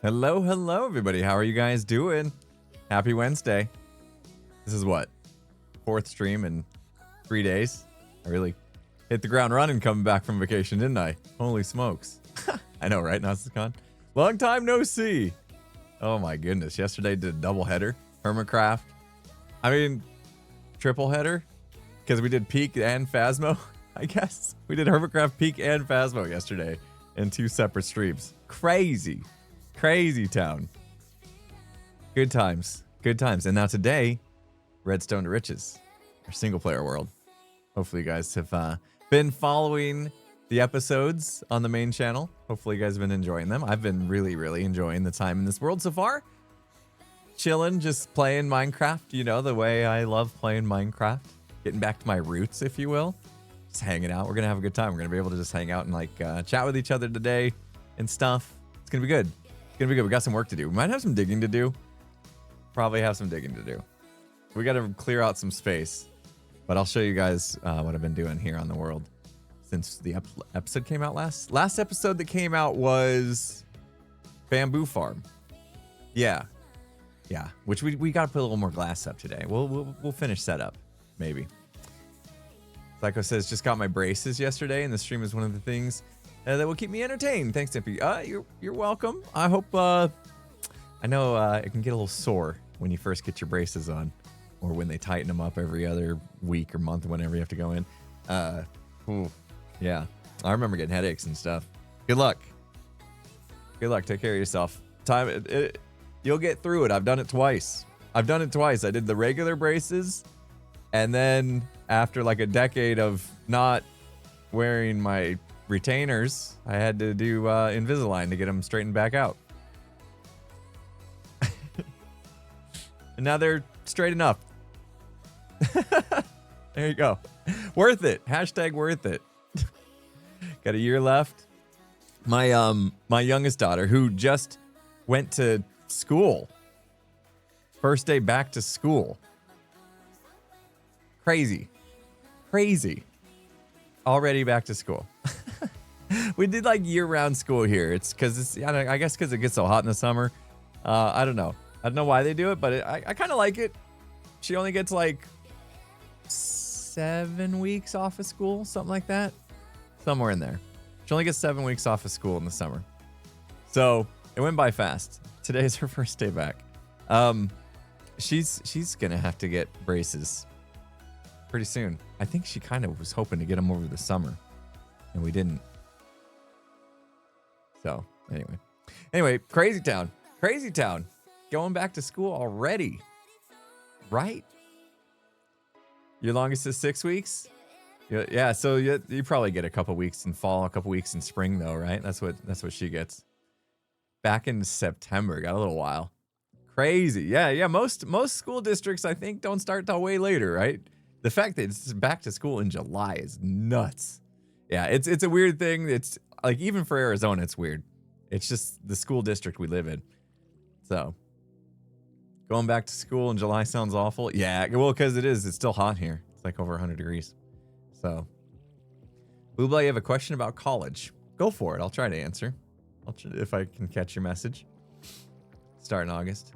Hello, hello, everybody. How are you guys doing? Happy Wednesday. This is what? Fourth stream in 3 days? I really hit the ground running coming back from vacation, didn't I? Holy smokes. I know, right? Nausicon? Long time no see. Oh my goodness. Yesterday did a double header. Hermitcraft. I mean, triple header. Because we did Peak and Phasmo, I guess. We did Hermitcraft, Peak, and Phasmo yesterday in 2 separate streams. Crazy. Crazy town. Good times. Good times. And now today, Redstone to Riches, our single player world. Hopefully you guys have been following the episodes on the main channel. Hopefully you guys have been enjoying them. I've been really, really enjoying the time in this world so far. Chilling, just playing Minecraft, you know, the way I love playing Minecraft. Getting back to my roots, if you will. Just hanging out. We're going to have a good time. We're going to be able to just hang out and like chat with each other today and stuff. It's going to be good. It's going to be good. We got some work to do. We might have some digging to do. Probably have some digging to do. We got to clear out some space. But I'll show you guys what I've been doing here on the world since the episode came out last. Last episode that came out was Bamboo Farm. Yeah. Yeah. Which we got to put a little more glass up today. We'll finish that up. Maybe. Psycho says, just got my braces yesterday, and the stream is one of the things that will keep me entertained. Thanks, Impy. You're welcome. I hope, I know it can get a little sore when you first get your braces on, or when they tighten them up every other week or month, whenever you have to go in. Yeah. I remember getting headaches and stuff. Good luck. Good luck. Take care of yourself. You'll get through it. I've done it twice. I did the regular braces. And then after like a decade of not wearing my retainers, I had to do Invisalign to get them straightened back out. And now they're straight enough. There you go. Worth it. Hashtag worth it. Got a year left. My youngest daughter, who just went to school. First day back to school. Crazy. Already back to school. We did like year-round school here. It's because I guess because it gets so hot in the summer. I don't know. I don't know why they do it, but I kind of like it. She only gets like 7 weeks off of school, something like that. Somewhere in there. She only gets 7 weeks off of school in the summer. So it went by fast. Today's her first day back. She's gonna have to get braces pretty soon. I think she kind of was hoping to get them over the summer, and we didn't. So anyway, crazy town, going back to school already, right? Your longest is 6 weeks. Yeah. So you probably get a couple weeks in fall, a couple weeks in spring, though, right? That's what she gets. Back in September, got a little while. Crazy, yeah. Most school districts, I think, don't start till way later, right? The fact that it's back to school in July is nuts. Yeah, it's a weird thing. It's like, even for Arizona, it's weird. It's just the school district we live in. So going back to school in July sounds awful. Yeah, well, because it's still hot here. It's like over 100 degrees. So, Bubla, you have a question about college? Go for it. I'll try to answer. If I can catch your message. Start in August.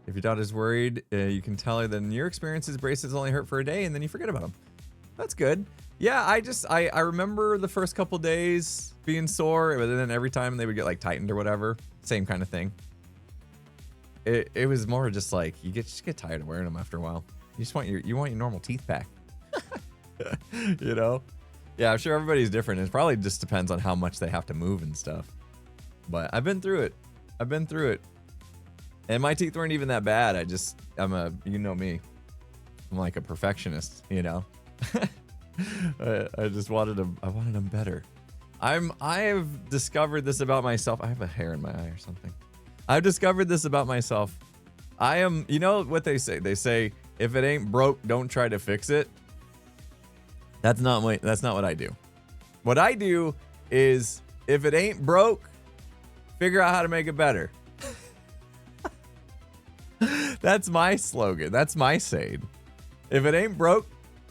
If your daughter's worried, you can tell her that in your experiences, braces only hurt for a day and then you forget about them. That's good. Yeah, I remember the first couple days being sore, but then every time they would get like tightened or whatever, same kind of thing. It was more just like you just get tired of wearing them after a while. You just want your normal teeth back. You know? Yeah, I'm sure everybody's different. It probably just depends on how much they have to move and stuff. But I've been through it. And my teeth weren't even that bad. You know me. I'm like a perfectionist, you know. I just wanted them better. I've discovered this about myself. I have a hair in my eye or something. I've discovered this about myself. You know what they say? They say, if it ain't broke, don't try to fix it. That's not what I do. What I do is, if it ain't broke, figure out how to make it better. That's my slogan. That's my saying. If it ain't broke,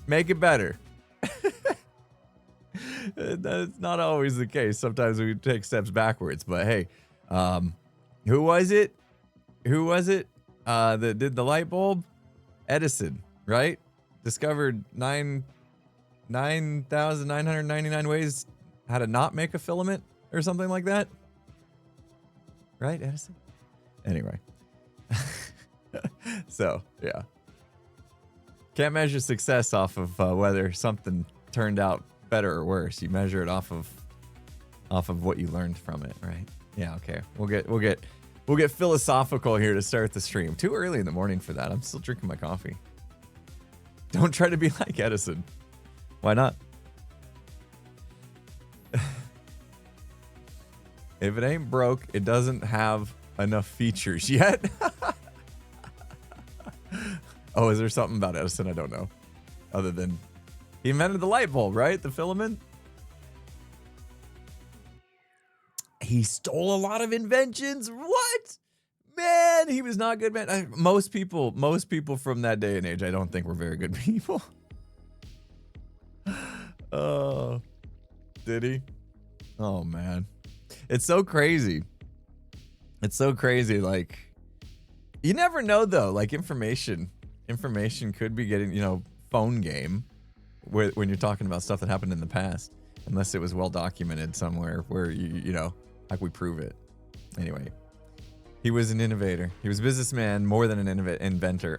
make it better. That's not always the case. Sometimes we take steps backwards, but hey, Who was it? Who was it? That did the light bulb? Edison, right? Discovered 9,999 ways how to not make a filament or something like that. Right, Edison? Anyway. So, yeah. Can't measure success off of whether something turned out better or worse. You measure it off of what you learned from it, right? Yeah, okay. We'll get philosophical here to start the stream. Too early in the morning for that. I'm still drinking my coffee. Don't try to be like Edison. Why not? If it ain't broke, it doesn't have enough features yet. Oh, is there something about Edison I don't know? Other than he invented the light bulb, right? The filament. He stole a lot of inventions. What? Man, he was not good, man. Most people from that day and age, I don't think were very good people. Oh, did he? Oh, man. It's so crazy. It's so crazy. Like, you never know, though. Like, information could be getting, phone game when you're talking about stuff that happened in the past, unless it was well documented somewhere where like we prove it. Anyway, he was an innovator. He was a businessman more than an inventor.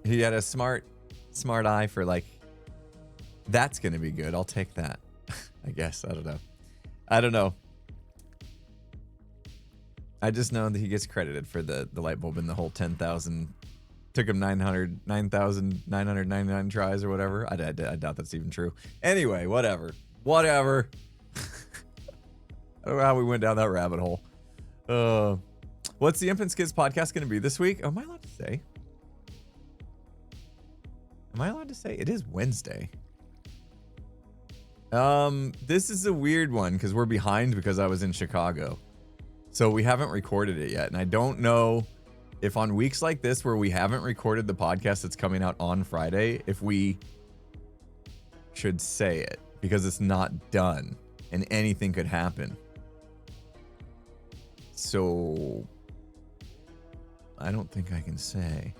He had a smart eye for like, that's going to be good. I'll take that. I guess. I don't know. I just know that he gets credited for the light bulb and the whole 10,000. Took him 9,999 tries or whatever. I doubt that's even true. Anyway, whatever. I don't know how we went down that rabbit hole. What's the Imp and Skids podcast going to be this week? Am I allowed to say? It is Wednesday. This is a weird one because we're behind because I was in Chicago. So we haven't recorded it yet. And I don't know if on weeks like this where we haven't recorded the podcast that's coming out on Friday, if we should say it because it's not done and anything could happen. So I don't think I can say.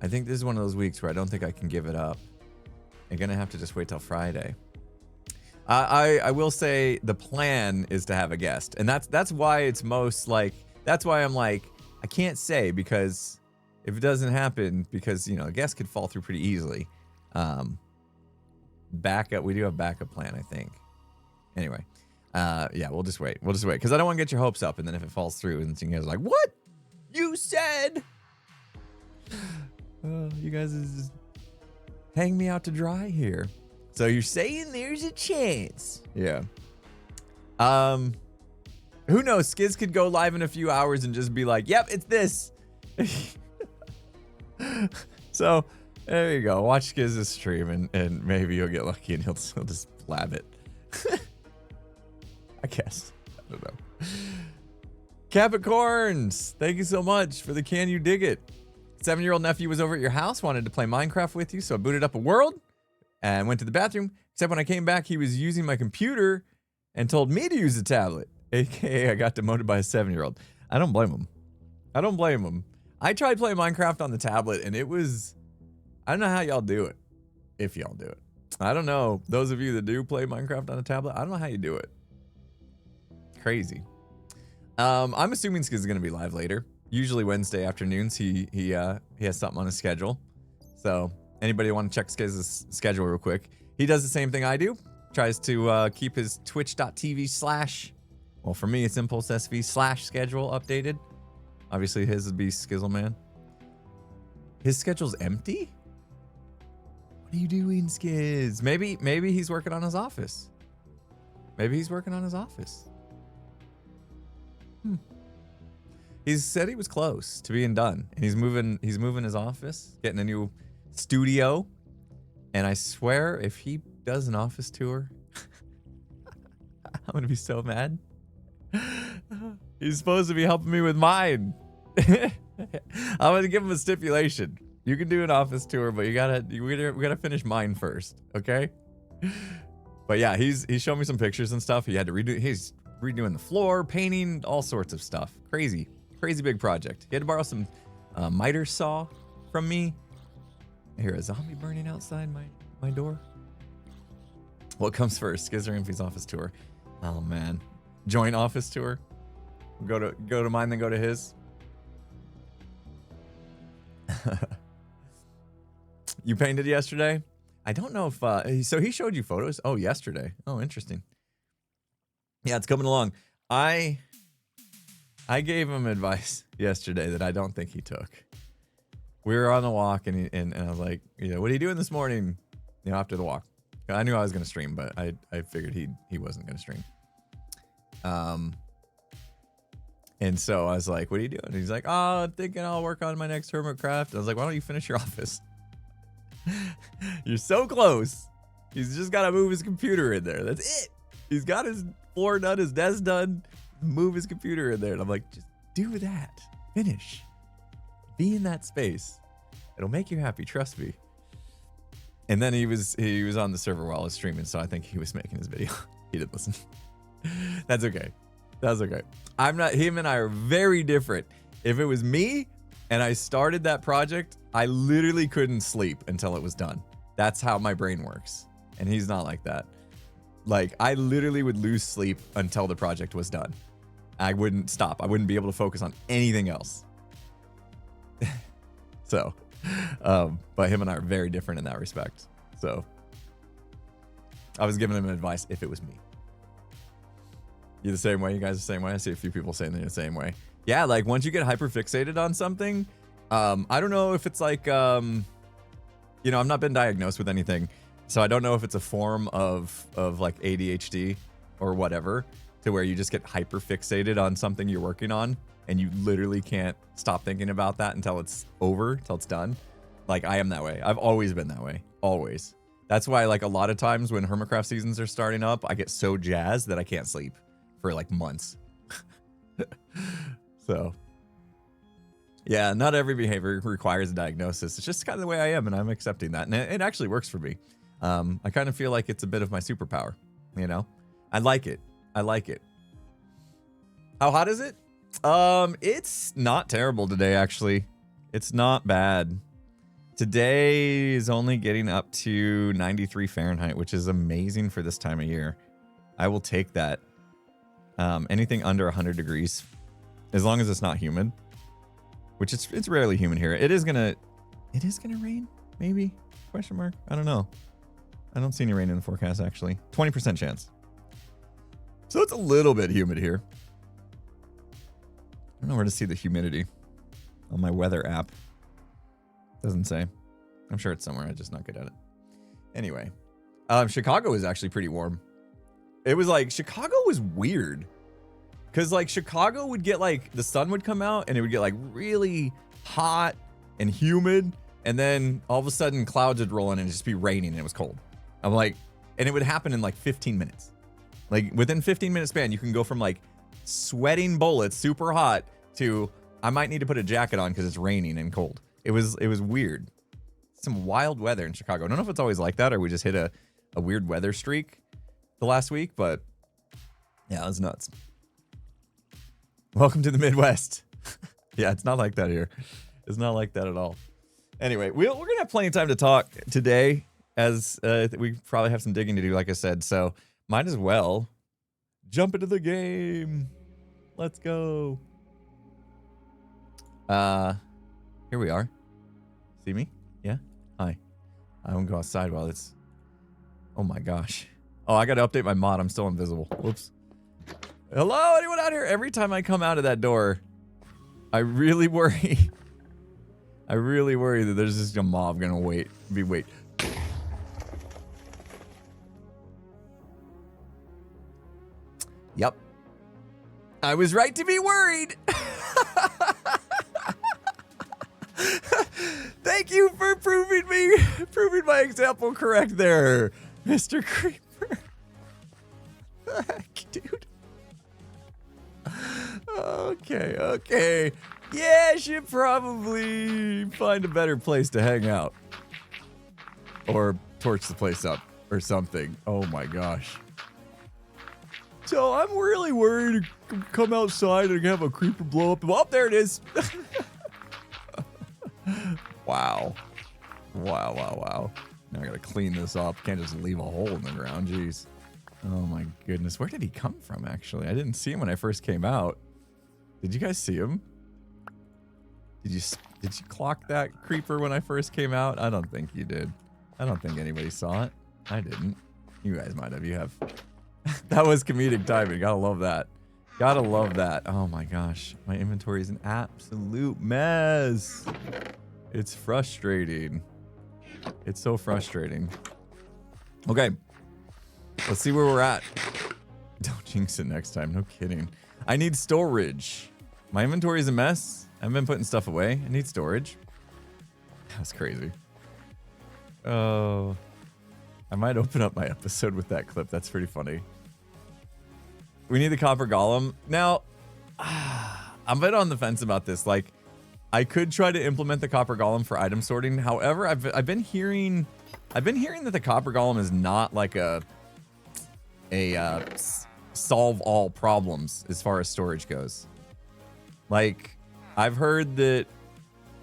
I think this is one of those weeks where I don't think I can give it up. I'm going to have to just wait till Friday. I will say the plan is to have a guest, and that's why it's most like, that's why I'm like, I can't say, because if it doesn't happen, because a guest could fall through pretty easily. Backup, we do have backup plan, I think. Anyway, yeah, we'll just wait because I don't want to get your hopes up, and then if it falls through, and you guys are like, what you said, you guys just hang me out to dry here. So you're saying there's a chance. Yeah. Who knows? Skiz could go live in a few hours and just be like, yep, it's this. So there you go. Watch Skiz's stream and maybe you'll get lucky and he'll just blab it. I guess. I don't know. Capricorns, thank you so much for the Can You Dig It? 7-year-old nephew was over at your house, wanted to play Minecraft with you, so I booted up a world and went to the bathroom. Except when I came back, he was using my computer and told me to use the tablet. AKA, I got demoted by a 7-year-old. I don't blame him. I tried playing Minecraft on the tablet, and it was... I don't know how y'all do it. If y'all do it. I don't know. Those of you that do play Minecraft on a tablet, I don't know how you do it. Crazy. I'm assuming Skiz is going to be live later. Usually Wednesday afternoons, he has something on his schedule. So... anybody want to check Skiz's schedule real quick? He does the same thing I do. Tries to keep his twitch.tv/ well, for me, it's ImpulseSV / schedule updated. Obviously, his would be Skizzleman. His schedule's empty? What are you doing, Skiz? Maybe he's working on his office. He said he was close to being done. And he's moving his office, getting a new studio, and I swear if he does an office tour I'm gonna be so mad. He's supposed to be helping me with mine. I'm gonna give him a stipulation. You can do an office tour, but we gotta finish mine first, okay? But yeah, he's showing me some pictures and stuff. He had to redo. He's redoing the floor, painting, all sorts of stuff. Crazy big project. He had to borrow some miter saw from me. I hear a zombie burning outside my door. What comes first? Skizzer Infy's office tour. Oh man, joint office tour. Go to mine, then go to his. You painted yesterday? I don't know if so he showed you photos. Oh, yesterday. Oh, interesting. Yeah, it's coming along. I gave him advice yesterday that I don't think he took. We were on a walk and I was like, what are you doing this morning? After the walk. I knew I was gonna stream, but I figured he wasn't gonna stream. And so I was like, what are you doing? And he's like, oh, I'm thinking I'll work on my next Hermitcraft. I was like, why don't you finish your office? You're so close. He's just got to move his computer in there. That's it. He's got his floor done, his desk done. Move his computer in there. And I'm like, just do that. Finish. Be in that space. It'll make you happy. Trust me. And then he was on the server while I was streaming. So I think he was making his video. He didn't listen. That's okay. That's okay. Him and I are very different. If it was me and I started that project, I literally couldn't sleep until it was done. That's how my brain works. And he's not like that. Like, I literally would lose sleep until the project was done. I wouldn't stop. I wouldn't be able to focus on anything else. So, but him and I are very different in that respect. So, I was giving him advice if it was me. You the same way? You guys the same way? I see a few people saying they're the same way. Yeah, like once you get hyper fixated on something, I don't know if it's like, I've not been diagnosed with anything, so I don't know if it's a form of like ADHD or whatever, to where you just get hyper fixated on something you're working on and you literally can't stop thinking about that until it's over, until it's done. Like I am that way. I've always been that way. Always. That's why like a lot of times when Hermitcraft seasons are starting up, I get so jazzed that I can't sleep for like months. So yeah, not every behavior requires a diagnosis. It's just kind of the way I am, and I'm accepting that. And it actually works for me. I kind of feel like it's a bit of my superpower, I like it. I like it. How hot is it? It's not terrible today, actually. It's not bad. Today is only getting up to 93 Fahrenheit, which is amazing for this time of year. I will take that. Anything under 100 degrees, as long as it's not humid, which it's rarely humid here. It is gonna rain, maybe? Question mark? I don't know. I don't see any rain in the forecast, actually. 20% chance. So it's a little bit humid here. I don't know where to see the humidity on my weather app. Doesn't say. I'm sure it's somewhere. I'm just not good at it. Anyway, Chicago is actually pretty warm. It was like, Chicago was weird. Because like Chicago would get like, the sun would come out and it would get like really hot and humid. And then all of a sudden clouds would roll in and it'd just be raining and it was cold. I'm like, and it would happen in like 15 minutes. Like within 15-minute span, you can go from like sweating bullets, super hot, to I might need to put a jacket on because it's raining and cold. It was weird. Some wild weather in Chicago. I don't know if it's always like that or we just hit a weird weather streak the last week, but yeah, it was nuts. Welcome to the Midwest. Yeah, it's not like that here. It's not like that at all. Anyway, we're gonna have plenty of time to talk today, as we probably have some digging to do, like I said. So might as well jump into the game. Let's go. Here we are. See me? Yeah. Hi. I won't go outside while it's. Oh my gosh. Oh, I got to update my mod. I'm still invisible. Whoops. Hello, anyone out here? Every time I come out of that door, I really worry. I really worry that there's just a mob gonna wait. Yep. I was right to be worried. Thank you for proving my example correct there, Mr. Creeper. Heck, dude. Okay. Yeah, I should probably find a better place to hang out. Or torch the place up or something. Oh my gosh. So I'm really worried to come outside and have a creeper blow up. Oh, there it is. Wow. Wow, wow, wow. Now I gotta clean this up. Can't just leave a hole in the ground. Jeez. Oh my goodness. Where did he come from, actually? I didn't see him when I first came out. Did you guys see him? Did you clock that creeper when I first came out? I don't think you did. I don't think anybody saw it. I didn't. You guys might have. You have. That was comedic timing. Gotta love that. Gotta love that. Oh my gosh. My inventory is an absolute mess. It's frustrating. It's so frustrating. Okay. Let's see where we're at. Don't jinx it next time. No kidding. I need storage. My inventory is a mess. I've been putting stuff away. I need storage. That's crazy. Oh. I might open up my episode with that clip. That's pretty funny. We need the copper golem. Now, I'm a bit on the fence about this. Like, I could try to implement the copper golem for item sorting. However, I've been hearing that the copper golem is not like a solve all problems as far as storage goes. Like, I've heard that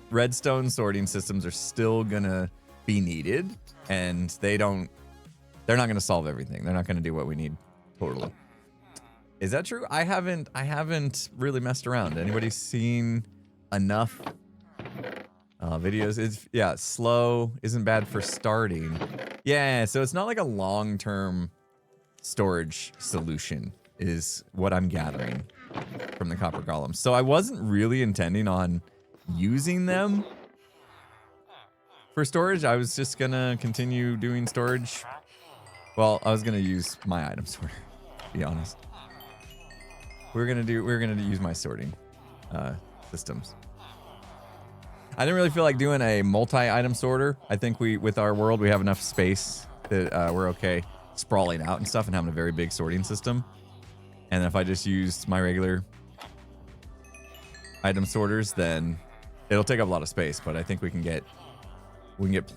redstone sorting systems are still gonna be needed, and they're not gonna solve everything. They're not gonna do what we need totally. Is that true? I haven't really messed around. Anybody seen enough videos? Yeah, slow isn't bad for starting. Yeah, so it's not like a long-term storage solution is what I'm gathering from the copper golems. So I wasn't really intending on using them for storage. I was just gonna continue doing storage. Well, I was gonna use my item sorter, to be honest. We're gonna use my sorting systems. I didn't really feel like doing a multi-item sorter. I think with our world, we have enough space that we're okay sprawling out and stuff and having a very big sorting system. And if I just used my regular item sorters, then it'll take up a lot of space, but I think we can get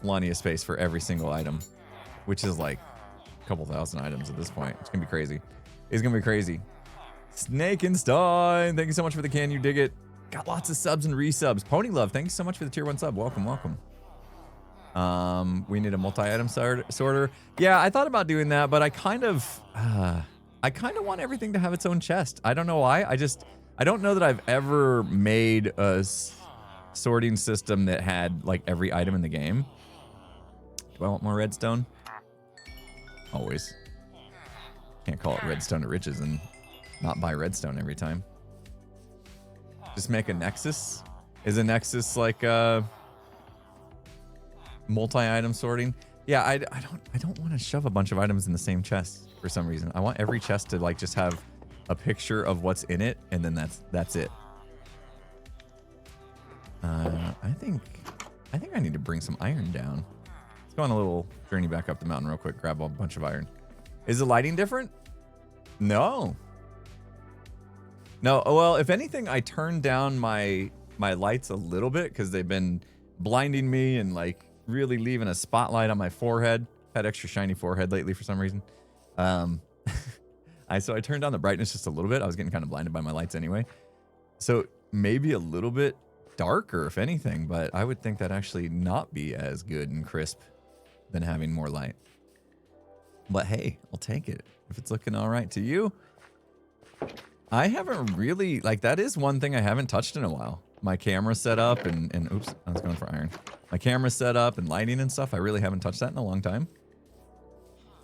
plenty of space for every single item, which is like a couple thousand items at this point. It's gonna be crazy. It's gonna be crazy. Snakenstein, thank you so much for the can you dig it. Got lots of subs and resubs. Pony Love, thank you so much for the tier 1 sub. Welcome, welcome. We need a multi-item sorter. Yeah, I thought about doing that, but I kind of want everything to have its own chest. I don't know why. I don't know that I've ever made a sorting system that had like every item in the game. Do I want more redstone? Always. Can't call it redstone to riches and not buy redstone every time. Just make a nexus. Is a nexus like multi-item sorting? Yeah, I don't want to shove a bunch of items in the same chest for some reason. I want every chest to like just have a picture of what's in it, and then that's it. I think I need to bring some iron down. Let's go on a little journey back up the mountain real quick. Grab a bunch of iron. Is the lighting different? No. No. Well, if anything, I turned down my lights a little bit because they've been blinding me and like really leaving a spotlight on my forehead. Had extra shiny forehead lately for some reason. So I turned down the brightness just a little bit. I was getting kind of blinded by my lights anyway. So maybe a little bit darker, if anything, but I would think that actually not be as good and crisp than having more light. But hey, I'll take it. If it's looking all right to you. I haven't really, like, that is one thing I haven't touched in a while. My camera set up and oops, I was going for iron. My camera set up and lighting and stuff. I really haven't touched that in a long time.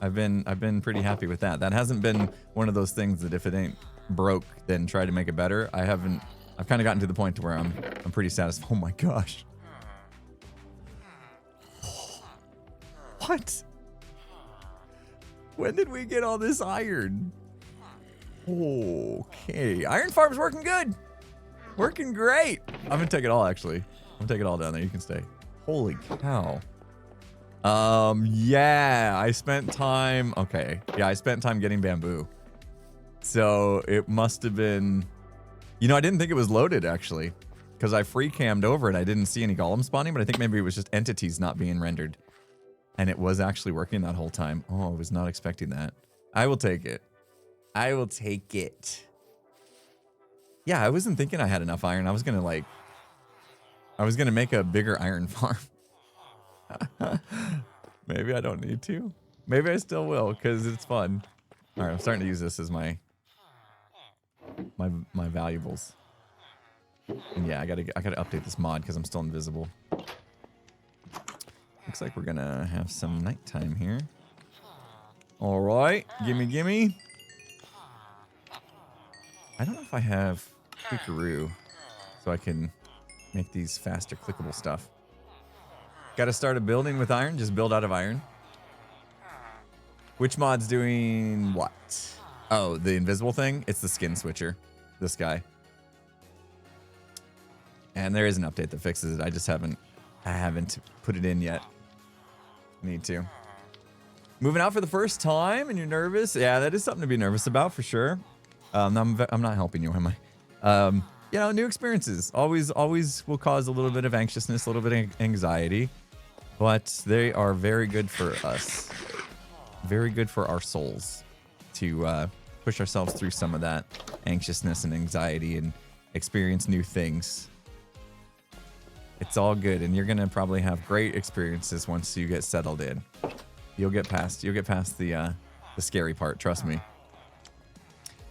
I've been pretty happy with that. That hasn't been one of those things that if it ain't broke, then try to make it better. I've kind of gotten to the point to where I'm pretty satisfied. Oh my gosh. What? When did we get all this iron? Okay, iron farm's working good. Working great. I'm gonna take it all, actually. I'm gonna take it all down there. You can stay. Holy cow. Yeah, I spent time. Okay, yeah, I spent time getting bamboo. So it must have been. You know, I didn't think it was loaded actually, because I free cammed over and I didn't see any golems spawning. But I think maybe it was just entities not being rendered, and it was actually working that whole time. Oh, I was not expecting that. I will take it. I will take it. Yeah, I wasn't thinking I had enough iron. I was gonna make a bigger iron farm. Maybe I don't need to. Maybe I still will because it's fun. All right, I'm starting to use this as my valuables. And yeah, I gotta update this mod because I'm still invisible. Looks like we're gonna have some nighttime here. All right, gimme. I don't know if I have Clickaroo, so I can make these faster clickable stuff. Gotta start a building with iron, just build out of iron. Which mod's doing what? Oh, the invisible thing? It's the skin switcher. This guy. And there is an update that fixes it. I just haven't put it in yet. Need to. Moving out for the first time and you're nervous? Yeah, that is something to be nervous about for sure. I'm not helping you, am I? You know, new experiences always will cause a little bit of anxiousness, a little bit of anxiety, but they are very good for us. Very good for our souls to push ourselves through some of that anxiousness and anxiety and experience new things. It's all good, and you're gonna probably have great experiences once you get settled in. You'll get past the scary part. Trust me.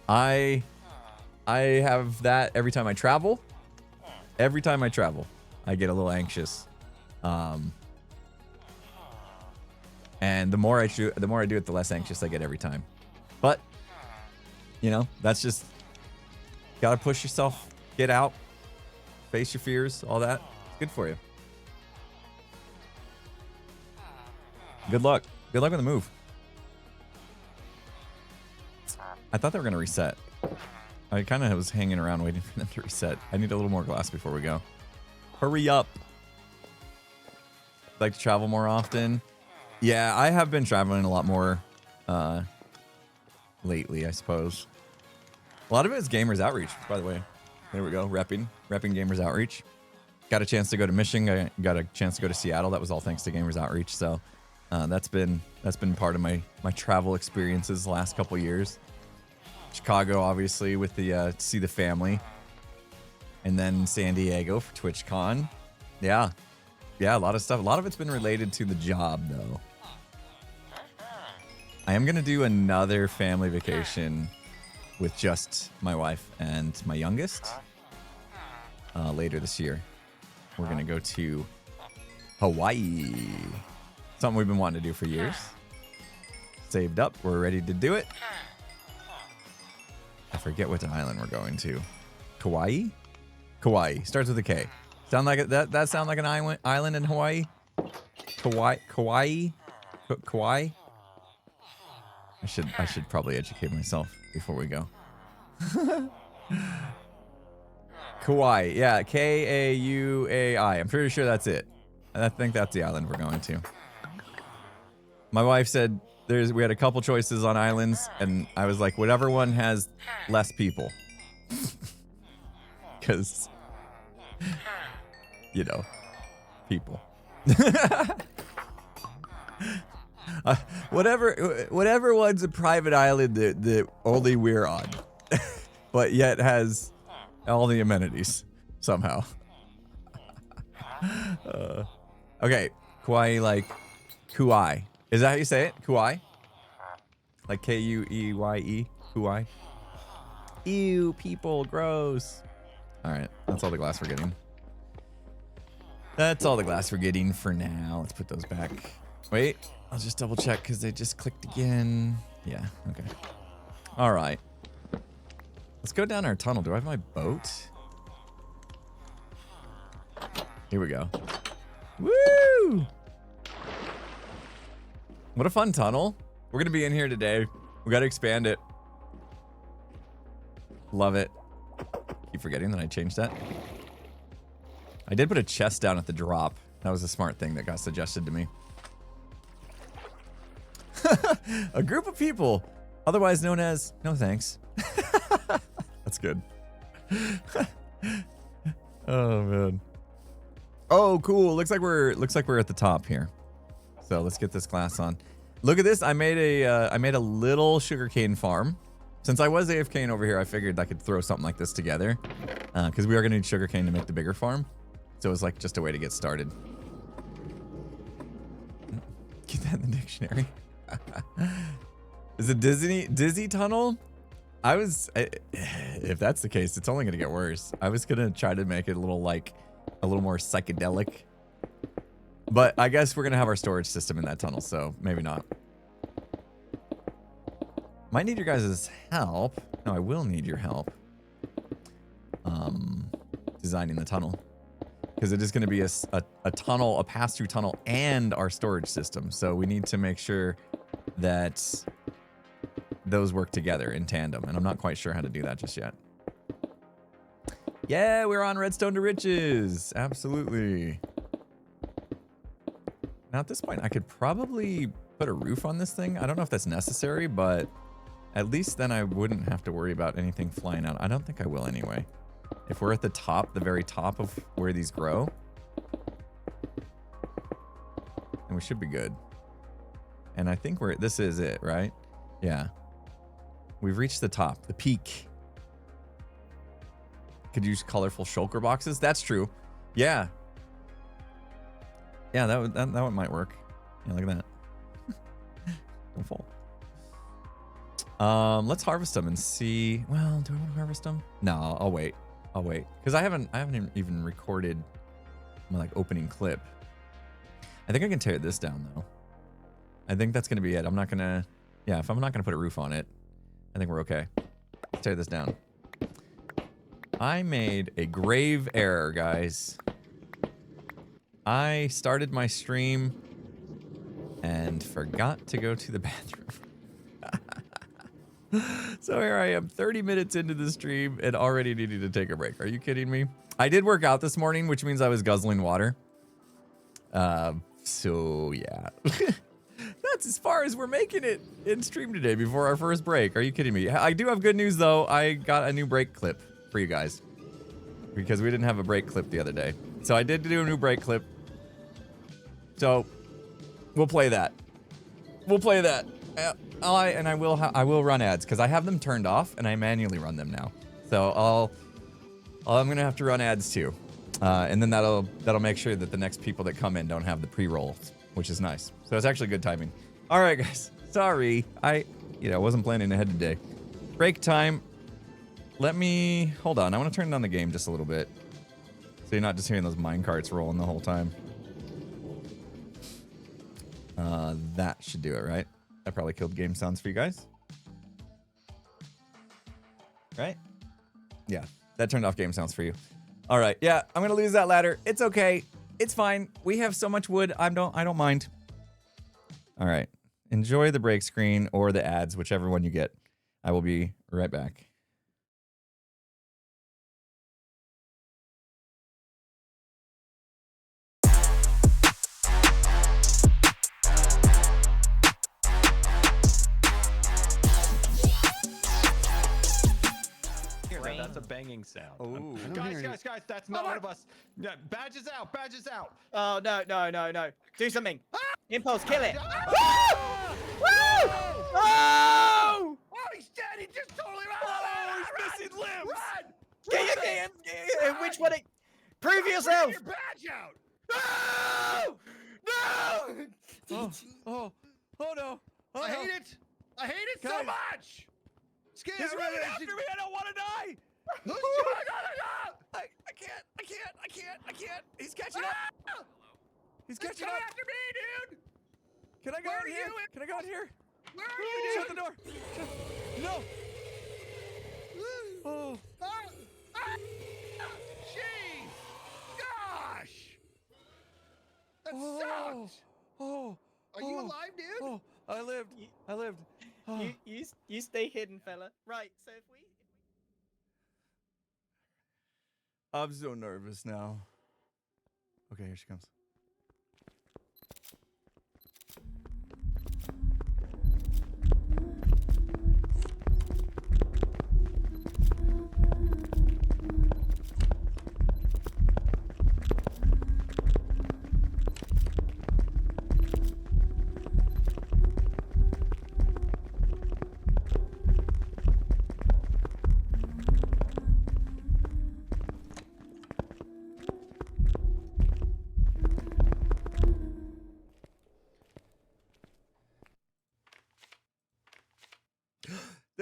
I have that every time I travel. Every time I travel, I get a little anxious. And the more I do it, the less anxious I get every time. But you know, that's just gotta push yourself, get out, face your fears, all that. Good for you. Good luck. Good luck with the move. I thought they were going to reset. I kind of was hanging around waiting for them to reset. I need a little more glass before we go. Hurry up. Like to travel more often? Yeah, I have been traveling a lot more lately, I suppose. A lot of it is Gamers Outreach, by the way. There we go. Repping Gamers Outreach. Got a chance to go to Michigan. Got a chance to go to Seattle. That was all thanks to Gamers Outreach. So that's been part of my travel experiences the last couple years. Chicago, obviously, with the to see the family, and then San Diego for TwitchCon. Yeah, a lot of stuff. A lot of it's been related to the job, though. I am gonna do another family vacation with just my wife and my youngest later this year. We're going to go to Hawaii. Something we've been wanting to do for years. Saved up. We're ready to do it. I forget what island we're going to. Kauai? Kauai. Starts with a K. Sound like that sound like an island in Hawaii? Kauai? Kauai? I should probably educate myself before we go. Kauai, yeah, Kauai. I'm pretty sure that's it. I think that's the island we're going to. My wife said we had a couple choices on islands, and I was like, whatever one has less people, because you know, people. Whatever one's a private island that only we're on, but yet has all the amenities somehow. Okay, Kauai, like Kauai. Is that how you say it? Kauai? Like Kueye? Kauai? Ew, people, gross. All right, that's all the glass we're getting. That's all the glass we're getting for now. Let's put those back. Wait, I'll just double check because they just clicked again. Yeah, okay. All right. Let's go down our tunnel. Do I have my boat? Here we go. Woo! What a fun tunnel. We're going to be in here today. We got to expand it. Love it. Keep forgetting that I changed that. I did put a chest down at the drop. That was a smart thing that got suggested to me. A group of people, otherwise known as no thanks. That's good. Oh man. Oh cool. Looks like we're at the top here. So let's get this glass on. Look at this. I made a little sugarcane farm. Since I was AFKing over here, I figured I could throw something like this together. Because we are going to need sugarcane to make the bigger farm. So it was like just a way to get started. Get that in the dictionary. Is it Dizzy Tunnel? If that's the case, it's only going to get worse. I was going to try to make it a little more psychedelic. But I guess we're going to have our storage system in that tunnel, so maybe not. Might need your guys' help. No, I will need your help. Designing the tunnel. Because it is going to be a tunnel, a pass-through tunnel, and our storage system. So we need to make sure that those work together in tandem. And I'm not quite sure how to do that just yet. Yeah, we're on Redstone to riches. Absolutely. Now at this point, I could probably put a roof on this thing. I don't know if that's necessary, but at least then I wouldn't have to worry about anything flying out. I don't think I will anyway. If we're at the top, the very top of where these grow, then we should be good. And I think this is it, right? Yeah. We've reached the top, the peak. Could use colorful shulker boxes. That's true. Yeah. Yeah, that one might work. Yeah, look at that. Don't fall. Let's harvest them and see. Well, do I want to harvest them? No, I'll wait. I'll wait because I haven't even recorded my like opening clip. I think I can tear this down though. I think that's gonna be it. I'm not gonna. Yeah, if I'm not gonna put a roof on it, I think we're okay. Let's tear this down. I made a grave error, guys. I started my stream and forgot to go to the bathroom. So here I am 30 minutes into the stream and already needing to take a break. Are you kidding me? I did work out this morning, which means I was guzzling water. So yeah. That's as far as we're making it in stream today before our first break. Are you kidding me? I do have good news though. I got a new break clip for you guys because we didn't have a break clip the other day. So I did do a new break clip. So we'll play that. We'll play that. I will run ads because I have them turned off and I manually run them now. So I'm gonna have to run ads too, and then that'll make sure that the next people that come in don't have the pre-rolls, which is nice. So it's actually good timing. All right, guys. Sorry, I wasn't planning ahead today. Break time. Let me hold on. I want to turn down the game just a little bit, so you're not just hearing those mine carts rolling the whole time. That should do it, right? That probably killed game sounds for you guys. Right? Yeah, that turned off game sounds for you. All right, yeah, I'm gonna lose that ladder. It's okay. It's fine. We have so much wood. I don't mind. All right, enjoy the break screen or the ads, whichever one you get. I will be right back. That's a banging sound. Oh, guys, that's not one of us. No, badges out. Oh, no. Do something. Impulse, kill it. Ah! Woo! Oh! Oh, he's dead. He just totally ran. Oh, he's missing limbs. Run! Get which one? Prove yourself. Get your badge out. No! Oh no. Oh, I hate it. I hate it so Guys. much. Scared. He's running after me. I don't want to die. Who's I can't. He's catching up. He's He's catching coming up. after me, dude. Can I go Where in are here? you? Can I go in here? Where are you, dude? Shut the door. No. Oh. Jeez. Gosh. That Oh. sucked. Oh. Are you alive, dude? Oh. I lived. Oh. You stay hidden, fella. Right. So if we. I'm so nervous now. Okay, here she comes.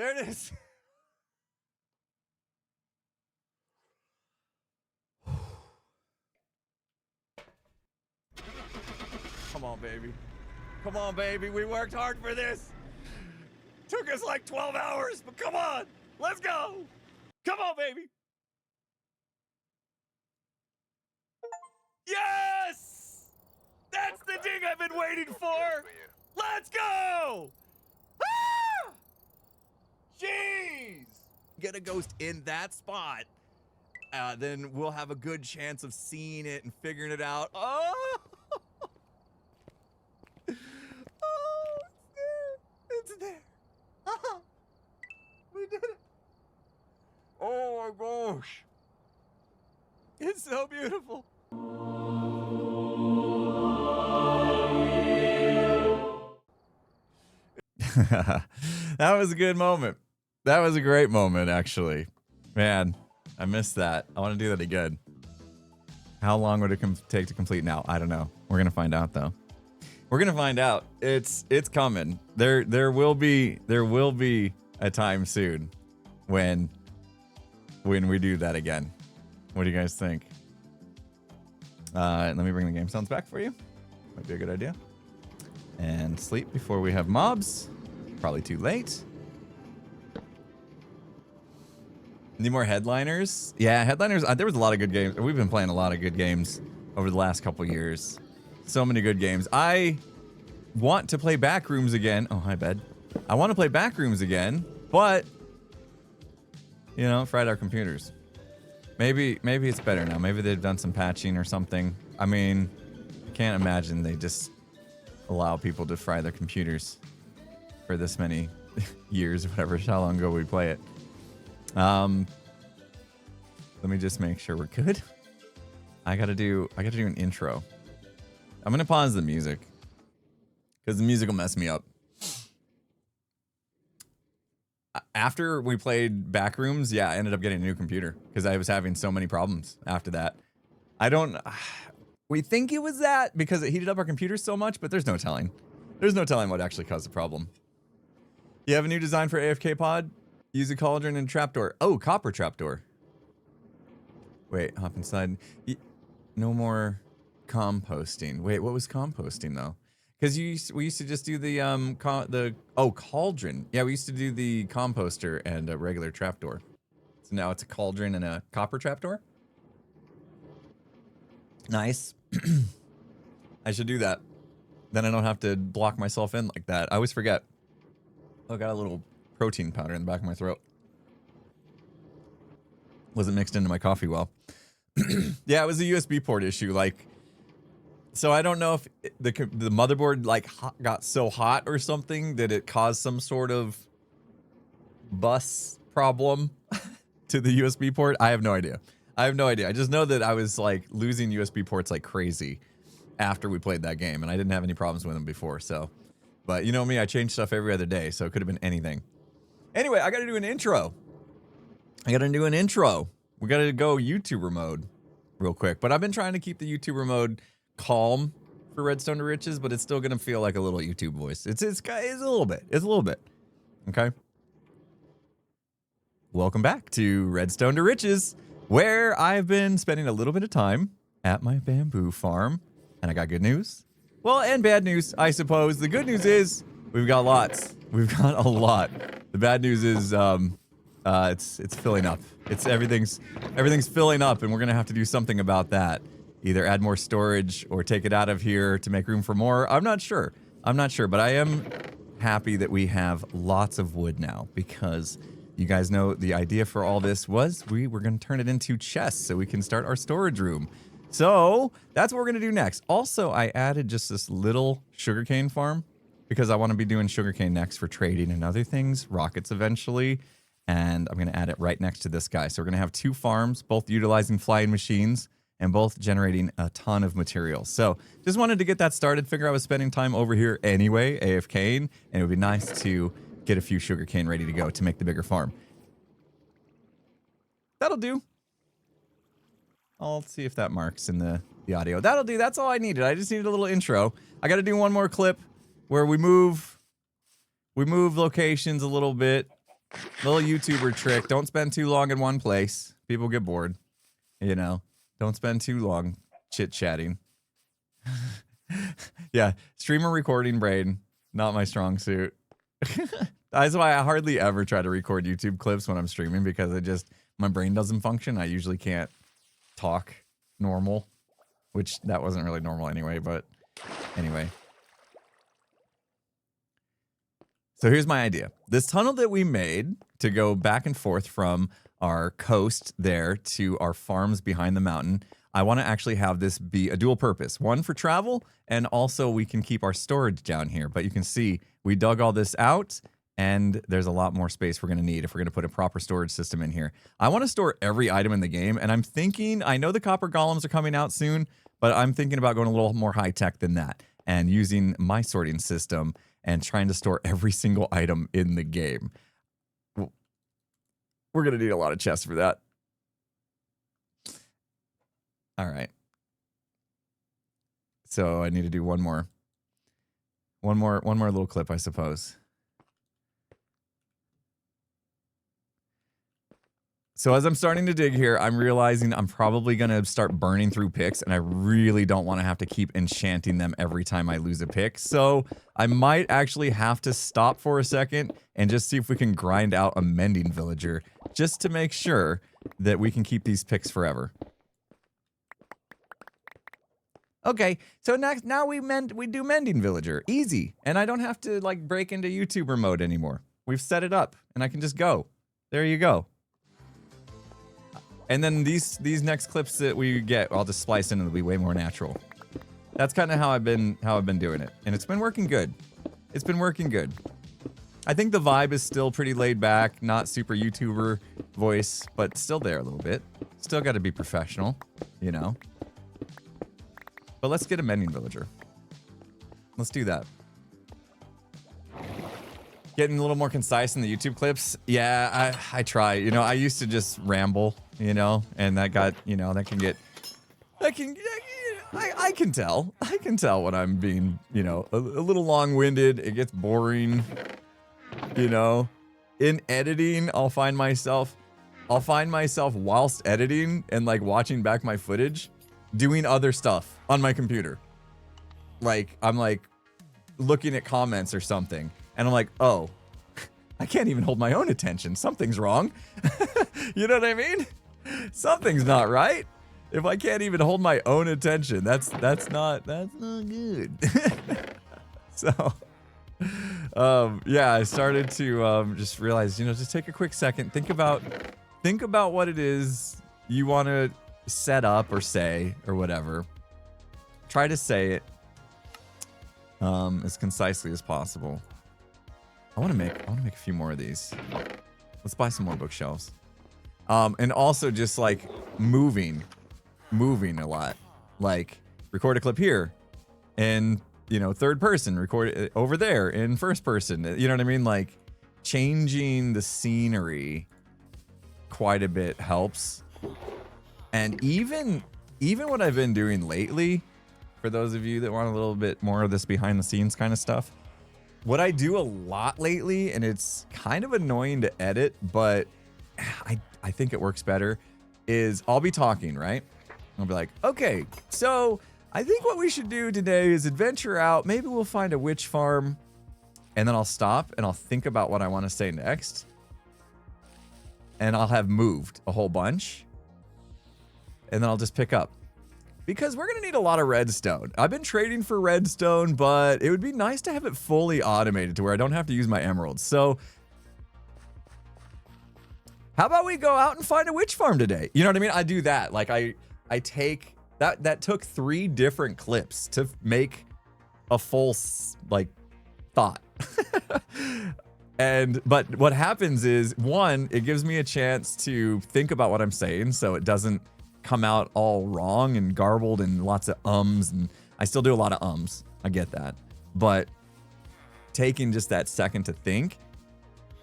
There it is. Come on, baby. Come on, baby. We worked hard for this. Took us like 12 hours, but come on. Let's go. Come on, baby. Yes! That's the ding I've been waiting for. Let's go. Ah! Jeez. Get a ghost in that spot. Then we'll have a good chance of seeing it and figuring it out. Oh! Oh, it's there. It's there. Oh, we did it. Oh my gosh. It's so beautiful. That was a good moment. That was a great moment, actually. Man, I missed that. I want to do that again. How long would it take to complete now? I don't know. We're gonna find out, though. We're gonna find out. It's coming. There will be a time soon when we do that again. What do you guys think? Let me bring the game sounds back for you. Might be a good idea. And sleep before we have mobs. Probably too late. Need more headliners? Yeah, headliners. There was a lot of good games. We've been playing a lot of good games over the last couple years. So many good games. I want to play Backrooms again. Oh, hi, bed. I want to play Backrooms again, but you know, fried our computers. Maybe it's better now. Maybe they've done some patching or something. I mean, I can't imagine they just allow people to fry their computers for this many years, whatever, how long ago we play it. Let me just make sure we're good. I gotta do an intro. I'm gonna pause the music because the music will mess me up. After we played Backrooms, yeah, I ended up getting a new computer because I was having so many problems after that. We think it was that because it heated up our computers so much, but there's no telling. There's no telling what actually caused the problem. You have a new design for AFK pod? Use a cauldron and trapdoor. Oh, copper trapdoor. Wait, hop inside. No more composting. Wait, what was composting though? Because we used to just do the cauldron. Yeah, we used to do the composter and a regular trapdoor. So now it's a cauldron and a copper trapdoor. Nice. I should do that. Then I don't have to block myself in like that. I always forget. Oh, I got a little protein powder in the back of my throat. Wasn't mixed into my coffee well. Yeah, it was a USB port issue. Like, so I don't know if the motherboard like got so hot or something that it caused some sort of bus problem to the USB port. I have no idea. I just know that I was like losing USB ports like crazy after we played that game, and I didn't have any problems with them before. So, but you know me, I change stuff every other day, so it could have been anything. Anyway, I got to do an intro. We got to go YouTuber mode real quick, but I've been trying to keep the YouTuber mode calm for Redstone to Riches, but it's still gonna feel like a little YouTube voice. It's a little bit. Okay. Welcome back to Redstone to Riches, where I've been spending a little bit of time at my bamboo farm, and I got good news. Well, and bad news, I suppose. The good news is we've got lots. We've got a lot. The bad news is it's filling up. Everything's filling up, and we're gonna have to do something about that. Either add more storage or take it out of here to make room for more. I'm not sure, but I am happy that we have lots of wood now, because you guys know the idea for all this was we were going to turn it into chests so we can start our storage room. So that's what we're going to do next. Also, I added just this little sugarcane farm because I want to be doing sugarcane next for trading and other things, rockets eventually. And I'm going to add it right next to this guy. So we're going to have two farms, both utilizing flying machines and both generating a ton of materials. So just wanted to get that started. Figure I was spending time over here anyway, AFKing, and it would be nice to get a few sugarcane ready to go to make the bigger farm. That'll do. I'll see if that marks in the audio. That'll do. That's all I needed. I just needed a little intro. I got to do one more clip where we move locations a little bit. Little YouTuber trick. Don't spend too long in one place. People get bored. You know, don't spend too long chit-chatting. Yeah, streamer recording brain, not my strong suit. That's why I hardly ever try to record YouTube clips when I'm streaming, because my brain doesn't function. I usually can't talk normal, which that wasn't really normal anyway, but anyway. So here's my idea. This tunnel that we made to go back and forth from our coast there to our farms behind the mountain, I want to actually have this be a dual purpose. One for travel, and also we can keep our storage down here. But you can see we dug all this out, and there's a lot more space we're going to need if we're going to put a proper storage system in here. I want to store every item in the game, and I'm thinking, I know the copper golems are coming out soon, but I'm thinking about going a little more high-tech than that and using my sorting system and trying to store every single item in the game. We're going to need a lot of chests for that. All right. So I need to do one more little clip, I suppose. So as I'm starting to dig here, I'm realizing I'm probably going to start burning through picks, and I really don't want to have to keep enchanting them every time I lose a pick. So I might actually have to stop for a second and just see if we can grind out a mending villager, just to make sure that we can keep these picks forever. Okay, so now we do mending villager. Easy. And I don't have to like break into YouTuber mode anymore. We've set it up and I can just go. There you go. And then these next clips that we get, I'll just splice in and it'll be way more natural. That's kind of how I've been doing it. And it's been working good. It's been working good. I think the vibe is still pretty laid back, not super YouTuber voice, but still there a little bit. Still got to be professional, you know. But let's get a mending villager. Let's do that. Getting a little more concise in the YouTube clips. Yeah, I try. You know, I used to just ramble, you know, and that got, you know, that can get, I can tell. I can tell when I'm being, you know, a little long-winded. It gets boring, you know. In editing, I'll find myself whilst editing and like watching back my footage, doing other stuff on my computer. Like, I'm like looking at comments or something. And I'm like, oh, I can't even hold my own attention. Something's wrong. You know what I mean? Something's not right. If I can't even hold my own attention, that's not good. So, yeah, I started to just realize, you know, just take a quick second, think about what it is you want to set up or say or whatever. Try to say it as concisely as possible. I want to make a few more of these. Let's buy some more bookshelves. And also just like moving a lot. Like record a clip here and, you know, third person, record it over there in first person. You know what I mean? Like changing the scenery quite a bit helps. And even what I've been doing lately, for those of you that want a little bit more of this behind the scenes kind of stuff, what I do a lot lately, and it's kind of annoying to edit, but I think it works better, is I'll be talking, right? I'll be like, okay, so I think what we should do today is adventure out. Maybe we'll find a witch farm. And then I'll stop and I'll think about what I want to say next. And I'll have moved a whole bunch. And then I'll just pick up. Because we're going to need a lot of redstone. I've been trading for redstone, but it would be nice to have it fully automated to where I don't have to use my emeralds. So how about we go out and find a witch farm today? You know what I mean? I do that. Like I take that took 3 different clips to make a full like thought. But what happens is, one, it gives me a chance to think about what I'm saying so it doesn't come out all wrong and garbled and lots of ums, and I still do a lot of ums. I get that. But taking just that second to think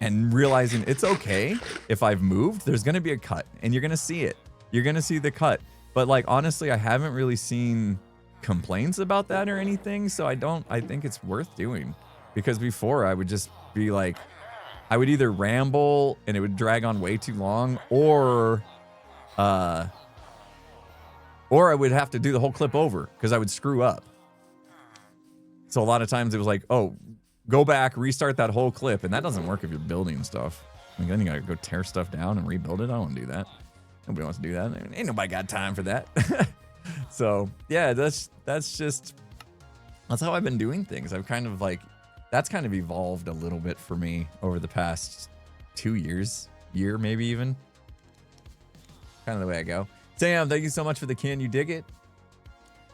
and realizing it's okay if I've moved, there's going to be a cut and you're going to see it. You're going to see the cut. But like, honestly, I haven't really seen complaints about that or anything. So I think it's worth doing, because before I would just be like, I would either ramble and it would drag on way too long, or I would have to do the whole clip over because I would screw up. So a lot of times it was like, oh, go back, restart that whole clip. And that doesn't work if you're building stuff. I mean, then you got to go tear stuff down and rebuild it. I don't want to do that. Nobody wants to do that. Ain't nobody got time for that. So yeah, that's how I've been doing things. I've kind of like, that's kind of evolved a little bit for me over the past 2 years, year maybe even. Kind of the way I go. Sam, thank you so much for the can. You dig it?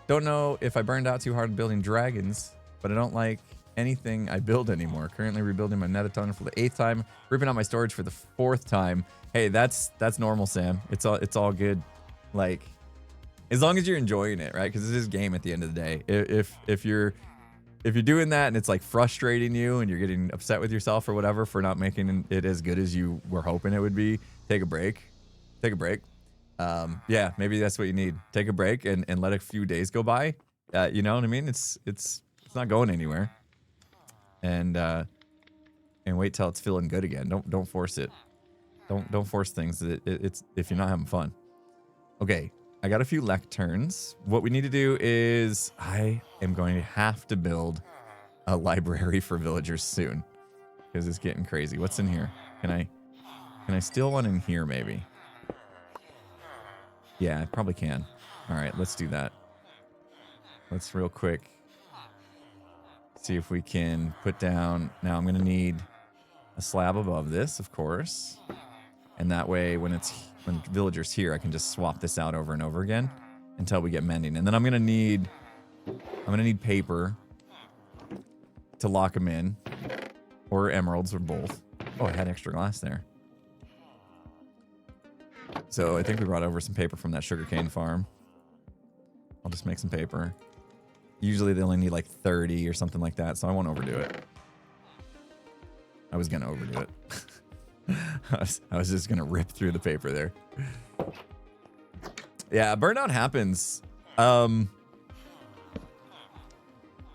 Don't know if I burned out too hard building dragons, but I don't like anything I build anymore. Currently rebuilding my Netaton for the 8th time, ripping out my storage for the 4th time. Hey, that's normal, Sam. It's all good. Like, as long as you're enjoying it, right? Because this is a game at the end of the day. If you're doing that and it's like frustrating you and you're getting upset with yourself or whatever for not making it as good as you were hoping it would be, take a break. Take a break. Yeah, maybe that's what you need. Take a break and let a few days go by. You know what I mean? It's not going anywhere. And wait till it's feeling good again. Don't force it. Don't force things. It's if you're not having fun. Okay, I got a few lecterns. What we need to do is I am going to have to build a library for villagers soon because it's getting crazy. What's in here? Can I steal one in here maybe? Yeah, I probably can. All right, let's do that. Let's real quick see if we can put down. Now I'm going to need a slab above this, of course. And that way when villagers here, I can just swap this out over and over again until we get mending. And then I'm going to need paper to lock them in, or emeralds, or both. Oh, I had extra glass there. So I think we brought over some paper from that sugarcane farm. I'll just make some paper. Usually they only need like 30 or something like that, so I won't overdo it. I was gonna overdo it. I was just gonna rip through the paper there. Yeah, burnout happens.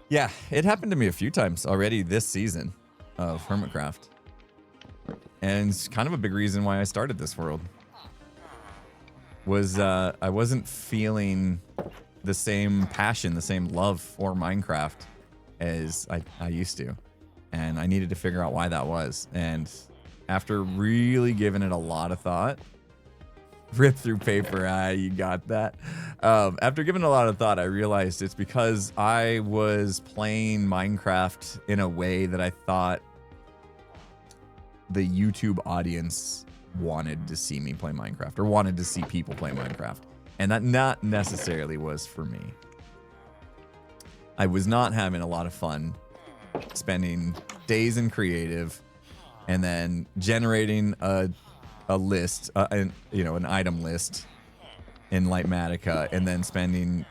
Yeah, it happened to me a few times already this season of Hermitcraft. And it's kind of a big reason why I started this world. Was I wasn't feeling the same passion, the same love for Minecraft as I used to. And I needed to figure out why that was. And after really giving it a lot of thought, rip through paper, you got that. After giving it a lot of thought, I realized it's because I was playing Minecraft in a way that I thought the YouTube audience wanted to see me play Minecraft, or wanted to see people play Minecraft. And that not necessarily was for me. I was not having a lot of fun spending days in creative and then generating a list, an item list in Lightmatica, and then spending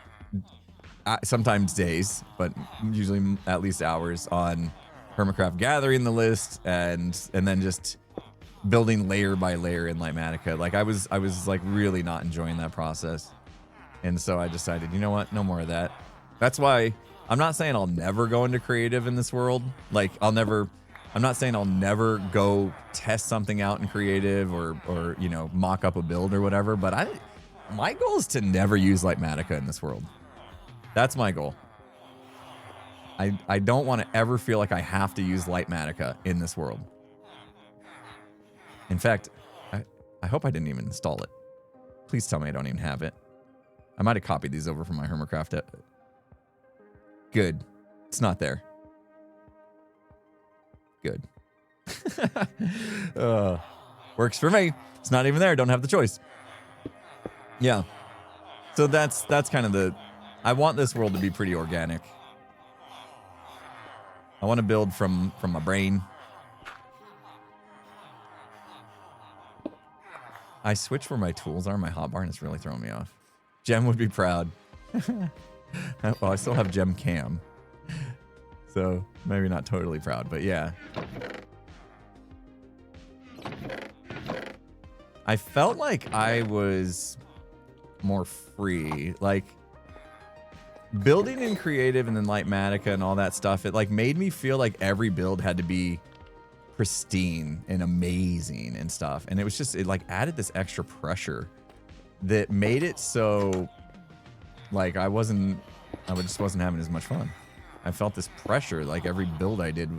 sometimes days, but usually at least hours on Hermitcraft gathering the list and then just building layer by layer in Lightmatica. Like I was like really not enjoying that process. And so I decided, you know what? No more of that. That's why I'm not saying I'll never go into creative in this world. Like I'm not saying I'll never go test something out in creative or you know, mock up a build or whatever, but my goal is to never use Lightmatica in this world. That's my goal. I don't want to ever feel like I have to use Lightmatica in this world. In fact, I hope I didn't even install it. Please tell me I don't even have it. I might have copied these over from my Hermitcraft. Good. It's not there. Good. Works for me. It's not even there. Don't have the choice. Yeah. So that's kind of I want this world to be pretty organic. I want to build from my brain. I switch where my tools are. My hotbar, and it's really throwing me off. Gem would be proud. Well, I still have Gem Cam. So maybe not totally proud, but yeah. I felt like I was more free. Like building in creative and then Lightmatica and all that stuff, it like made me feel like every build had to be pristine and amazing and stuff. And it was just, it like added this extra pressure that made it so like I just wasn't having as much fun. I felt this pressure, like every build I did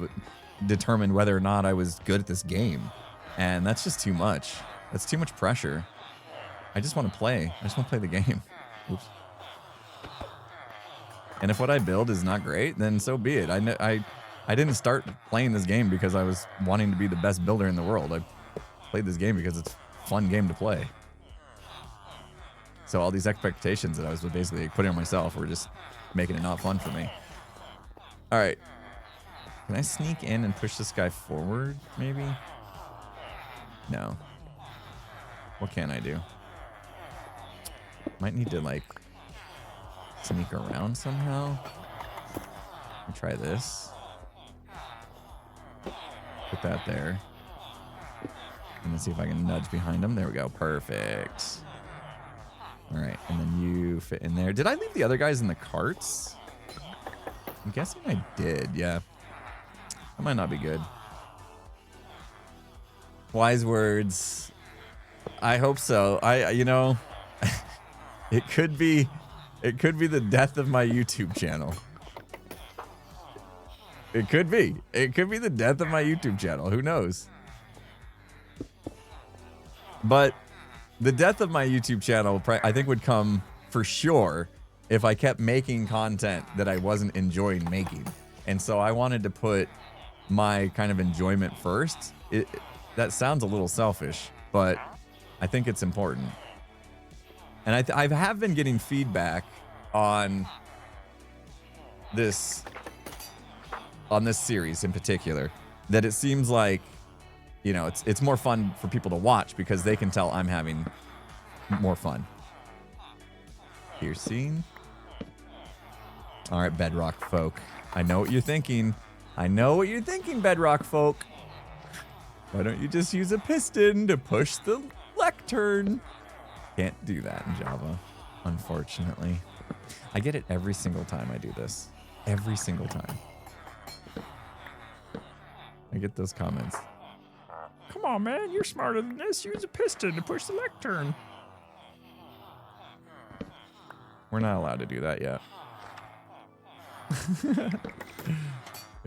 determined whether or not I was good at this game. And that's just too much. That's too much pressure. I just want to play. I just want to play the game. Oops. And if what I build is not great, then so be it. I didn't start playing this game because I was wanting to be the best builder in the world. I played this game because it's a fun game to play. So all these expectations that I was basically putting on myself were just making it not fun for me. All right. Can I sneak in and push this guy forward, maybe? No. What can I do? Might need to, like, sneak around somehow. Let me try this. Put that there. And then see if I can nudge behind him. There we go. Perfect. All right. And then you fit in there. Did I leave the other guys in the carts? I'm guessing I did. Yeah. That might not be good. Wise words. I hope so. You know, it could be the death of my YouTube channel. It could be. It could be the death of my YouTube channel. Who knows? But the death of my YouTube channel, I think, would come for sure if I kept making content that I wasn't enjoying making. And so I wanted to put my kind of enjoyment first. That sounds a little selfish, but I think it's important. And I have been getting feedback on this series in particular, that it seems like, you know, it's more fun for people to watch because they can tell I'm having more fun. Piercing. All right, Bedrock folk. I know what you're thinking. I know what you're thinking, Bedrock folk. Why don't you just use a piston to push the lectern? Can't do that in Java, unfortunately. I get it every single time I do this. Every single time. I get those comments. Come on, man. You're smarter than this. Use a piston to push the lectern. We're not allowed to do that yet.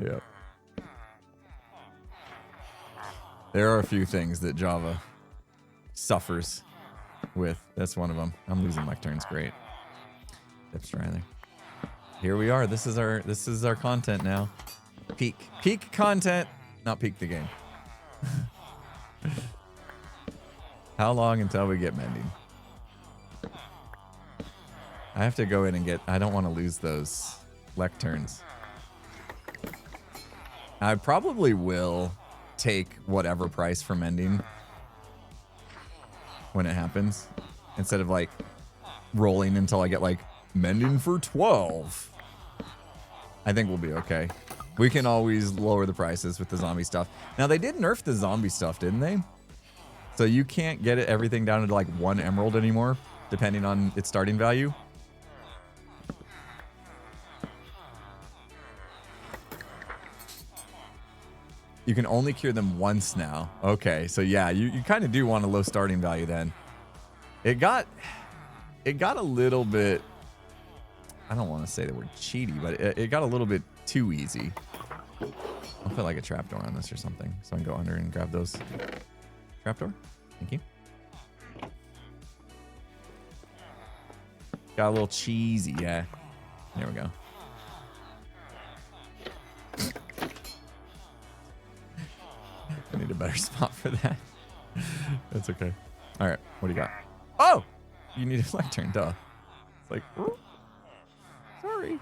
Yep. There are a few things that Java suffers with. That's one of them. I'm losing lecterns. Great. Tips Riley. Here we are. This is our content now. Peak content, not peak the game. How long until we get mending? I have to go in and get. I don't want to lose those lecterns. I probably will take whatever price for mending when it happens, instead of like rolling until I get like mending for 12. I think we'll be okay. We can always lower the prices with the zombie stuff. Now they did nerf the zombie stuff, didn't they? So you can't get everything down to like 1 emerald anymore, depending on its starting value. You can only cure them once now. Okay, so yeah, you kind of do want a low starting value then. It got a little bit, I don't want to say the word cheaty, but it got a little bit too easy. I'll put like a trapdoor on this or something so I can go under and grab those. Trapdoor? Thank you. Got a little cheesy, yeah. There we go. I need a better spot for that. That's okay. All right, what do you got? Oh! You need a lectern, duh. It's like, oh, sorry.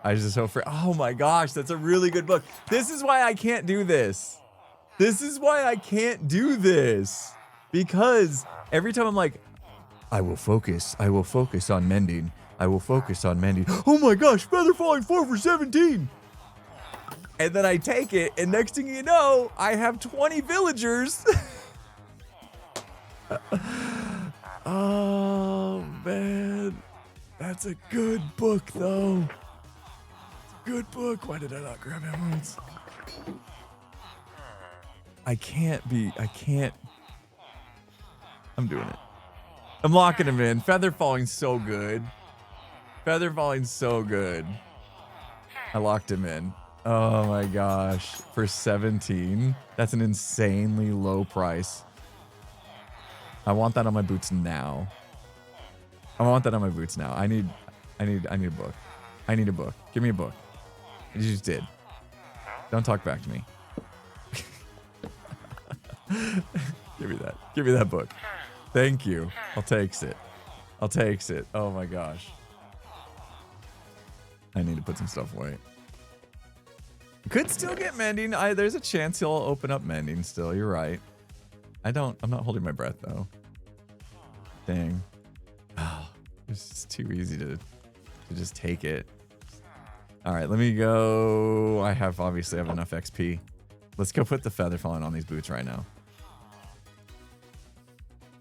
I just so for. Oh my gosh, that's a really good book. This is why I can't do this. This is why I can't do this. Because every time I'm like, I will focus on mending. I will focus on mending. Oh my gosh, feather falling 4 for 17. And then I take it, and next thing you know, I have 20 villagers. Oh, man. That's a good book, though. It's a good book. Why did I not grab emeralds? I can't. I'm doing it. I'm locking him in. Feather falling's so good. Feather falling's so good. I locked him in. Oh my gosh. For 17. That's an insanely low price. I want that on my boots now. I want that on my boots now. I need a book. I need a book. Give me a book. You just did. Don't talk back to me. Give me that. Give me that book. Thank you. I'll takes it. I'll takes it. Oh my gosh. I need to put some stuff away. Could still get mending. There's a chance he'll open up mending still. You're right. I'm not holding my breath though. Dang. Oh, it's just too easy to just take it. All right, let me go. I obviously have enough XP. Let's go put the feather falling on these boots right now.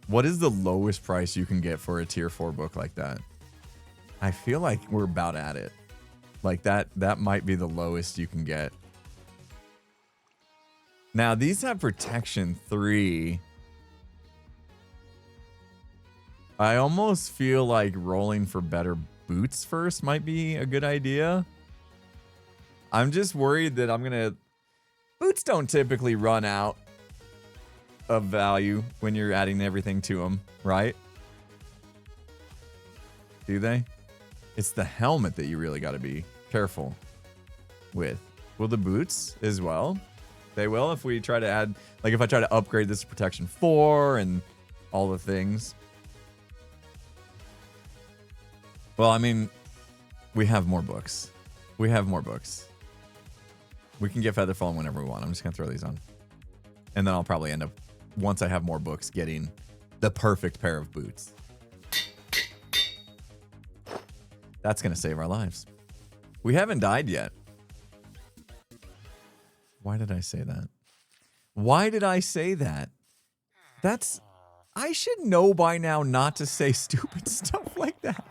What is the lowest price you can get for a tier 4 book like that? I feel like we're about at it. Like that might be the lowest you can get. Now, these have protection 3. I almost feel like rolling for better boots first might be a good idea. I'm just worried that boots don't typically run out of value when you're adding everything to them, right? Do they? It's the helmet that you really got to be careful with. Will the boots as well? They will if we try to add, like if I try to upgrade this to protection 4 and all the things. Well, I mean, we have more books. We have more books. We can get Featherfall whenever we want. I'm just going to throw these on. And then I'll probably end up, once I have more books, getting the perfect pair of boots. That's going to save our lives. We haven't died yet. Why did I say that? Why did I say that? I should know by now not to say stupid stuff like that.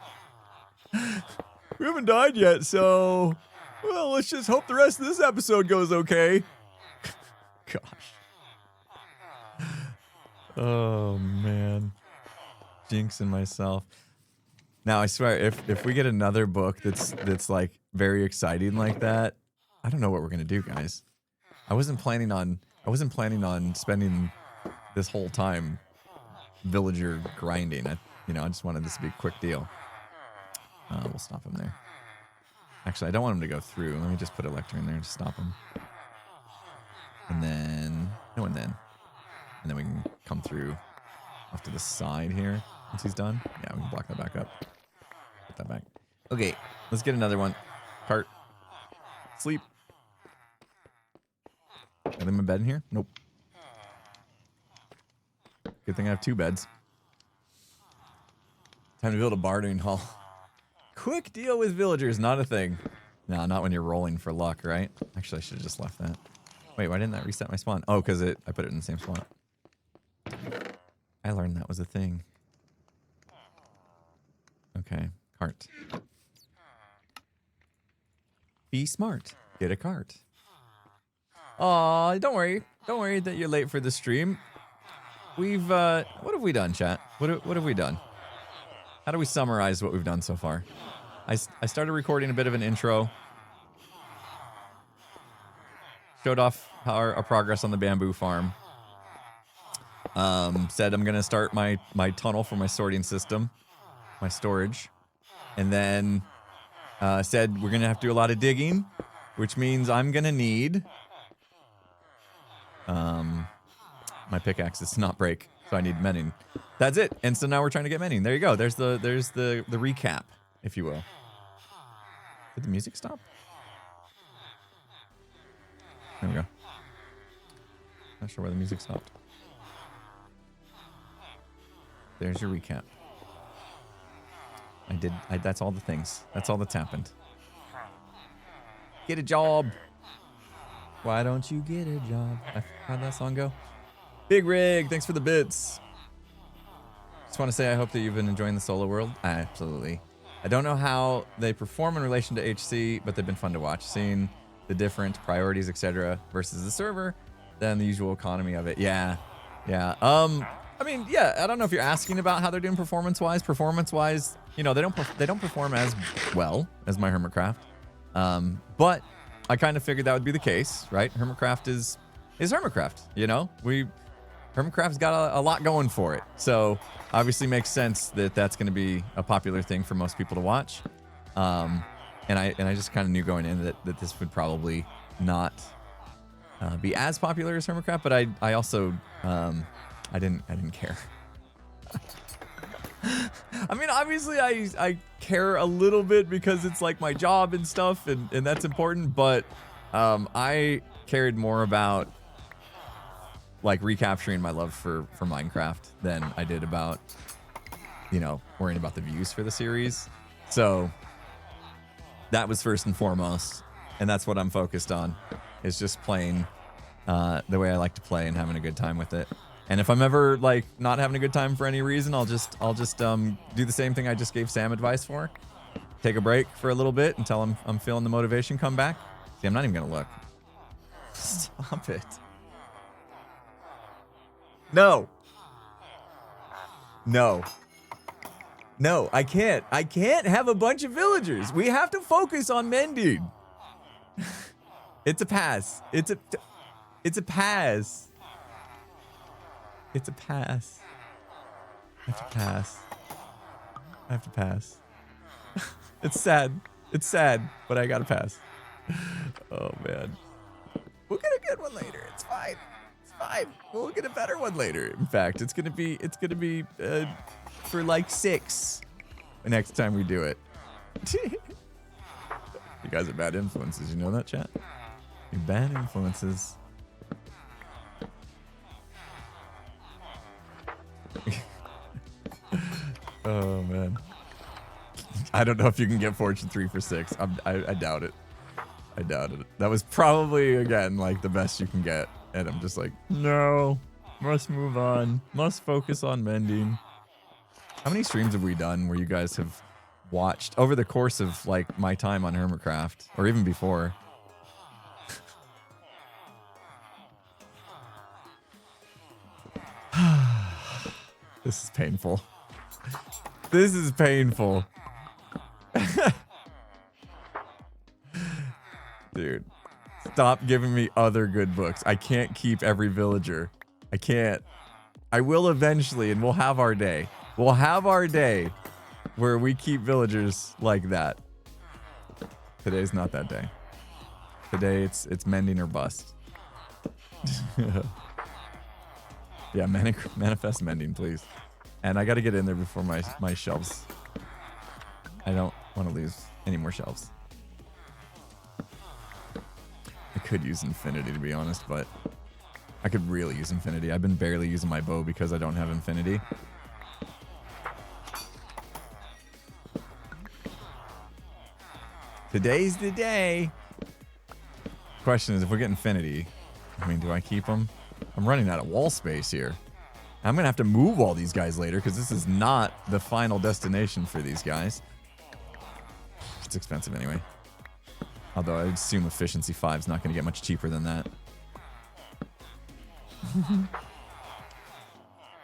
We haven't died yet, so, well, let's just hope the rest of this episode goes okay. Gosh. Oh, man. Jinxing myself. Now, I swear, if we get another book that's like very exciting like that, I don't know what we're gonna do, guys. I wasn't planning on spending this whole time villager grinding. I just wanted this to be a quick deal. We'll stop him there. Actually, I don't want him to go through. Let me just put Electro in there to stop him. And then and then we can come through off to the side here once he's done. Yeah, we can block that back up. Put that back. Okay, let's get another one. Cart. Sleep. Are they in my bed in here? Nope. Good thing I have 2 beds. Time to build a bartering hall. Quick deal with villagers, not a thing. No, not when you're rolling for luck, right? Actually, I should have just left that. Wait, why didn't that reset my spawn? Oh, because I put it in the same spot. I learned that was a thing. Okay, cart. Be smart. Get a cart. Aw, don't worry. Don't worry that you're late for the stream. We've, what have we done, chat? What have we done? How do we summarize what we've done so far? I started recording a bit of an intro. Showed off our progress on the bamboo farm. Said I'm going to start my tunnel for my sorting system. My storage. And then said we're going to have to do a lot of digging. Which means I'm going to need... my pickaxe does not break. So I need mending. That's it. And so now we're trying to get mending. There you go. There's the recap, if you will. Did the music stop? There we go. Not sure why the music stopped. There's your recap. That's all the things. That's all that's happened. Get a job. Why don't you get a job? How'd that song go? Big Rig, thanks for the bits. Just want to say I hope that you've been enjoying the solo world. Absolutely. I don't know how they perform in relation to HC, but they've been fun to watch. Seeing the different priorities, etc. versus the server than the usual economy of it. Yeah. Yeah. I mean, yeah, I don't know if you're asking about how they're doing performance-wise. Performance-wise, you know, they don't perform as well as my Hermitcraft. But I kind of figured that would be the case, right? Hermitcraft is Hermitcraft, you know? Hermitcraft's got a lot going for it. So, obviously makes sense that that's going to be a popular thing for most people to watch. And I just kind of knew going in that this would probably not be as popular as Hermitcraft, but I also I didn't care. I mean, obviously I care a little bit because it's like my job and stuff, and that's important, but I cared more about like recapturing my love for Minecraft than I did about, you know, worrying about the views for the series. So that was first and foremost, and that's what I'm focused on, is just playing the way I like to play and having a good time with it. And if I'm ever like not having a good time for any reason, I'll just do the same thing I just gave Sam advice for. Take a break for a little bit until I'm feeling the motivation come back. See, I'm not even gonna look. Stop it. No. No. No, I can't. I can't have a bunch of villagers. We have to focus on mending. It's a pass. It's a pass. It's a pass. I have to pass. I have to pass. It's sad. It's sad, but I gotta pass. Oh man. We'll get a good one later. It's fine. It's fine. We'll get a better one later. In fact, it's gonna be for like 6 the next time we do it. You guys are bad influences. You know that, chat? You're bad influences. Oh man, I don't know if you can get fortune 3 for 6. I doubt it. I doubt it. That was probably again like the best you can get, and I'm just like, no, must move on, must focus on mending. How many streams have we done where you guys have watched over the course of like my time on Hermitcraft, or even before? This is painful. This is painful. Dude, stop giving me other good books. I can't keep every villager. I can't. I will eventually, and we'll have our day. We'll have our day where we keep villagers like that. Today's not that day. Today it's mending or bust. Yeah, manifest mending, please. And I got to get in there before my shelves. I don't want to lose any more shelves. I could use infinity, to be honest, but I could really use infinity. I've been barely using my bow because I don't have infinity. Today's the day. Question is, if we get infinity, I mean, do I keep them? I'm running out of wall space here. I'm going to have to move all these guys later because this is not the final destination for these guys. It's expensive anyway. Although I assume efficiency 5 is not going to get much cheaper than that.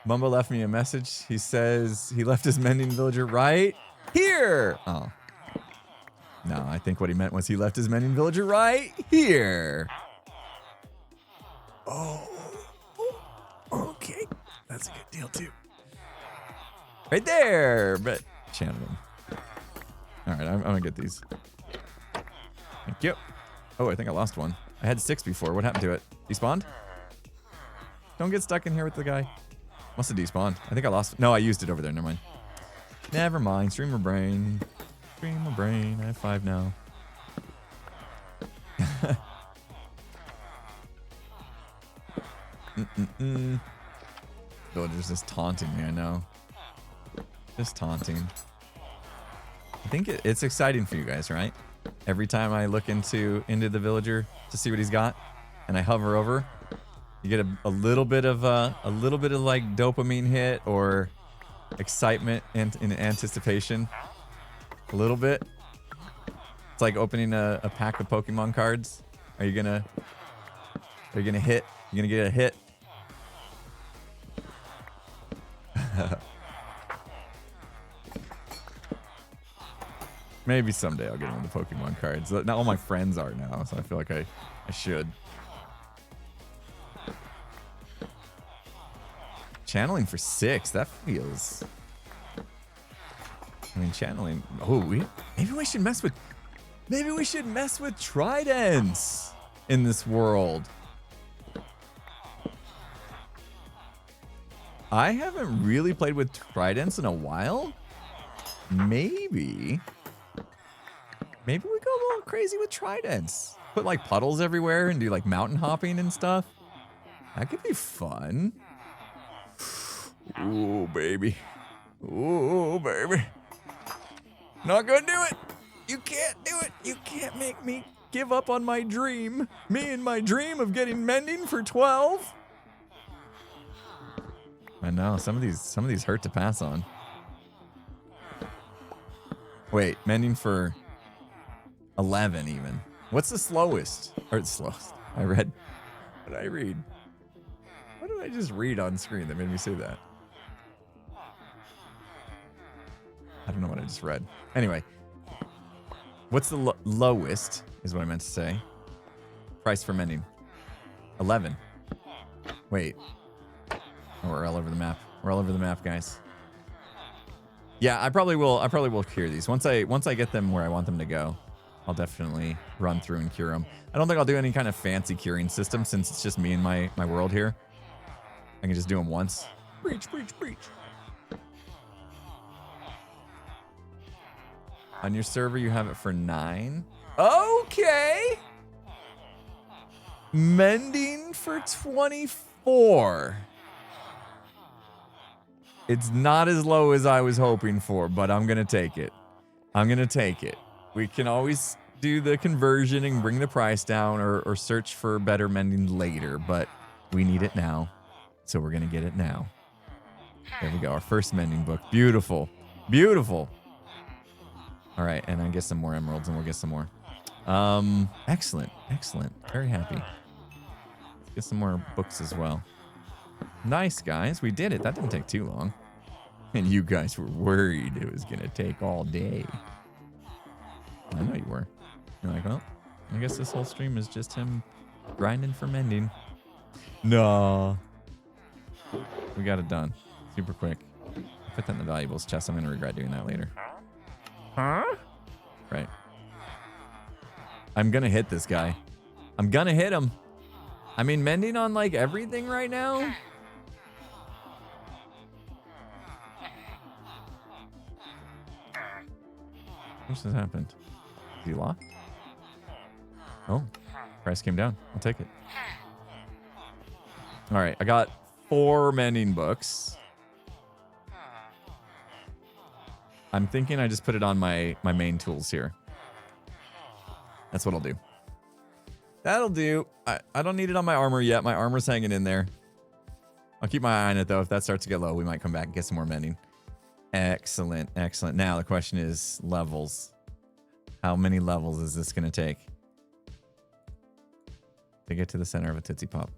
Bumbo left me a message. He says he left his mending villager right here. Oh. No, I think what he meant was he left his mending villager right here. Oh. Okay. That's a good deal, too. Right there. But channel them. All right, I'm going to get these. Thank you. Oh, I think I lost one. I had 6 before. What happened to it? Despawned? Don't get stuck in here with the guy. Must have despawned. I think I lost. No, I used it over there. Never mind. Never mind. Streamer brain. Streamer brain. I have 5 now. Villagers just taunting me, I know. Just taunting. I think it's exciting for you guys, right? Every time I look into the villager to see what he's got, and I hover over, you get a little bit of like dopamine hit or excitement and in anticipation. A little bit. It's like opening a pack of Pokemon cards. Are you gonna They're gonna hit. You're gonna get a hit. Maybe someday I'll get one of the Pokemon cards. Not all my friends are now, so I feel like I should. Channeling for 6. That feels... I mean, channeling... Oh, maybe we should mess with... Maybe we should mess with tridents in this world. I haven't really played with tridents in a while. Maybe we go a little crazy with tridents. Put like puddles everywhere and do like mountain hopping and stuff. That could be fun. Ooh, baby. Ooh, baby. Not gonna do it. You can't do it. You can't make me give up on my dream. Me and my dream of getting mending for 12. I know, some of these hurt to pass on. Wait, mending for 11 even. What's the slowest? Or the slowest? What did I read? What did I just read on screen that made me say that? I don't know what I just read. Anyway, what's the lowest is what I meant to say. Price for mending. 11. Wait. Oh, we're all over the map. We're all over the map, guys. Yeah, I probably will cure these. Once I get them where I want them to go, I'll definitely run through and cure them. I don't think I'll do any kind of fancy curing system since it's just me and my world here. I can just do them once. Breach, breach, breach. On your server, you have it for 9. Okay. Mending for 24. It's not as low as I was hoping for, but I'm going to take it. I'm going to take it. We can always do the conversion and bring the price down or search for better mending later, but we need it now. So we're going to get it now. There we go. Our first mending book. Beautiful. Beautiful. All right. And I get some more emeralds and we'll get some more. Excellent. Excellent. Very happy. Get some more books as well. Nice, guys. We did it. That didn't take too long. And you guys were worried it was going to take all day. I know you were. You're like, well, I guess this whole stream is just him grinding for mending. No. We got it done. Super quick. Put that in the valuables chest. I'm going to regret doing that later. Huh? Right. I'm going to hit this guy. I'm going to hit him. I mean, mending on like everything right now. What just happened? Is he locked? Oh, price came down. I'll take it. All right, I got 4 mending books. I'm thinking I just put it on my main tools here. That's what I'll do. That'll do. I don't need it on my armor yet. My armor's hanging in there. I'll keep my eye on it, though. If that starts to get low, we might come back and get some more mending. Excellent. Excellent. Now, the question is levels. How many levels is this going to take to get to the center of a Tootsie Pop?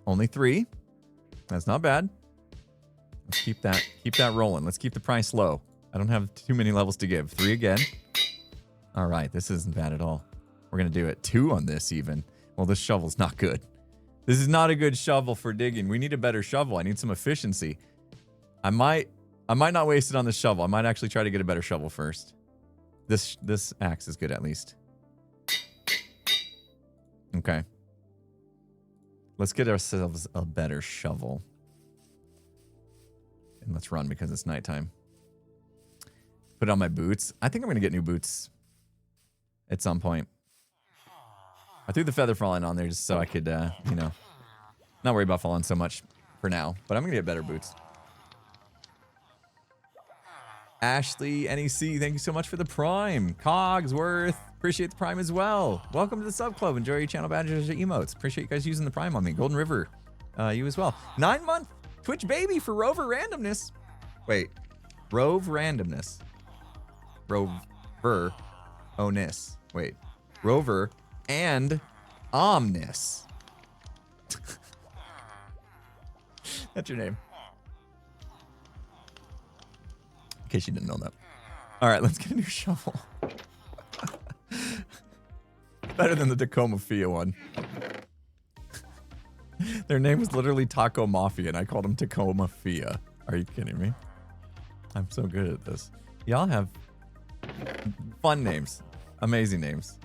Only 3. That's not bad. Let's keep that rolling. Let's keep the price low. I don't have too many levels to give. 3 again. All right. This isn't bad at all. We're going to do it. 2 on this even. Well, this shovel's not good. This is not a good shovel for digging. We need a better shovel. I need some efficiency. I might not waste it on this shovel. I might actually try to get a better shovel first. This axe is good at least. Okay. Let's get ourselves a better shovel. And let's run because it's nighttime. Put on my boots. I think I'm going to get new boots at some point. I threw the feather falling on there just so I could, you know, not worry about falling so much for now. But I'm going to get better boots. Ashley, NEC, thank you so much for the Prime. Cogsworth, appreciate the Prime as well. Welcome to the sub club. Enjoy your channel badges or emotes. Appreciate you guys using the Prime on me. Golden River, you as well. 9-month Twitch baby for Rover Randomness. Wait, Rove Randomness. Rover Onus. Wait, Rover and Omnis. That's your name. In case you didn't know that. All right, let's get a new shovel. Better than the Tacoma Fia one. Their name was literally Taco Mafia, and I called them Tacoma Fia. Are you kidding me? I'm so good at this. Y'all have fun names. Amazing names.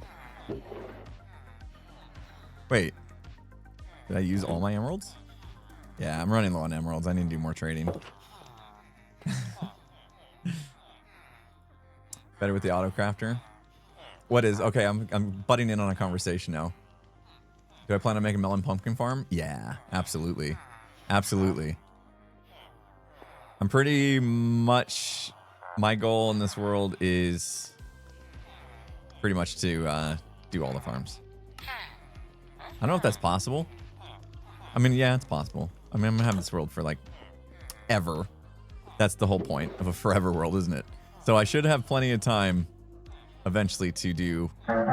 Wait. Did I use all my emeralds? Yeah, I'm running low on emeralds. I need to do more trading. Better with the auto crafter. What is okay? I'm butting in on a conversation now. Do I plan on making a melon pumpkin farm? Yeah, absolutely, absolutely. I'm pretty much. My goal in this world is pretty much to do all the farms. I don't know if that's possible. I mean, yeah, it's possible. I mean, I'm gonna have this world for like ever. That's the whole point of a forever world, isn't it? So I should have plenty of time eventually to do everything.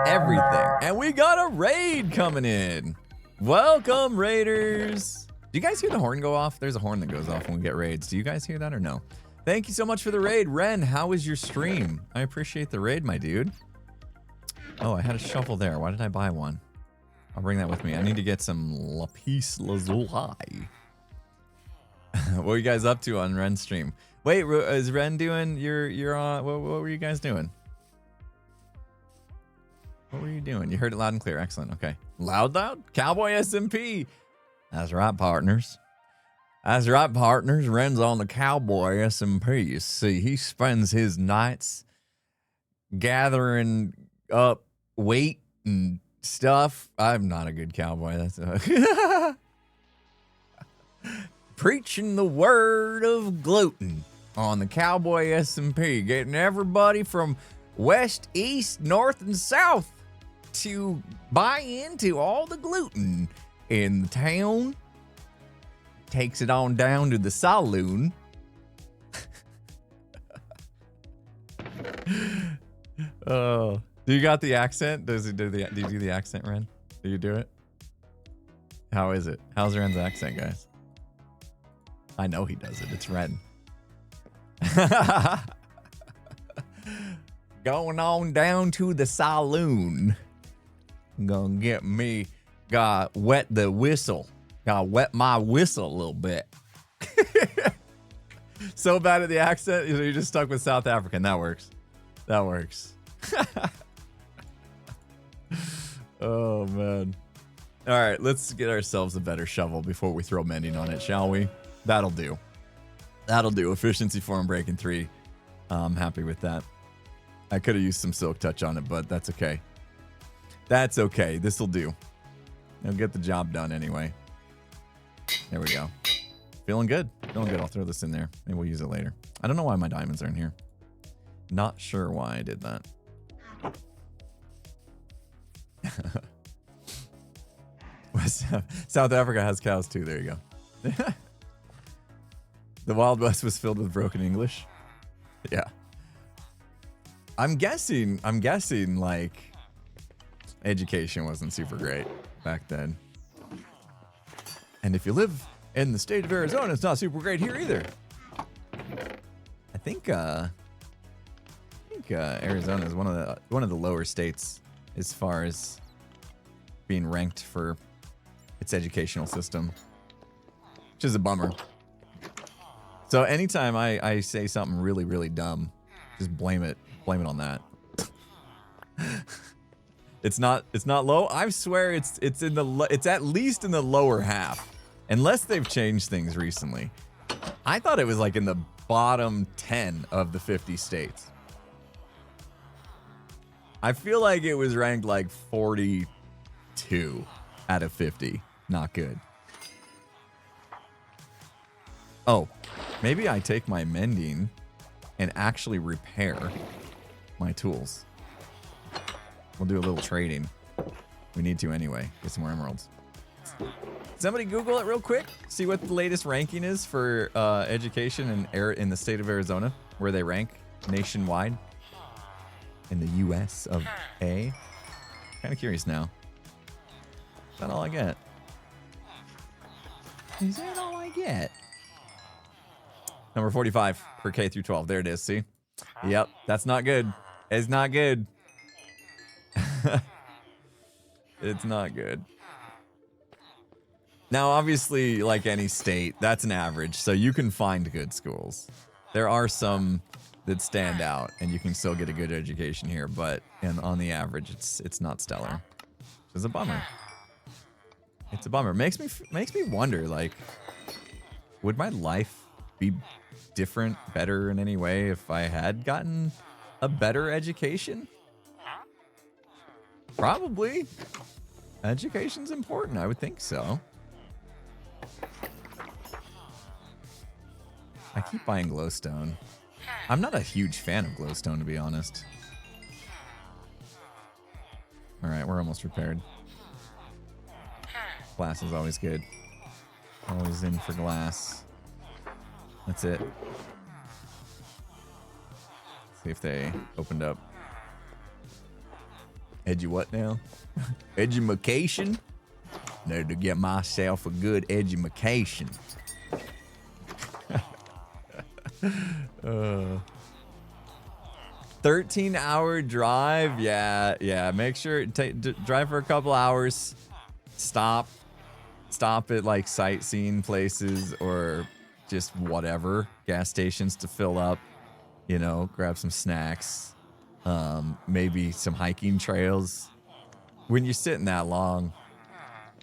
Everything. And we got a raid coming in. Welcome, raiders. Do you guys hear the horn go off? There's a horn that goes off when we get raids. Do you guys hear that or no? Thank you so much for the raid. Ren, how was your stream? I appreciate the raid, my dude. Oh, I had a shovel there. Why did I buy one? I'll bring that with me. I need to get some lapis lazuli. What were you guys up to on Ren's stream? Wait, is Ren doing you're on what were you guys doing? What were you doing? You heard it loud and clear. Excellent. Okay. Loud? Cowboy SMP. That's right, partners. That's right, partners. Ren's on the Cowboy SMP. You see, he spends his nights gathering up weight and stuff. I'm not a good cowboy. That's preaching the word of gluten on the Cowboy SMP, getting everybody from west, east, north, and south to buy into all the gluten in the town. Takes it on down to the saloon. Oh, do you got the accent? Do you do the accent, Ren? Do you do it? How is it? How's Ren's accent, guys? I know he does it. It's Ren. Going on down to the saloon. Gonna get me. Gotta wet the whistle. Gotta wet my whistle a little bit. So bad at the accent, you're just stuck with South African. That works. That works. Oh, man. All right, let's get ourselves a better shovel before we throw mending on it, shall we? That'll do. That'll do. Efficiency 4 and breaking 3. I'm happy with that. I could have used some silk touch on it, but that's okay. That's okay. This'll do. It'll get the job done anyway. There we go. Feeling good. Feeling good. I'll throw this in there. Maybe we'll use it later. I don't know why my diamonds are in here. Not sure why I did that. South Africa has cows too. There you go. The Wild West was filled with broken English. Yeah. I'm guessing like education wasn't super great back then. And if you live in the state of Arizona, it's not super great here either. I think Arizona is one of the lower states as far as being ranked for its educational system, which is a bummer. So anytime I say something really, really dumb, just blame it on that. It's not low. I swear it's at least in the lower half, unless they've changed things recently. I thought it was like in the bottom 10 of the 50 states. I feel like it was ranked like 42 out of 50. Not good. Oh, maybe I take my mending and actually repair my tools. We'll do a little trading. We need to anyway. Get some more emeralds. Somebody Google it real quick. See what the latest ranking is for education in the state of Arizona, where they rank nationwide in the U.S. of A. Kind of curious now. Is that all I get? Is that all I get? Number 45 for K through 12. There it is. See? Yep. That's not good. It's not good. It's not good. Now, obviously, like any state, that's an average. So you can find good schools. There are some that stand out, and you can still get a good education here. But on the average, it's not stellar. It's a bummer. It's a bummer. Makes me wonder, like, would my life be different, better in any way if I had gotten a better education? Probably. Education's important. I would think so. I keep buying glowstone. I'm not a huge fan of glowstone, to be honest. All right, we're almost repaired. Glass is always good. Always in for glass. That's it. See if they opened up. Edu what now? Edumacation? Need to get myself a good edumacation. 13-hour drive. Yeah. Make sure drive for a couple hours. Stop at like sightseeing places or just whatever gas stations to fill up. You know, grab some snacks. Maybe some hiking trails. When you're sitting that long,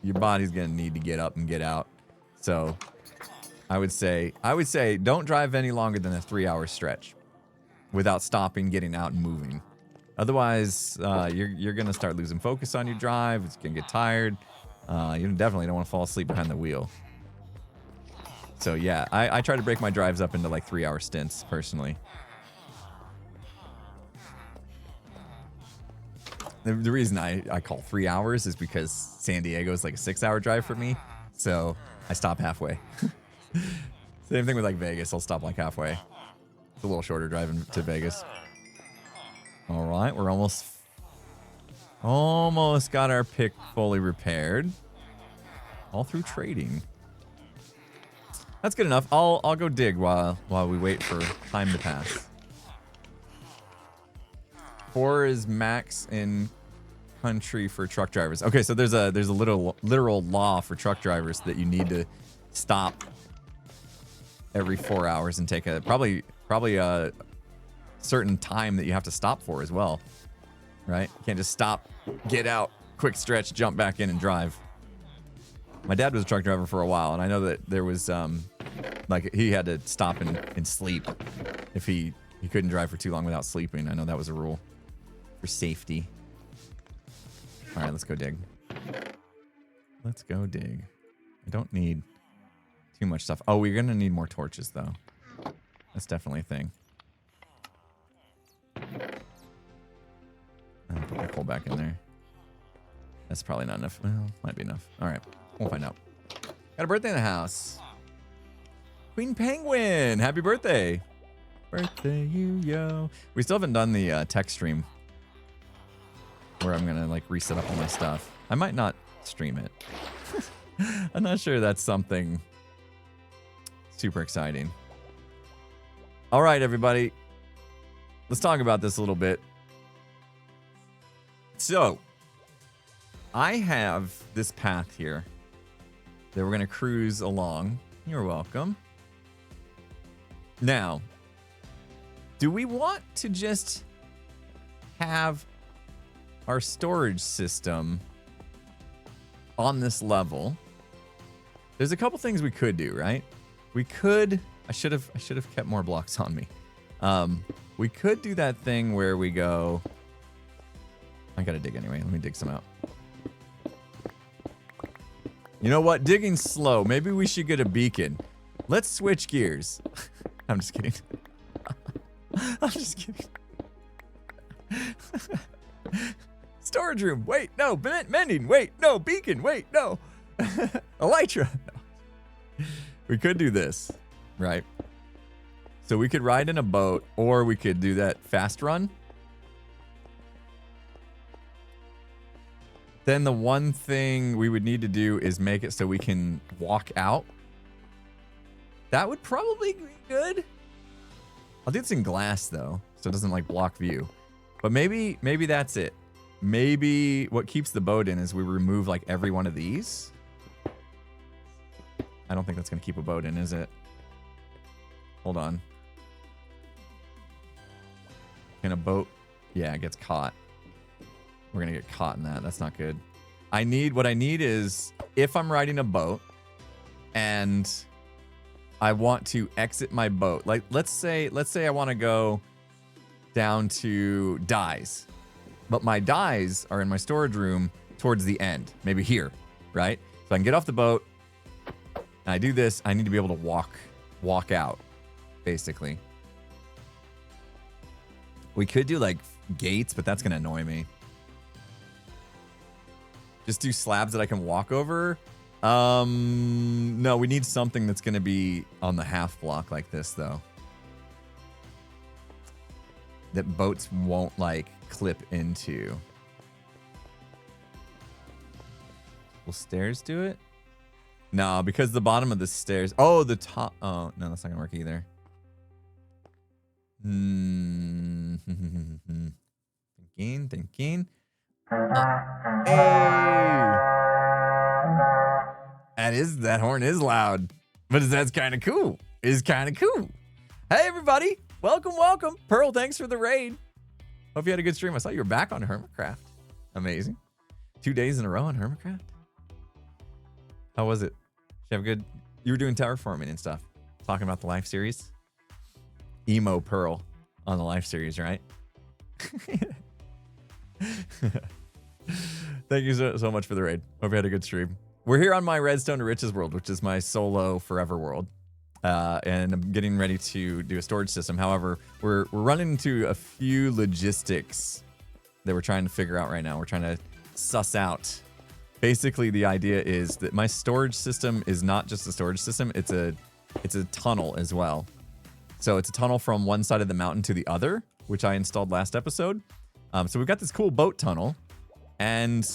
your body's gonna need to get up and get out. So I would say don't drive any longer than a 3-hour stretch without stopping, getting out, and moving. Otherwise, you're gonna start losing focus on your drive. It's gonna get tired. You definitely don't want to fall asleep behind the wheel. So yeah, I try to break my drives up into like 3-hour stints personally. The reason I call 3 hours is because San Diego is like a 6-hour drive for me. So I stop halfway. Same thing with like Vegas. I'll stop like halfway. It's a little shorter driving to Vegas. All right, we're almost got our pick fully repaired. All through trading. That's good enough. I'll go dig while we wait for time to pass. 4 is max in country for truck drivers. Okay, so there's a literal law for truck drivers that you need to stop every 4 hours and take a probably a certain time that you have to stop for as well. Right? You can't just stop, get out, quick stretch, jump back in and drive. My dad was a truck driver for a while, and I know that there was like he had to stop and sleep if he couldn't drive for too long without sleeping. I know that was a rule for safety. All right, let's go dig. Let's go dig. I don't need too much stuff. Oh, we're gonna need more torches though. That's definitely a thing. I'll put my coal back in there. That's probably not enough. Well, might be enough. All right, we'll find out. Got a birthday in the house. Queen Penguin, happy birthday. Birthday you, yo. We still haven't done the tech stream where I'm gonna like reset up all my stuff. I might not stream it. I'm not sure that's something super exciting. All right, everybody. Let's talk about this a little bit. So, I have this path here that we're going to cruise along. You're welcome. Now, do we want to just have our storage system on this level? There's a couple things we could do, right? We could, I should have kept more blocks on me. We could do that thing where we go, I gotta dig anyway. Let me dig some out. You know what? Digging's slow. Maybe we should get a beacon. Let's switch gears. I'm just kidding. I'm just kidding. Storage room. Wait, no. Mending. Wait, no. Beacon. Wait, no. Elytra. No. We could do this, right? So we could ride in a boat, or we could do that fast run. Then the one thing we would need to do is make it so we can walk out. That would probably be good. I'll do this in glass though, so it doesn't like block view. But maybe that's it. Maybe what keeps the boat in is we remove like every one of these. I don't think that's gonna keep a boat in, is it? Hold on. Can a boat? Yeah, it gets caught. We're gonna get caught in that. That's not good. What I need is if I'm riding a boat and I want to exit my boat. Like let's say I want to go down to dyes. But my dyes are in my storage room towards the end, maybe here, right? So I can get off the boat and I do this, I need to be able to walk out, basically. We could do like gates, but that's gonna annoy me. Just do slabs that I can walk over. No, we need something that's gonna be on the half block like this though. That boats won't like clip into. Will stairs do it? No, because the bottom of the stairs. Oh, the top. Oh, no, that's not gonna work either. Thinking. Hey. That horn is loud, but that's kind of cool. It's kind of cool. Hey, everybody. Welcome. Pearl, thanks for the raid. Hope you had a good stream. I saw you were back on Hermitcraft. Amazing. 2 days in a row on Hermitcraft. How was it? Did you have a good... You were doing terraforming and stuff. Talking about the live series. Emo Pearl on the live series, right? Thank you so much for the raid. Hope you had a good stream. We're here on my Redstone to Riches world, which is my solo forever world. And I'm getting ready to do a storage system. However, we're running into a few logistics that we're trying to figure out right now. We're trying to suss out. Basically, the idea is that my storage system is not just a storage system. It's a tunnel as well. So it's a tunnel from one side of the mountain to the other, which I installed last episode. So we've got this cool boat tunnel, and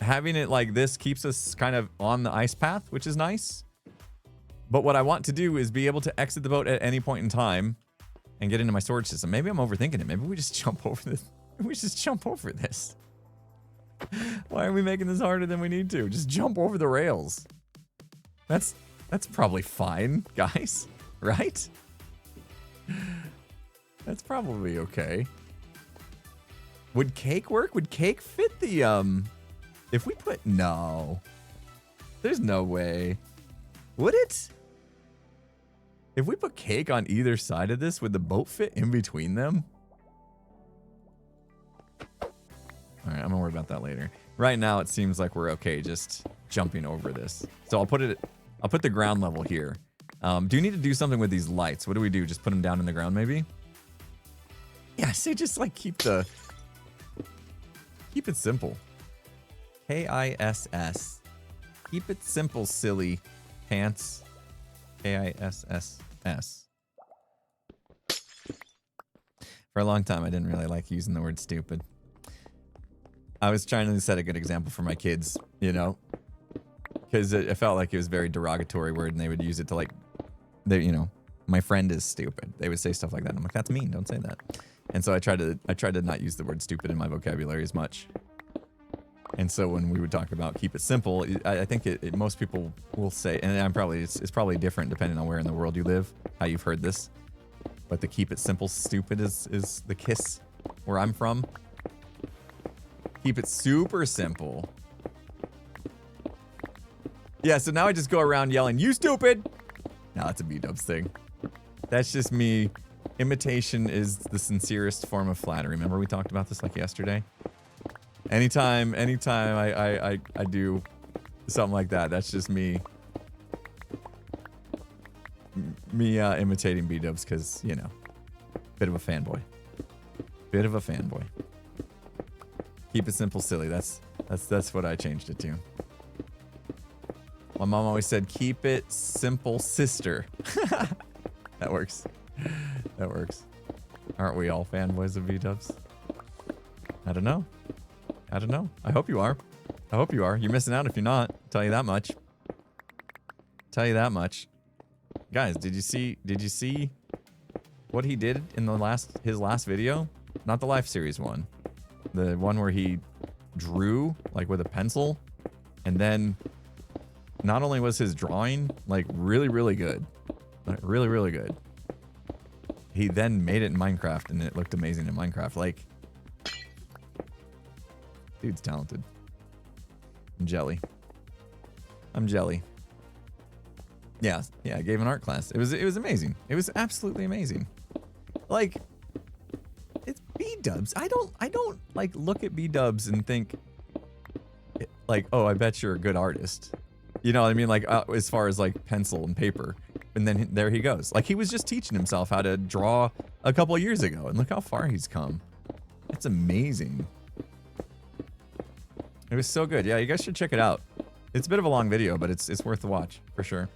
having it like this keeps us kind of on the ice path, which is nice. But what I want to do is be able to exit the boat at any point in time and get into my storage system. Maybe I'm overthinking it. Maybe we just jump over this. We just jump over this. Why are we making this harder than we need to? Just jump over the rails. That's probably fine, guys. Right? That's probably okay. Would cake work? Would cake fit the, if we put, no. There's no way. Would it? If we put cake on either side of this, would the boat fit in between them? All right, I'm gonna worry about that later. Right now, it seems like we're okay just jumping over this. So I'll put the ground level here. Do you need to do something with these lights? What do we do? Just put them down in the ground, maybe? Yeah, say just like keep it simple. K-I-S-S. Keep it simple, silly pants. K-I-S-S-S. For a long time, I didn't really like using the word stupid. I was trying to set a good example for my kids, you know? Because it felt like it was a very derogatory word, and they would use it to like, my friend is stupid. They would say stuff like that. I'm like, that's mean. Don't say that. And so I tried to not use the word stupid in my vocabulary as much. And so when we would talk about keep it simple, I think most people will say, and it's probably different depending on where in the world you live, how you've heard this. But the keep it simple stupid is the kiss where I'm from. Keep it super simple. Yeah, so now I just go around yelling, "You stupid!" No, that's a B-dubs thing. That's just me. Imitation is the sincerest form of flattery. Remember we talked about this like yesterday? Anytime I do something like that, that's just me imitating B-dubs because, you know, bit of a fanboy. Bit of a fanboy. Keep it simple, silly. That's what I changed it to. My mom always said, keep it simple, sister. That works. That works. Aren't we all fanboys of V-dubs? I don't know. I don't know. I hope you are. I hope you are. You're missing out if you're not. Tell you that much. Tell you that much. Guys, did you see what he did in his last video? Not the Life Series one. The one where he drew like with a pencil, and then not only was his drawing like really, really good, like really, really good, he then made it in Minecraft and it looked amazing in Minecraft. Like, dude's talented. I'm jelly. I'm jelly. Yeah, I gave an art class. It was amazing. It was absolutely amazing. Like, it's B-dubs. I don't like look at B-dubs and think like, oh, I bet you're a good artist. You know what I mean? Like, as far as like pencil and paper. And then there he goes. Like, he was just teaching himself how to draw a couple of years ago, and look how far he's come. It's amazing. It was so good. Yeah, you guys should check it out. It's a bit of a long video, but it's worth the watch for sure.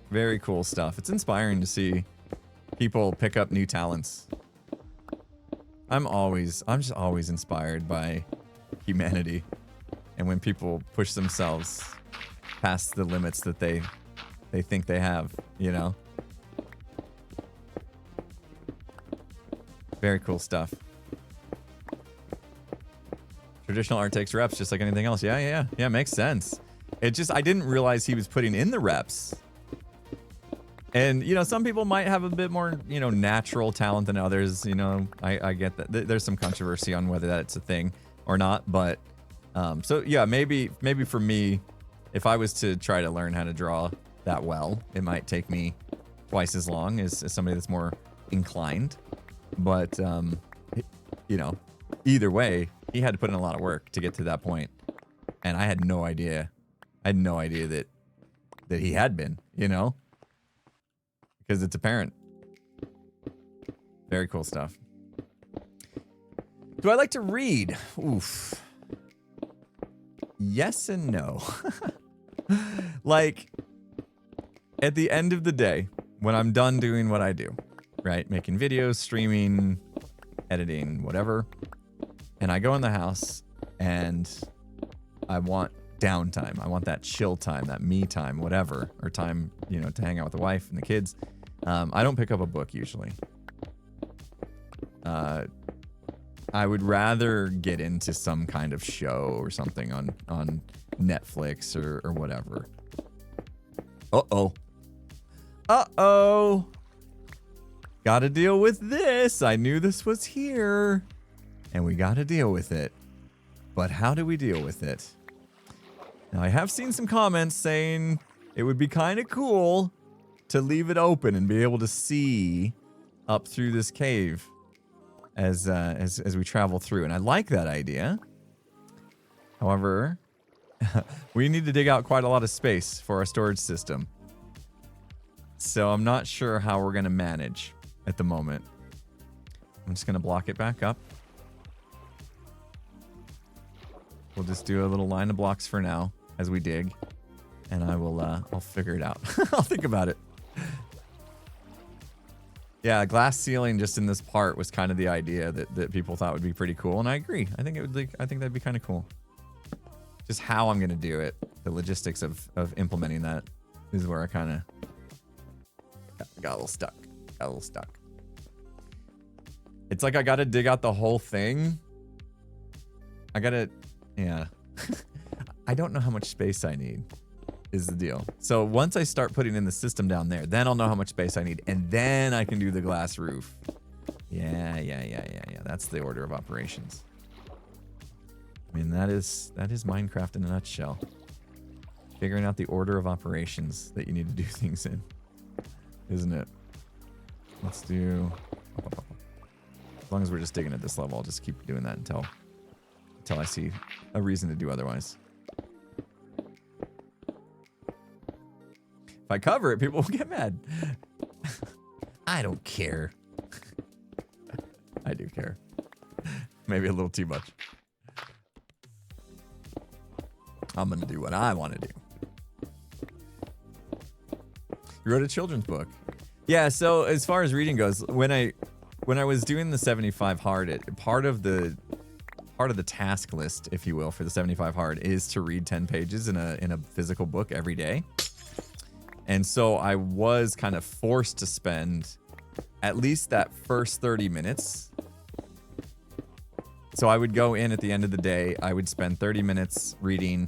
Very cool stuff. It's inspiring to see people pick up new talents. I'm just always inspired by humanity, and when people push themselves past the limits that they think they have, you know. Very cool stuff. Traditional art takes reps just like anything else. Yeah, makes sense. It just, I didn't realize he was putting in the reps. And, you know, some people might have a bit more, you know, natural talent than others. You know, I get that. There's some controversy on whether that's a thing or not. But, so yeah, maybe for me, if I was to try to learn how to draw that well, it might take me twice as long as somebody that's more inclined. But, you know, either way, he had to put in a lot of work to get to that point. And I had no idea. I had no idea that he had been, you know? Because it's apparent. Very cool stuff. Do I like to read? Oof. Yes and no. Like, at the end of the day, when I'm done doing what I do, right? Making videos, streaming, editing, whatever. And I go in the house and I want downtime. I want that chill time, that me time, whatever, or time, you know, to hang out with the wife and the kids. I don't pick up a book usually. I would rather get into some kind of show or something on Netflix or whatever. Uh-oh. Uh-oh. Gotta deal with this. I knew this was here. And we gotta deal with it. But how do we deal with it? Now, I have seen some comments saying it would be kind of cool to leave it open and be able to see up through this cave as we travel through. And I like that idea. However, we need to dig out quite a lot of space for our storage system. So I'm not sure how we're going to manage at the moment. I'm just going to block it back up. We'll just do a little line of blocks for now as we dig. And I'll figure it out. I'll think about it. Yeah, glass ceiling just in this part was kind of the idea that people thought would be pretty cool, and I agree. I think that'd be kind of cool. Just how I'm gonna do it, the logistics of implementing that is where I kind of got a little stuck. It's like I gotta dig out the whole thing. Yeah. I don't know how much space I need. Is the deal. So once I start putting in the system down there, then I'll know how much space I need, and then I can do the glass roof. Yeah. That's the order of operations. I mean, that is Minecraft in a nutshell. Figuring out the order of operations that you need to do things in, isn't it? Let's do. As long as we're just digging at this level, I'll just keep doing that until I see a reason to do otherwise. If I cover it, people will get mad. I don't care. I do care. Maybe a little too much. I'm going to do what I want to do. You wrote a children's book. Yeah, so as far as reading goes, when I when I was doing the 75 hard, part of the task list, if you will, for the 75 hard is to read 10 pages in a physical book every day. And so I was kind of forced to spend at least that first 30 minutes. So I would go in at the end of the day, I would spend 30 minutes reading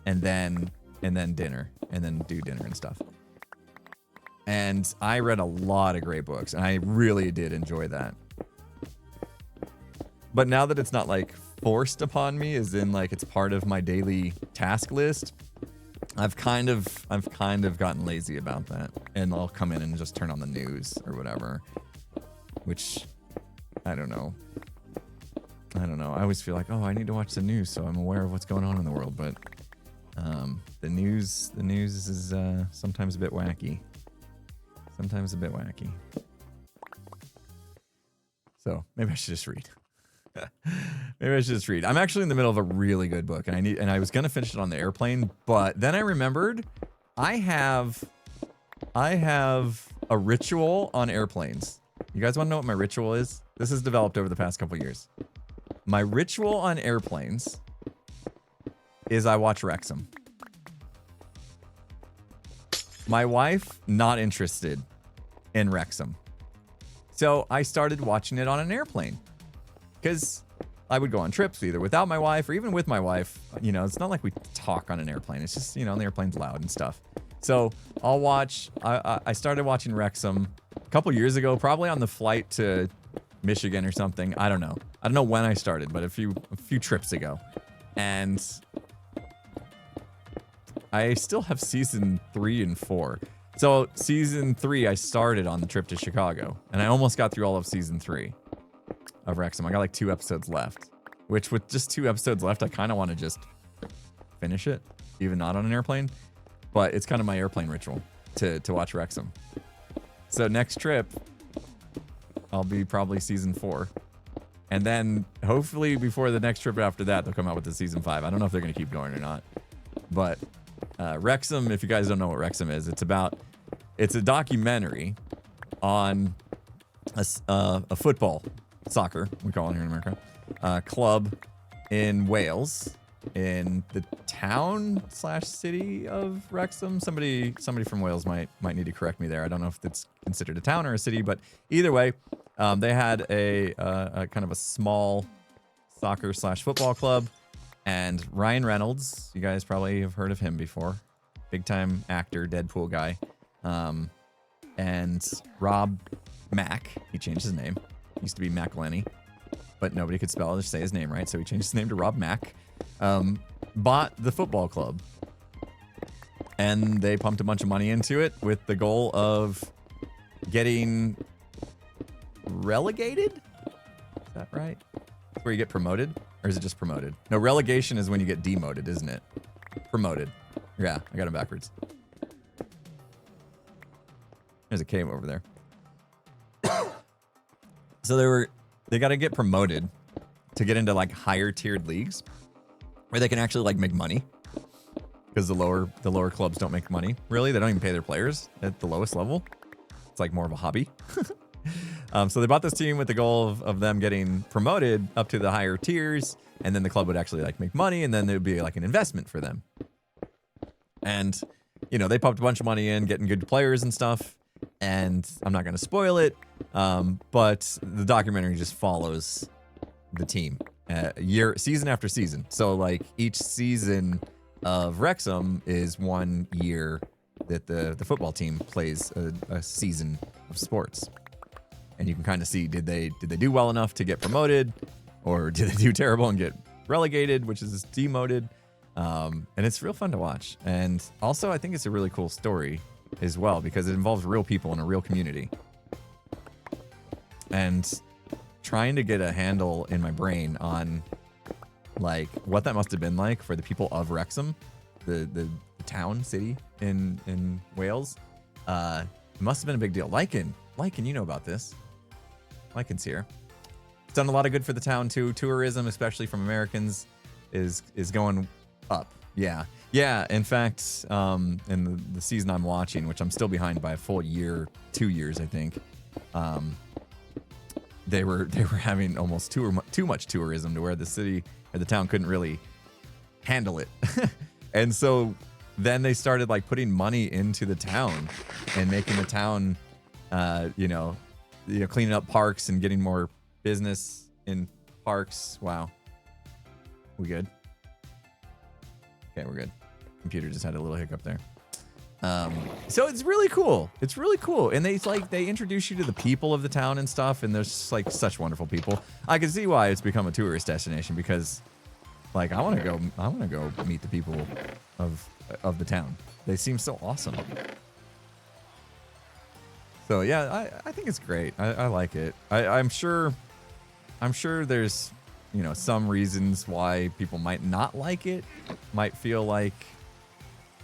and then dinner, and then do dinner and stuff. And I read a lot of great books, and I really did enjoy that. But now that it's not like forced upon me, as in like it's part of my daily task list, I've kind of gotten lazy about that, and I'll come in and just turn on the news or whatever, which I don't know. I always feel like, oh, I need to watch the news so I'm aware of what's going on in the world, but the news is sometimes a bit wacky. So maybe I should just read. I'm actually in the middle of a really good book, and I was gonna finish it on the airplane, but then I remembered I have a ritual on airplanes. You guys want to know what my ritual is? This has developed over the past couple years. My ritual on airplanes is I watch Wrexham. My wife, not interested in Wrexham. So I started watching it on an airplane. Because I would go on trips either without my wife or even with my wife. You know, it's not like we talk on an airplane. It's just, you know, the airplane's loud and stuff. So I'll watch, I started watching Wrexham a couple years ago, probably on the flight to Michigan or something. I don't know when I started, but a few trips ago. And I still have season 3 and 4. So season 3, I started on the trip to Chicago, and I almost got through all of season 3 of Wrexham. I got like 2 episodes left, which with just 2 episodes left, I kind of want to just finish it, even not on an airplane. But it's kind of my airplane ritual to watch Wrexham. So next trip, I'll be probably season 4. And then hopefully before the next trip after that, they'll come out with the season 5. I don't know if they're going to keep going or not. But Wrexham, if you guys don't know what Wrexham is, it's a documentary on a football, soccer, we call it here in America, club in Wales, in the town/city of Wrexham. Somebody from Wales might need to correct me there. I don't know if it's considered a town or a city, but either way, they had a kind of a small soccer/football club, and Ryan Reynolds, you guys probably have heard of him before, big time actor, Deadpool guy, and Rob Mack, he changed his name. He used to be Mac Lenny, but nobody could spell or say his name right, so he changed his name to Rob Mack. Bought the football club, and they pumped a bunch of money into it with the goal of getting relegated. Is that right? Where you get promoted, or is it just promoted? No, relegation is when you get demoted, isn't it? Promoted. Yeah, I got it backwards. There's a cave over there. So they got to get promoted to get into like higher tiered leagues where they can actually like make money, because the lower clubs don't make money. Really, they don't even pay their players at the lowest level. It's like more of a hobby. So they bought this team with the goal of them getting promoted up to the higher tiers, and then the club would actually like make money, and then it would be like an investment for them. And you know, they pumped a bunch of money in, getting good players and stuff. And I'm not going to spoil it, but the documentary just follows the team season after season. So like each season of Wrexham is 1 year that the football team plays a season of sports. And you can kind of see, did they do well enough to get promoted, or did they do terrible and get relegated, which is demoted? And it's real fun to watch. And also I think it's a really cool story as well, because it involves real people in a real community. And trying to get a handle in my brain on like what that must have been like for the people of Wrexham, the town, city in Wales, it must have been a big deal. Lycan, you know about this. Lycan's here. It's done a lot of good for the town too. Tourism, especially from Americans, is going up. Yeah. In fact, in the season I'm watching, which I'm still behind by a full year, 2 years, I think. they were having almost too much tourism to where the city or the town couldn't really handle it. And so then they started like putting money into the town and making the town, cleaning up parks and getting more business in parks. Wow. We good? Okay, we're good. Computer just had a little hiccup there. So it's really cool. It's really cool. And they introduce you to the people of the town and stuff. And there's just like such wonderful people. I can see why it's become a tourist destination because like I want to go meet the people of the town. They seem so awesome. So yeah, I think it's great. I like it. I'm sure there's, some reasons why people might not like it, might feel like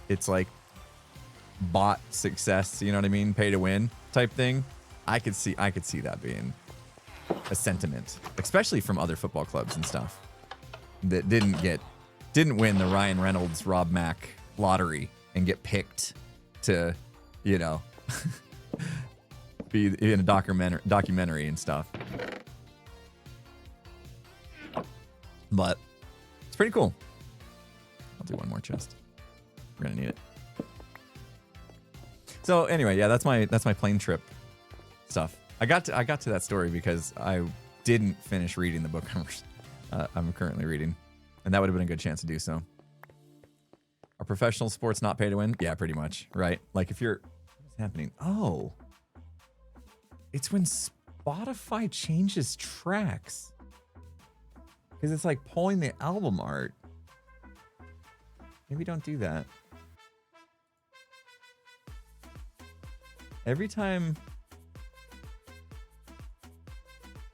it's like bot success, you know what I mean? Pay to win type thing. I could see that being a sentiment, especially from other football clubs and stuff that didn't win the Ryan Reynolds, Rob Mack lottery and get picked to, be in a documentary and stuff. But it's pretty cool. I'll do one more chest. We're gonna need it. So anyway, yeah, that's my plane trip stuff. I got to that story because I didn't finish reading the book I'm currently reading, and that would have been a good chance to do so. Are professional sports not pay to win? Yeah, pretty much, right? Like if you're, what's happening? Oh, it's when Spotify changes tracks because it's like pulling the album art. Maybe don't do that. Every time,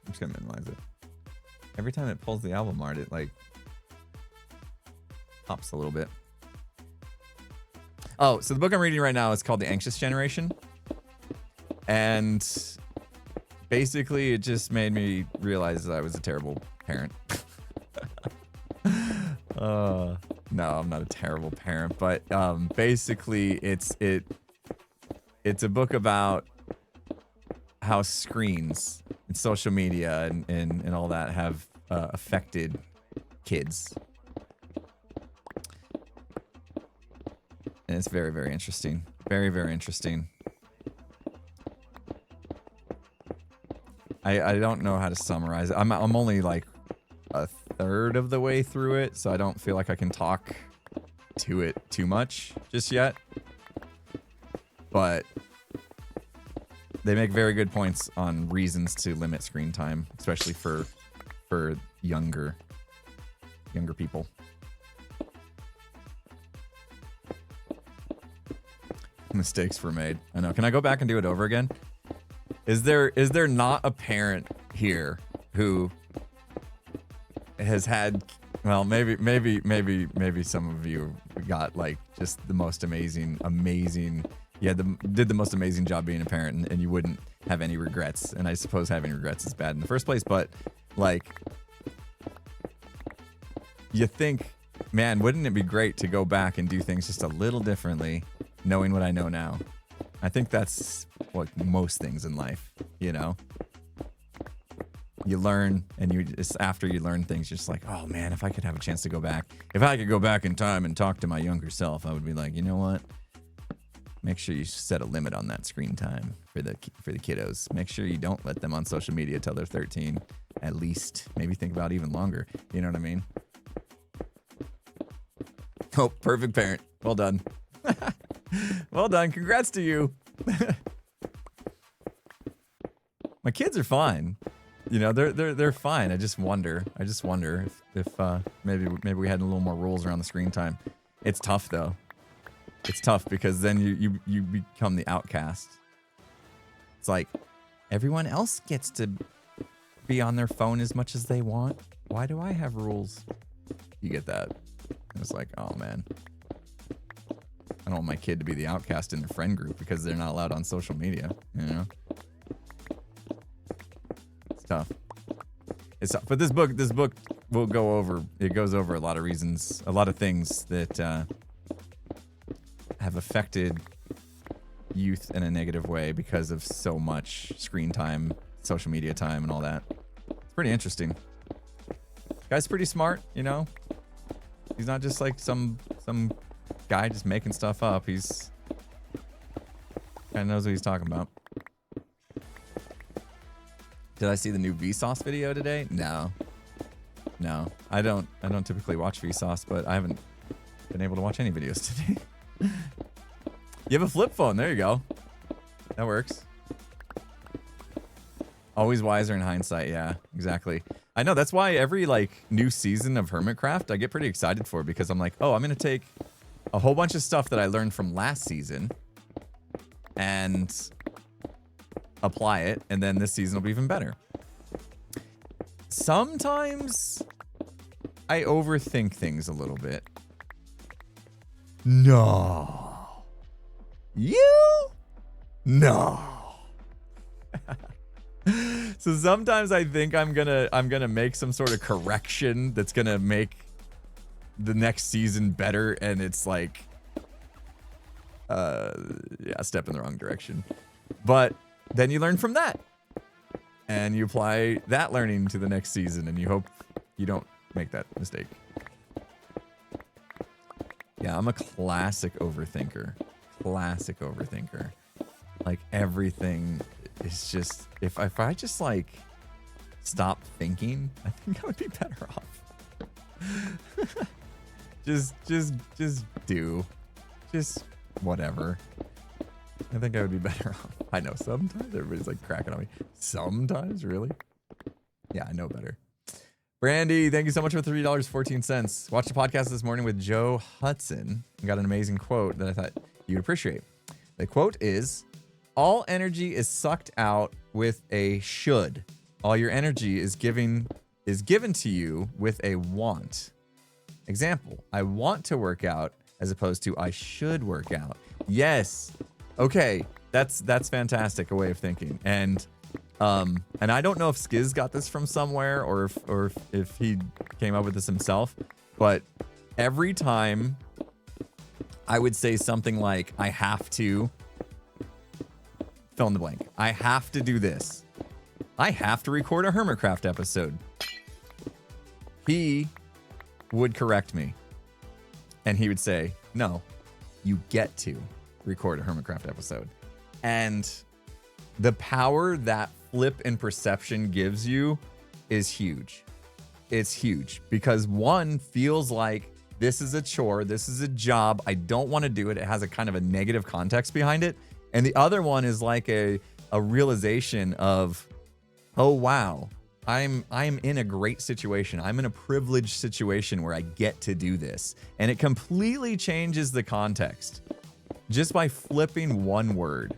I'm just gonna minimize it. Every time it pulls the album art, it like pops a little bit. Oh, so the book I'm reading right now is called The Anxious Generation. And basically it just made me realize that I was a terrible parent. No, I'm not a terrible parent, but basically it's a book about how screens and social media and all that have affected kids. And it's very, very interesting. Very, very interesting. I don't know how to summarize it. I'm only like a third of the way through it, so I don't feel like I can talk to it too much just yet. But they make very good points on reasons to limit screen time, especially for younger people. Mistakes were made. I know. Can I go back and do it over again? Is there not a parent here who has had, well, maybe some of you got like just the most amazing, did the most amazing job being a parent and you wouldn't have any regrets. And I suppose having regrets is bad in the first place, but like you think, man, wouldn't it be great to go back and do things just a little differently, knowing what I know now? I think that's what most things in life, you learn, and you just, after you learn things, you're just like, oh man, if I could have a chance to go back, if I could go back in time and talk to my younger self, I would be like, you know what? Make sure you set a limit on that screen time for the kiddos. Make sure you don't let them on social media till they're 13. At least, maybe think about even longer. You know what I mean? Oh, perfect parent. Well done. Well done. Congrats to you. My kids are fine. They're fine. I just wonder if maybe we had a little more rules around the screen time. It's tough though. It's tough because then you become the outcast. It's like everyone else gets to be on their phone as much as they want. Why do I have rules? You get that? It's like, oh man, I don't want my kid to be the outcast in their friend group because they're not allowed on social media. It's tough. It's tough. But this book will go over. It goes over a lot of reasons, a lot of things that have affected youth in a negative way because of so much screen time, social media time and all that. It's pretty interesting. Guy's pretty smart, you know. He's not just like some guy just making stuff up. He's kind of knows what he's talking about. Did I see the new Vsauce video today? No. I don't typically watch Vsauce, but I haven't been able to watch any videos today. You have a flip phone. There you go. That works. Always wiser in hindsight. Yeah, exactly. I know. That's why every like new season of Hermitcraft, I get pretty excited for, because I'm like, oh, I'm going to take a whole bunch of stuff that I learned from last season and apply it. And then this season will be even better. Sometimes I overthink things a little bit. No. You? No. So sometimes I think I'm gonna make some sort of correction that's gonna make the next season better, and it's like yeah, step in the wrong direction. But then you learn from that. And you apply that learning to the next season, and you hope you don't make that mistake. Yeah, I'm a classic overthinker. Classic overthinker. Like everything is just, if I just like stop thinking, I think I would be better off. just do. Just whatever. I think I would be better off. I know sometimes everybody's like cracking on me. Sometimes, really? Yeah, I know better. Brandy, thank you so much for $3.14. Watched a podcast this morning with Joe Hudson and got an amazing quote that I thought you'd appreciate. The quote is, all energy is sucked out with a should. All your energy is given to you with a want. Example, I want to work out as opposed to I should work out. Yes. Okay, that's fantastic, a way of thinking. And I don't know if Skiz got this from somewhere or if he came up with this himself, but every time I would say something like, I have to fill in the blank. I have to do this. I have to record a Hermitcraft episode. He would correct me. And he would say, no, you get to record a Hermitcraft episode. And the power that flip in perception gives you is huge. It's huge because one feels like this is a chore, this is a job, I don't want to do it. It has a kind of a negative context behind it. And the other one is like a realization of, oh wow, I'm in a great situation. I'm in a privileged situation where I get to do this. And it completely changes the context just by flipping one word.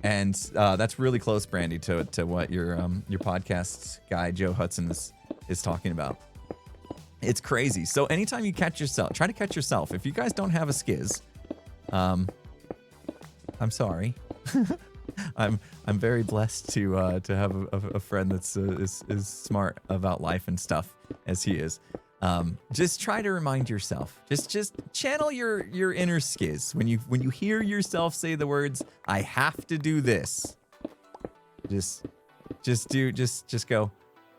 And that's really close, Brandy, to what your podcast guy Joe Hudson is talking about. It's crazy. So anytime you catch yourself, try to catch yourself. If you guys don't have a Skiz, I'm sorry. I'm very blessed to have a friend that's is smart about life and stuff as he is. Just try to remind yourself. Just channel your inner Skiz when you hear yourself say the words, "I have to do this." Just go,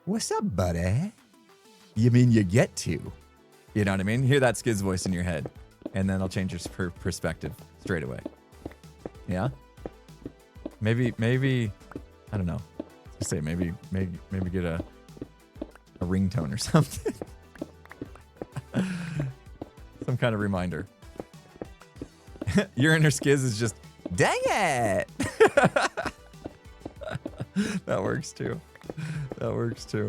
"What's up, buddy?" You mean you get to? You know what I mean? Hear that Skiz voice in your head, and then it'll change your perspective straight away. Yeah. Maybe I don't know. Let's say maybe get a ringtone or something. Some kind of reminder. Your inner Skiz is just, dang it. That works too. That works too.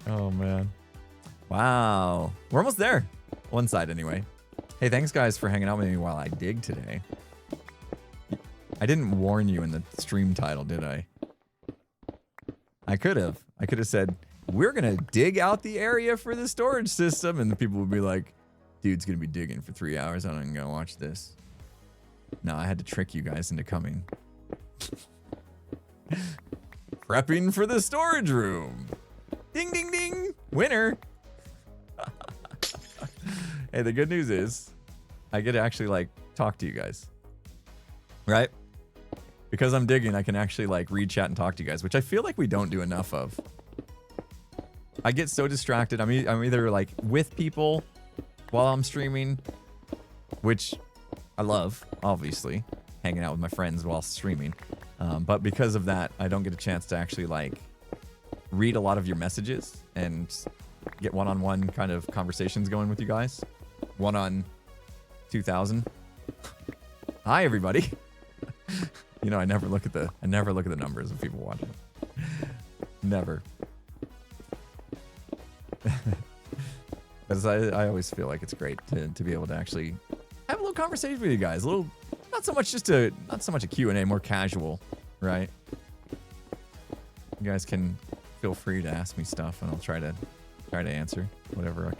Oh man. Wow. We're almost there. One side anyway. Hey, thanks guys for hanging out with me while I dig today. I didn't warn you in the stream title, did I? I could have. I could have said, we're going to dig out the area for the storage system. And the people would be like, dude's going to be digging for 3 hours. I'm not going to watch this. No, I had to trick you guys into coming. Prepping for the storage room. Ding, ding, ding. Winner. Hey, the good news is I get to actually like talk to you guys. Right? because I'm digging, I can actually like read chat and talk to you guys, which I feel like we don't do enough of. I get so distracted. I'm either like with people while I'm streaming, which I love, obviously, hanging out with my friends while streaming. But because of that, I don't get a chance to actually like read a lot of your messages and get one-on-one kind of conversations going with you guys. One on 2,000. Hi, everybody. You know, I never look at the numbers of people watching. Never. Because I always feel like it's great to be able to actually have a little conversation with you guys. A little, not so much a Q&A, more casual, right? You guys can feel free to ask me stuff, and I'll try to answer whatever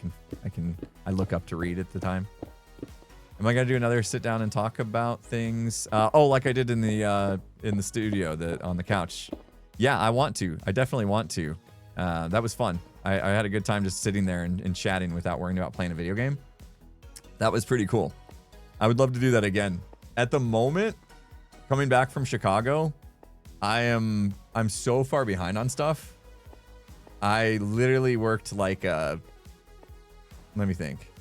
I look up to read at the time. Am I gonna do another sit down and talk about things? Like I did in the studio, on the couch. Yeah, I want to. I definitely want to. That was fun. I had a good time just sitting there and chatting without worrying about playing a video game. That was pretty cool. I would love to do that again. At the moment, coming back from Chicago, I'm so far behind on stuff. I literally worked like let me think.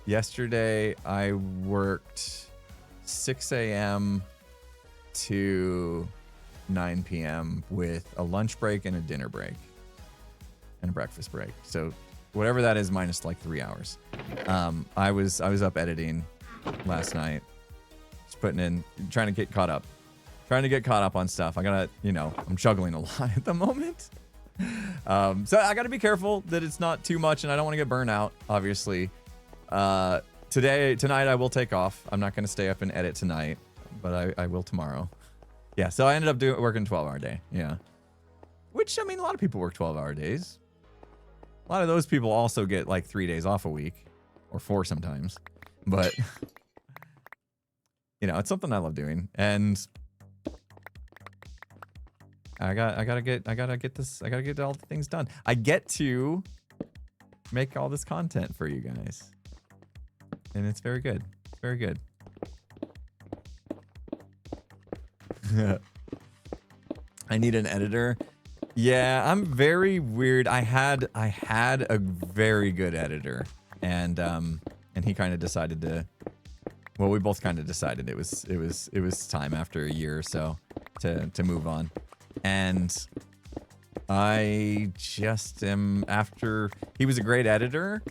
Yesterday, I worked 6 a.m. to 9 p.m. with a lunch break and a dinner break and a breakfast break. So whatever that is minus like 3 hours. I was up editing last night, just trying to get caught up on stuff. I gotta, I'm juggling a lot at the moment. So I gotta be careful that it's not too much, and I don't want to get burned out, obviously. Tonight I will take off. I'm not going to stay up and edit tonight, but I will tomorrow. Yeah, so I ended up working 12-hour day. Yeah. Which, I mean, a lot of people work 12-hour days. A lot of those people also get like 3 days off a week, or 4 sometimes. But, it's something I love doing. And I gotta get all the things done. I get to make all this content for you guys. And it's very good. Very good. I need an editor. Yeah, I'm very weird. I had a very good editor, and he kind of decided to. Well, we both kind of decided it was time after a year or so to move on, and I just am after. He was a great editor.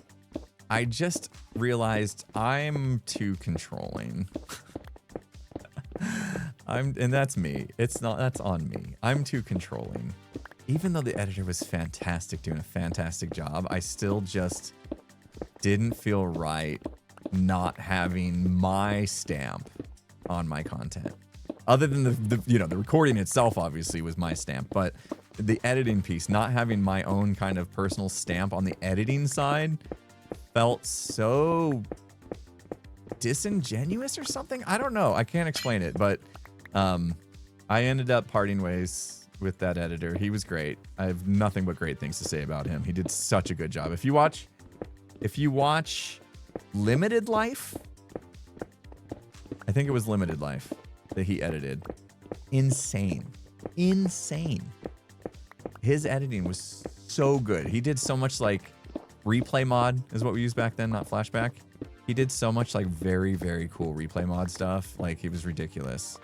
I just realized I'm too controlling. And that's me. That's on me. I'm too controlling. Even though the editor was fantastic, doing a fantastic job, I still just didn't feel right not having my stamp on my content. Other than the recording itself obviously was my stamp, but the editing piece, not having my own kind of personal stamp on the editing side felt so disingenuous or something. I don't know. I can't explain it, but I ended up parting ways with that editor. He was great. I have nothing but great things to say about him. He did such a good job. If you watch Limited Life, I think it was Limited Life that he edited. Insane. His editing was so good. He did so much like replay mod is what we used back then, not flashback. He did so much like very, very cool replay mod stuff. Like, it was ridiculous.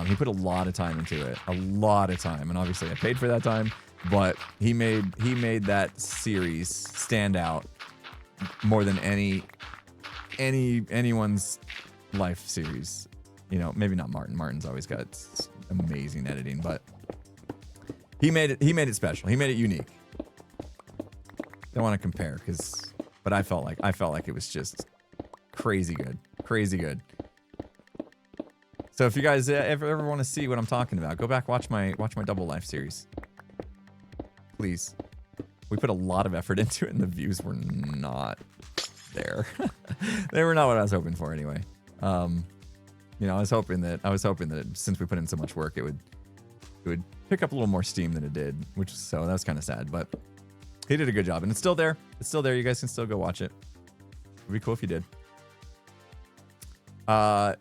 He put a lot of time into it, a lot of time, and obviously I paid for that time. But he made that series stand out more than anyone's life series. Maybe not Martin. Martin's always got amazing editing, but he made it special. He made it unique. Don't want to compare but I felt like it was just crazy good. So if you guys ever want to see what I'm talking about, go back, watch my Double Life series. Please. We put a lot of effort into it, and the views were not there. They were not what I was hoping for anyway. I was hoping that since we put in so much work, it would pick up a little more steam than it did, so that was kind of sad, but he did a good job, and it's still there. You guys can still go watch it. It'd be cool if you did. What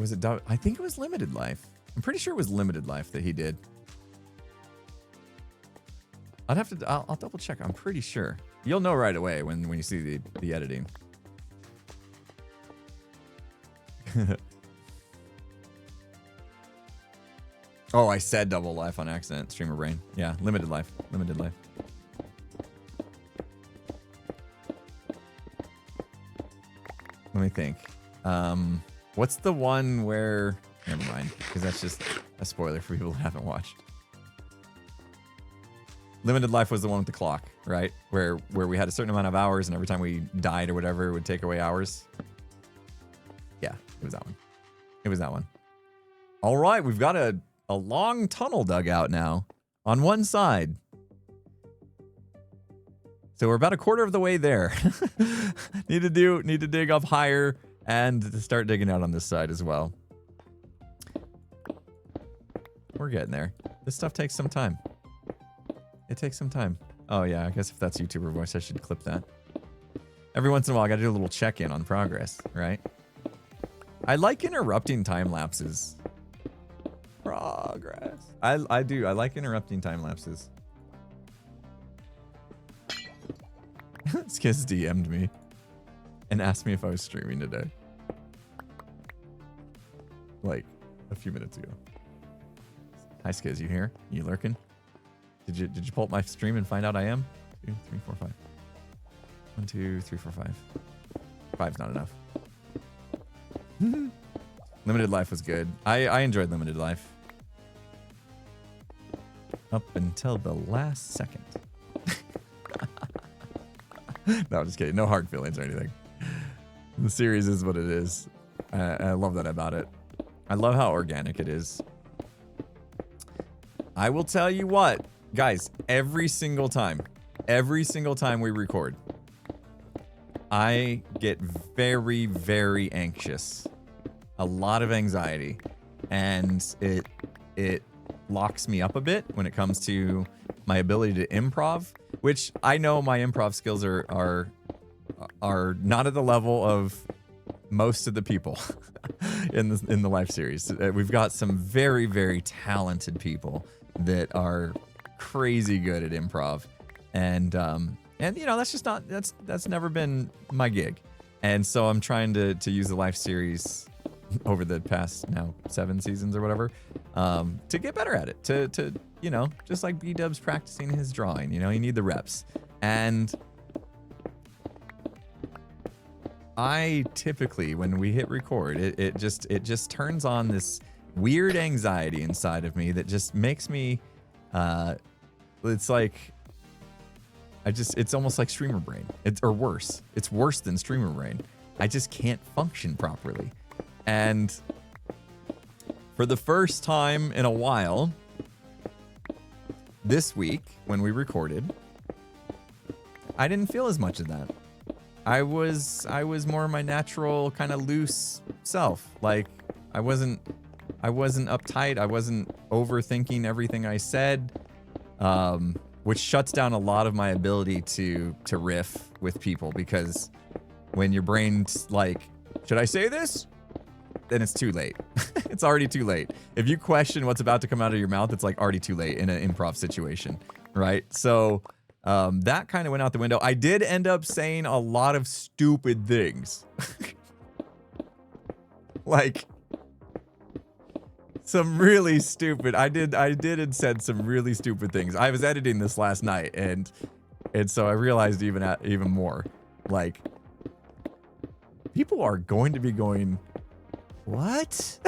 Was it? I think it was limited life. I'm pretty sure it was limited life that he did. I'd have to. I'll double check. I'm pretty sure. You'll know right away when you see the editing. Oh, I said double life on accident. Streamer brain. Yeah, limited life. Limited life. Let me think. What's the one where... Never mind, because that's just a spoiler for people that haven't watched. Limited life was the one with the clock, right? Where we had a certain amount of hours, and every time we died or whatever, it would take away hours. Yeah, it was that one. It was that one. All right, we've got a long tunnel dug out now on one side. So we're about a quarter of the way there. Need to dig up higher and to start digging out on this side as well. We're getting there. This stuff takes some time. It takes some time. Oh yeah, I guess if that's YouTuber voice, I should clip that. Every once in a while, I gotta do a little check-in on progress, right? I like interrupting time lapses. Progress. I do. I like interrupting time lapses. Skiz DM'd me and asked me if I was streaming today. Like a few minutes ago. Hi Skiz, you here? You lurking? Did you pull up my stream and find out I am? 2, 3, 4, 5. 1, 2, 3, 4, 5. 5's not enough. Limited life was good. I enjoyed limited life. Up until the last second. No, I'm just kidding. No hard feelings or anything. The series is what it is. I love that about it. I love how organic it is. I will tell you what, guys, every single time we record, I get very, very anxious. A lot of anxiety. And it locks me up a bit when it comes to my ability to improv, which I know my improv skills are not at the level of most of the people in the live series. We've got some very, very talented people that are crazy good at improv, and you know, that's just not that's never been my gig, and so I'm trying to use the live series over the past now 7 seasons or whatever, to get better at it, to you know, just like B-Dub's practicing his drawing, you know, you need the reps. And I typically, when we hit record, it just turns on this weird anxiety inside of me that just makes me, it's like, it's almost like streamer brain. Or worse. It's worse than streamer brain. I just can't function properly. And for the first time in a while, this week, when we recorded, I didn't feel as much of that. I was more my natural kind of loose self. Like I wasn't uptight. I wasn't overthinking everything I said, which shuts down a lot of my ability to riff with people, because when your brain's like, should I say this? Then it's too late. It's already too late. If you question what's about to come out of your mouth, it's like already too late in an improv situation, right? So that kind of went out the window. I did end up saying a lot of stupid things. Like some really stupid. I did and said some really stupid things. I was editing this last night, and so I realized even more. Like, people are going to be going, what?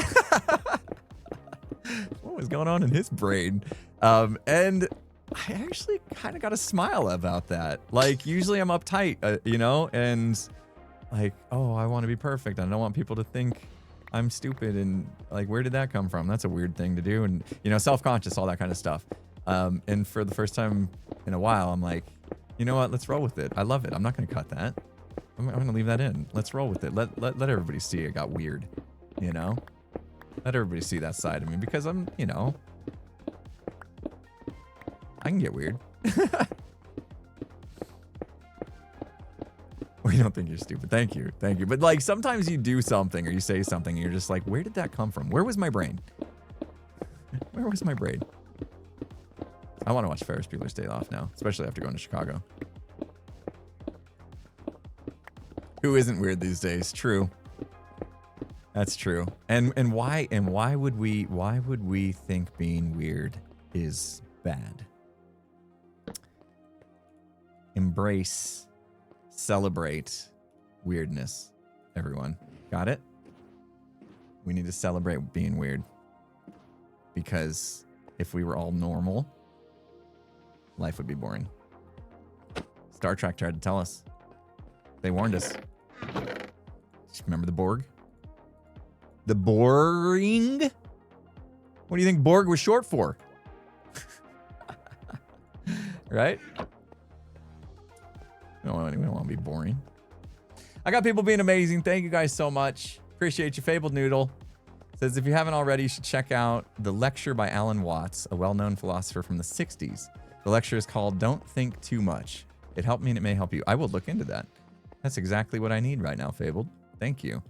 What was going on in his brain? And I actually kind of got a smile about that. Like, usually I'm uptight, you know, and like, oh, I want to be perfect. I don't want people to think I'm stupid. And like, where did that come from? That's a weird thing to do. And, you know, self-conscious, all that kind of stuff. And for the first time in a while, I'm like, you know what? Let's roll with it. I love it. I'm not going to cut that. I'm going to leave that in. Let's roll with it. Let everybody see it got weird, you know? Let everybody see that side of me, because I'm, you know, I can get weird. Were we don't think you're stupid. Thank you. Thank you. But like sometimes you do something or you say something and you're just like, where did that come from? Where was my brain? Where was my brain? I want to watch Ferris Bueller's Day Off now, especially after going to Chicago. Who isn't weird these days? True. That's true. And why would we think being weird is bad? Embrace, celebrate weirdness, everyone. Got it? We need to celebrate being weird. Because if we were all normal, life would be boring. Star Trek tried to tell us. They warned us. Remember the Borg? The boring? What do you think Borg was short for? Right? We don't want to be boring. I got people being amazing. Thank you guys so much. Appreciate you. Fabled Noodle says, if you haven't already, you should check out the lecture by Alan Watts, a well-known philosopher from the 60s. The lecture is called Don't Think Too Much. It helped me and it may help you. I will look into that. That's exactly what I need right now, Fabled. Thank you.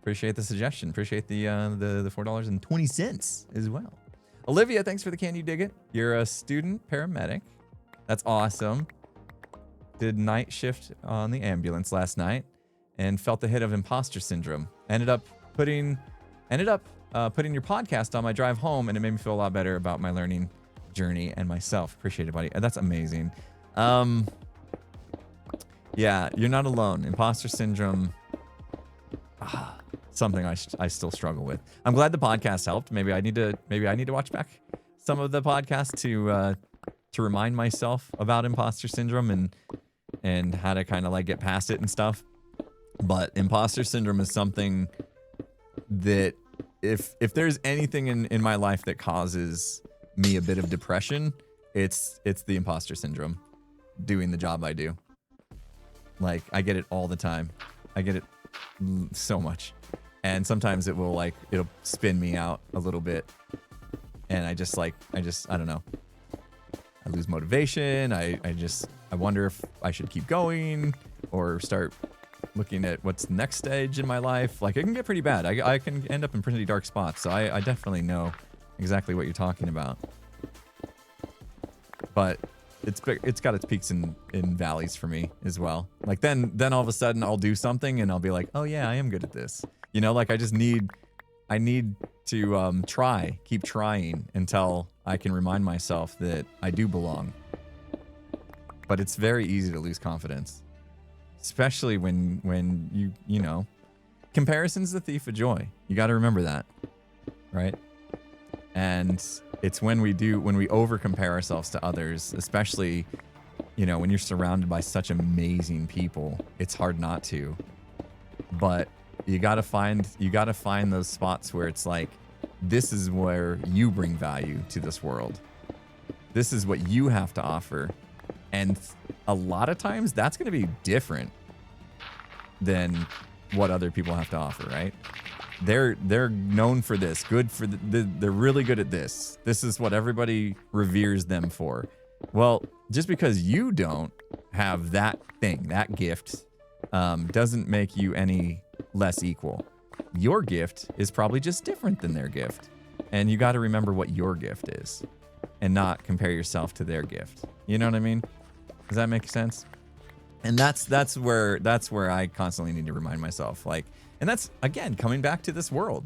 Appreciate the suggestion. Appreciate the $4.20 as well. Olivia, thanks for the Can You Dig It? You're a student paramedic. That's awesome. Did night shift on the ambulance last night and felt the hit of imposter syndrome. Ended up putting your podcast on my drive home, and it made me feel a lot better about my learning journey and myself. Appreciate it, buddy. That's amazing. Yeah, you're not alone. Imposter syndrome, something I still struggle with. I'm glad the podcast helped. Maybe I need to watch back some of the podcasts to remind myself about imposter syndrome and how to kind of like get past it and stuff. But imposter syndrome is something that if there's anything in my life that causes me a bit of depression, it's the imposter syndrome. Doing the job I do. Like, I get it all the time. I get it so much. And sometimes it'll spin me out a little bit. And I don't know. I lose motivation. I wonder if I should keep going or start looking at what's the next stage in my life. Like, it can get pretty bad. I can end up in pretty dark spots. So I definitely know exactly what you're talking about. But it's got its peaks and valleys for me as well. Like then all of a sudden I'll do something and I'll be like, oh yeah, I am good at this. You know, like I need to keep trying until I can remind myself that I do belong. But it's very easy to lose confidence, especially when you know, comparison's the thief of joy. You got to remember that, right? And it's when we over compare ourselves to others, especially, you know, when you're surrounded by such amazing people, it's hard not to. But you got to find those spots where it's like, this is where you bring value to this world. This is what you have to offer. And a lot of times that's going to be different than what other people have to offer, right? They're known for this, they're really good at this. This is what everybody reveres them for. Well, just because you don't have that thing, that gift, doesn't make you any less equal. Your gift is probably just different than their gift. And you got to remember what your gift is and not compare yourself to their gift. You know what I mean? Does that make sense? And that's where I constantly need to remind myself, like, and that's, again, coming back to this world.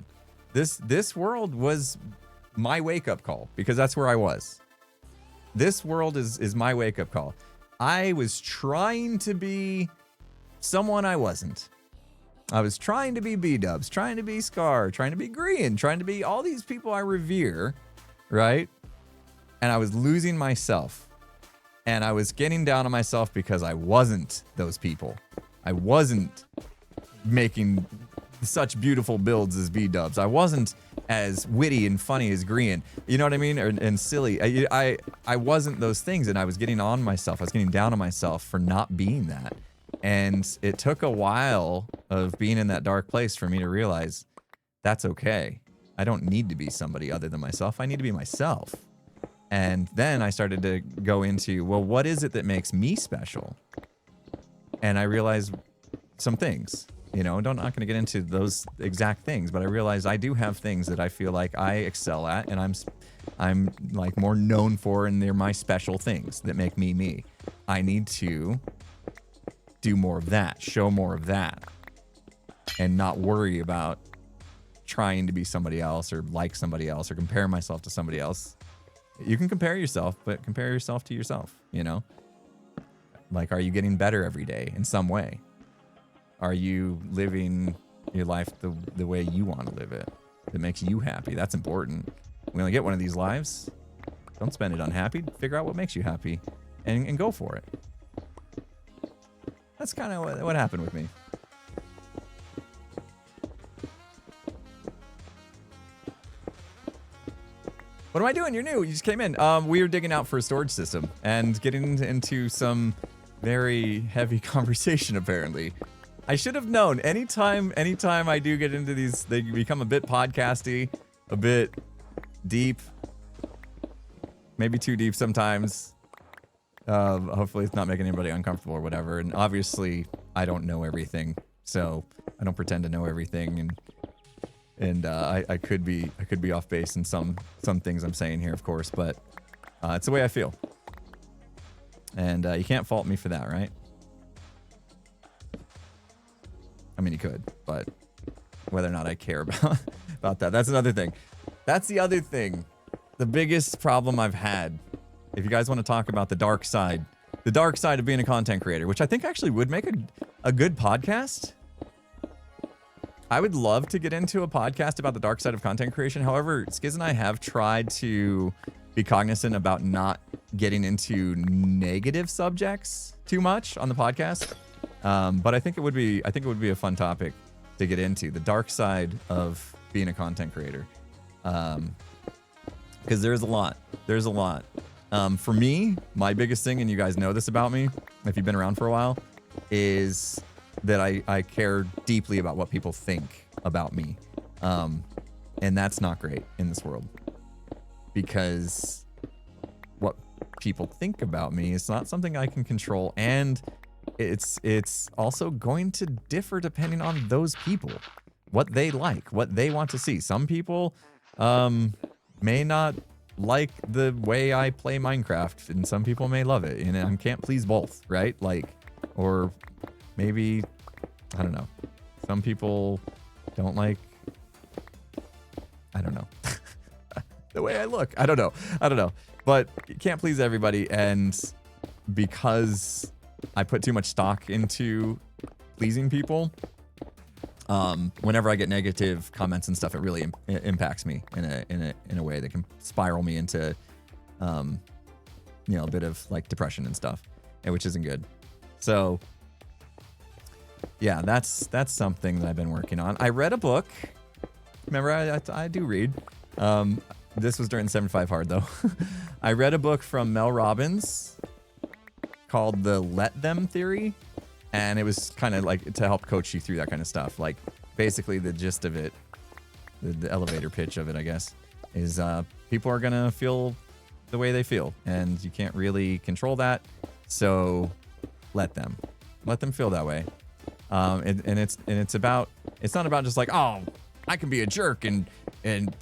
This world was my wake-up call because that's where I was. This world is my wake-up call. I was trying to be someone I wasn't. I was trying to be B-dubs, trying to be Scar, trying to be Green, trying to be all these people I revere, right? And I was losing myself. And I was getting down on myself because I wasn't those people. I wasn't making such beautiful builds as B-dubs. I wasn't as witty and funny as Green. You know what I mean? And silly. I wasn't those things, and I was getting on myself. I was getting down on myself for not being that. And it took a while of being in that dark place for me to realize that's okay. I don't need to be somebody other than myself. I need to be myself. And then I started to go into, well, what is it that makes me special? And I realized some things. You know, not going to get into those exact things, but I realize I do have things that I feel like I excel at, and I'm like more known for, and they're my special things that make me me. I need to do more of that, show more of that, and not worry about trying to be somebody else or like somebody else or compare myself to somebody else. You can compare yourself, but compare yourself to yourself, you know? Like, are you getting better every day in some way? Are you living your life the way you want to live it? That makes you happy. That's important. We only get one of these lives. Don't spend it unhappy. Figure out what makes you happy and go for it. That's kind of what happened with me. What am I doing? You're new. You just came in. We were digging out for a storage system and getting into some very heavy conversation, apparently. I should have known. Anytime I do get into these, they become a bit podcasty, a bit deep, maybe too deep sometimes. Hopefully it's not making anybody uncomfortable or whatever. And obviously I don't know everything, so I don't pretend to know everything. And I could be off base in some things I'm saying here, of course, but it's the way I feel. And you can't fault me for that, right? I mean, you could, but whether or not I care about that, that's another thing. That's the other thing. The biggest problem I've had, if you guys want to talk about the dark side of being a content creator, which I think actually would make a good podcast. I would love to get into a podcast about the dark side of content creation. However, Skiz and I have tried to be cognizant about not getting into negative subjects too much on the podcast. But I think it would be a fun topic to get into, the dark side of being a content creator. Because there's a lot. For me, my biggest thing, and you guys know this about me, if you've been around for a while, is that I care deeply about what people think about me. And that's not great in this world. Because what people think about me is not something I can control, and it's also going to differ depending on those people, what they like, what they want to see. Some people may not like the way I play Minecraft, and some people may love it, and I can't please both, right? Like, or maybe, I don't know, some people don't like, I don't know, the way I look. I don't know, but you can't please everybody, and because I put too much stock into pleasing people, whenever I get negative comments and stuff, it really impacts me in a way that can spiral me into, a bit of like depression and stuff, and which isn't good. So yeah, that's something that I've been working on. I read a book. Remember, I do read. This was during 7.5 hard though. I read a book from Mel Robbins called The Let Them Theory, and it was kind of like to help coach you through that kind of stuff. Like, basically the gist of it, the elevator pitch of it, I guess, is people are gonna feel the way they feel, and you can't really control that, so let them feel that way. And it's not about just like, oh, I can be a jerk and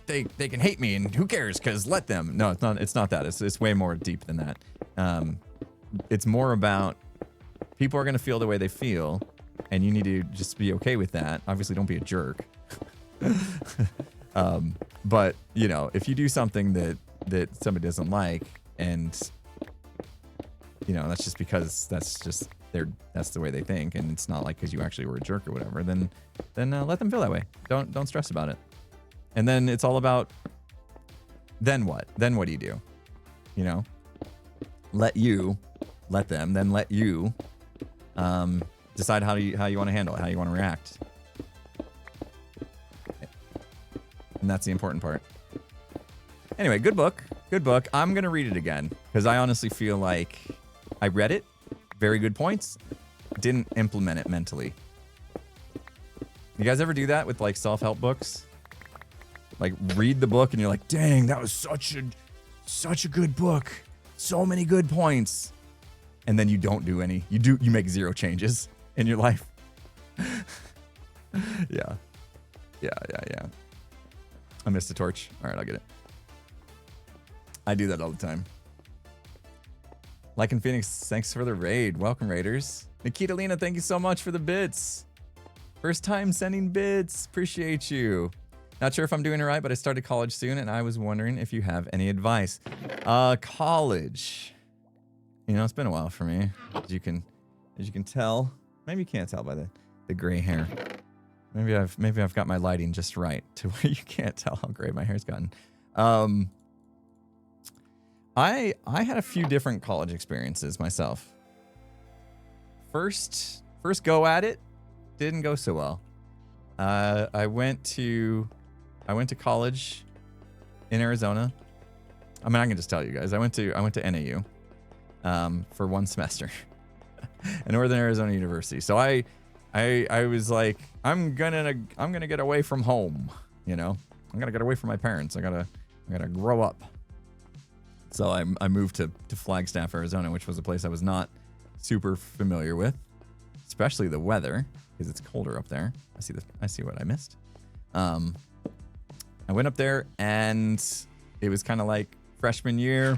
they can hate me and who cares, because let them. No, it's not that. It's way more deep than that. It's more about people are going to feel the way they feel, and you need to just be okay with that. Obviously, don't be a jerk. But, if you do something that somebody doesn't like, and, that's just because that's the way they think, and it's not like because you actually were a jerk or whatever, then let them feel that way. Don't stress about it. And then it's all about, then what? Then what do you do? Let them, then let you decide how you want to handle it, how you want to react. And that's the important part. Anyway, good book. I'm going to read it again because I honestly feel like I read it, very good points, didn't implement it mentally. You guys ever do that with like self-help books? Like read the book and you're like, dang, that was such a good book. So many good points. And then you don't do any. You make 0 changes in your life. Yeah. I missed a torch. All right, I'll get it. I do that all the time. Like in Phoenix, thanks for the raid. Welcome, Raiders. Nikita Lena, thank you so much for the bits. First time sending bits. Appreciate you. Not sure if I'm doing it right, but I started college soon, and I was wondering if you have any advice. College. You know, it's been a while for me. As you can tell. Maybe you can't tell by the gray hair. Maybe I've got my lighting just right to where you can't tell how gray my hair's gotten. I had a few different college experiences myself. First go at it didn't go so well. I went to college in Arizona. I mean, I can just tell you guys. I went to NAU for 1 semester at Northern Arizona University. So I was like, I'm gonna get away from home. You know, I'm gonna get away from my parents. I gotta grow up. So I moved to Flagstaff, Arizona, which was a place I was not super familiar with, especially the weather, because it's colder up there. I see what I missed. I went up there, and it was kind of like freshman year.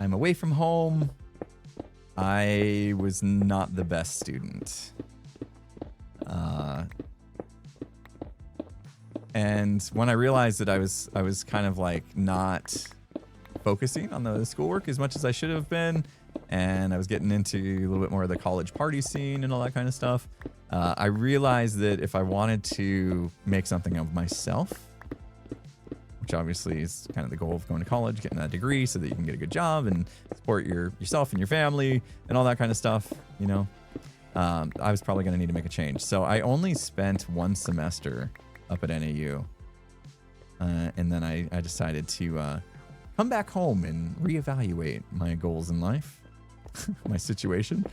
I'm away from home. I was not the best student. And when I realized that I was kind of like not focusing on the schoolwork as much as I should have been, and I was getting into a little bit more of the college party scene and all that kind of stuff, I realized that if I wanted to make something of myself, which obviously is kind of the goal of going to college, getting that degree so that you can get a good job and support yourself and your family and all that kind of stuff, you know, I was probably going to need to make a change. So I only spent 1 semester up at NAU. And then I decided to come back home and reevaluate my goals in life, my situation.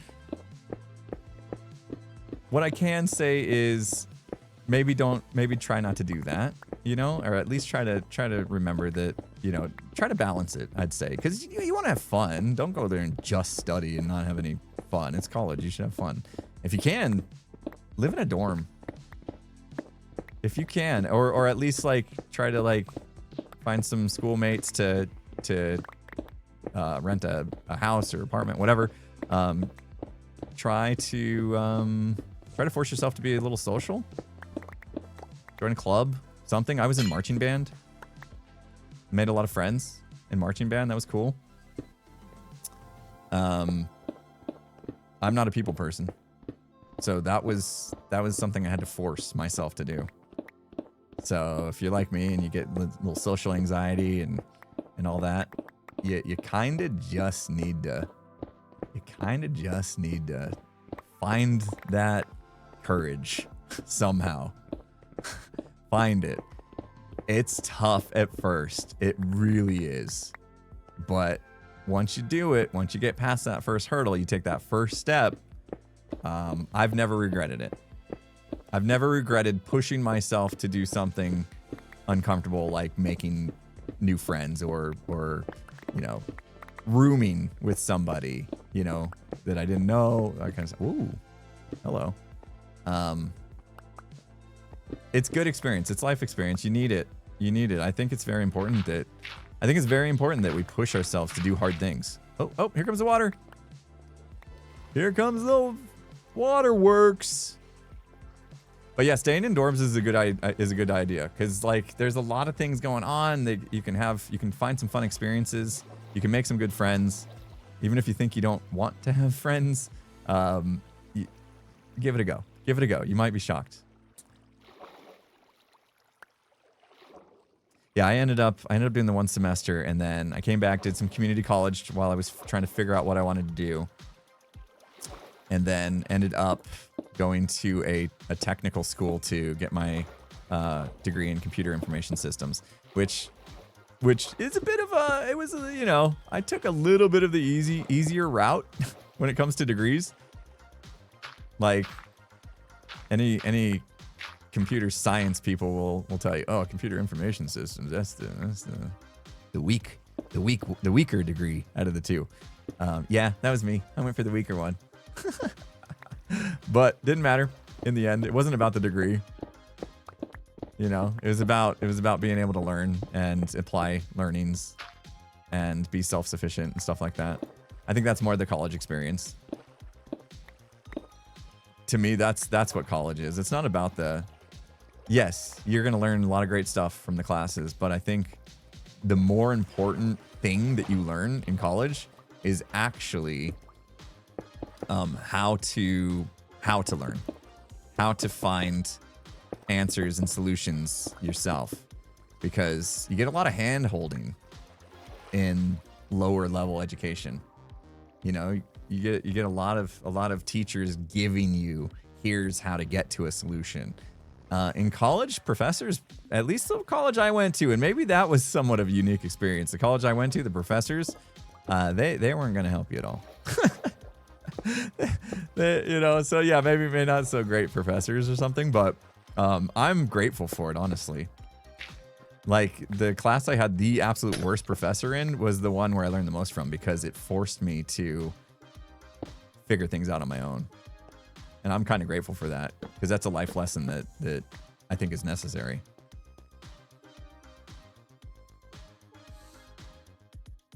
What I can say is maybe try not to do that, you know, or at least try to remember that, you know, try to balance it, I'd say, because you want to have fun. Don't go there and just study and not have any fun. It's college. You should have fun. If you can, live in a dorm. If you can, or at least like try to like find some schoolmates to rent a house or apartment, whatever. Try to force yourself to be a little social. Join a club, something. I was in marching band. Made a lot of friends in marching band. That was cool. I'm not a people person, so that was something I had to force myself to do. So if you're like me and you get a little social anxiety and all that, you kind of just need to find that courage somehow. Find it. It's tough at first. It really is. But once you do it, once you get past that first hurdle, you take that first step. I've never regretted it. I've never regretted pushing myself to do something uncomfortable, like making new friends or you know, rooming with somebody, you know, that I didn't know. That kind of stuff. Ooh, hello. It's good experience. It's life experience. You need it. I think it's very important that we push ourselves to do hard things. Oh, here comes the water. Here comes the waterworks. But yeah, staying in dorms is a good idea, because like there's a lot of things going on that you can find some fun experiences. You can make some good friends, even if you think you don't want to have friends. Give it a go. Give it a go. You might be shocked. Yeah, I ended up doing the 1 semester, and then I came back, did some community college while I was trying to figure out what I wanted to do, and then ended up going to a technical school to get my degree in computer information systems, which is a bit of you know, I took a little bit of the easier route when it comes to degrees. Like any computer science people will tell you, oh, computer information systems, that's the weaker degree out of the two. Yeah, that was me. I went for the weaker one. But didn't matter in the end. It wasn't about the degree. You know, it was about being able to learn and apply learnings and be self-sufficient and stuff like that. I think that's more the college experience. To me, that's what college is. It's not about the, yes, you're going to learn a lot of great stuff from the classes, but I think the more important thing that you learn in college is actually how to learn, how to find answers and solutions yourself, because you get a lot of hand holding in lower level education. You know, you get a lot of teachers giving you, here's how to get to a solution. In college, professors, at least the college I went to, and maybe that was somewhat of a unique experience. The college I went to, the professors, they weren't going to help you at all. You know, so yeah, maybe not so great professors or something, but I'm grateful for it, honestly. Like, the class I had the absolute worst professor in was the one where I learned the most from, because it forced me to figure things out on my own. And I'm kind of grateful for that, because that's a life lesson that I think is necessary.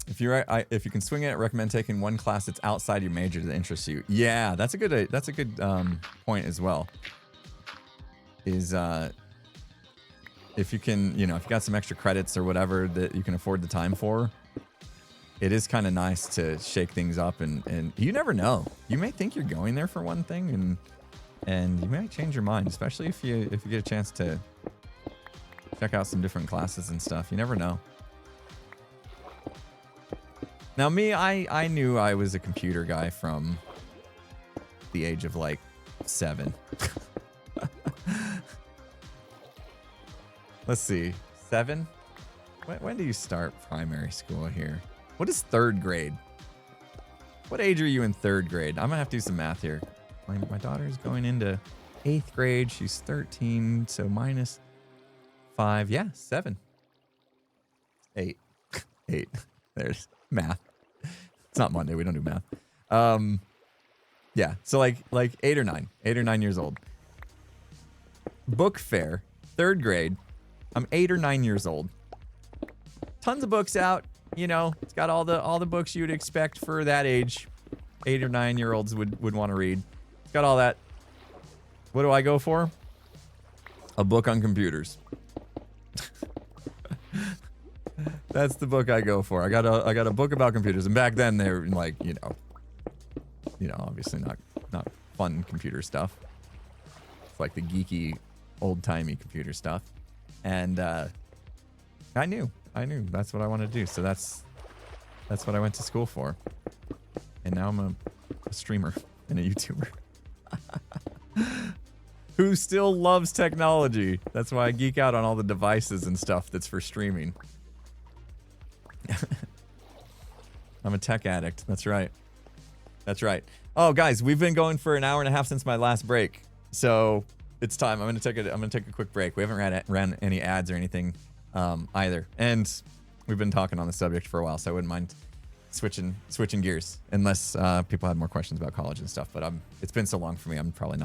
If you can swing it, recommend taking one class that's outside your major that interests you. Yeah, that's a good point as well. Is if you can, you know, if you got some extra credits or whatever that you can afford the time for, it is kind of nice to shake things up, and you never know. You may think you're going there for one thing, and you might change your mind, especially if you get a chance to check out some different classes and stuff. You never know. Now me, I knew I was a computer guy from the age of like 7. Let's see, 7? When do you start primary school here? What is 3rd grade? What age are you in 3rd grade? I'm gonna have to do some math here. My daughter's going into 8th grade. She's 13, so minus 5. Yeah, 7. 8. 8. There's math. It's not Monday. We don't do math. Yeah, so like 8 or 9. 8 or 9 years old. Book fair, 3rd grade. I'm 8 or 9 years old. Tons of books out. You know, it's got all the books you'd expect for that age. 8 or 9 year olds would want to read. It's got all that. What do I go for? A book on computers. That's the book I go for. I got a book about computers, and back then they were like, you know, obviously not fun computer stuff. It's like the geeky, old-timey computer stuff. And I knew that's what I wanted to do. So that's what I went to school for. And now I'm a streamer and a YouTuber who still loves technology. That's why I geek out on all the devices and stuff that's for streaming. I'm a tech addict. That's right. That's right. Oh, guys, we've been going for an hour and a half since my last break. So it's time. I'm gonna take a quick break. We haven't ran any ads or anything either, and we've been talking on the subject for a while, so I wouldn't mind switching gears, unless people had more questions about college and stuff. But it's been so long for me. I'm probably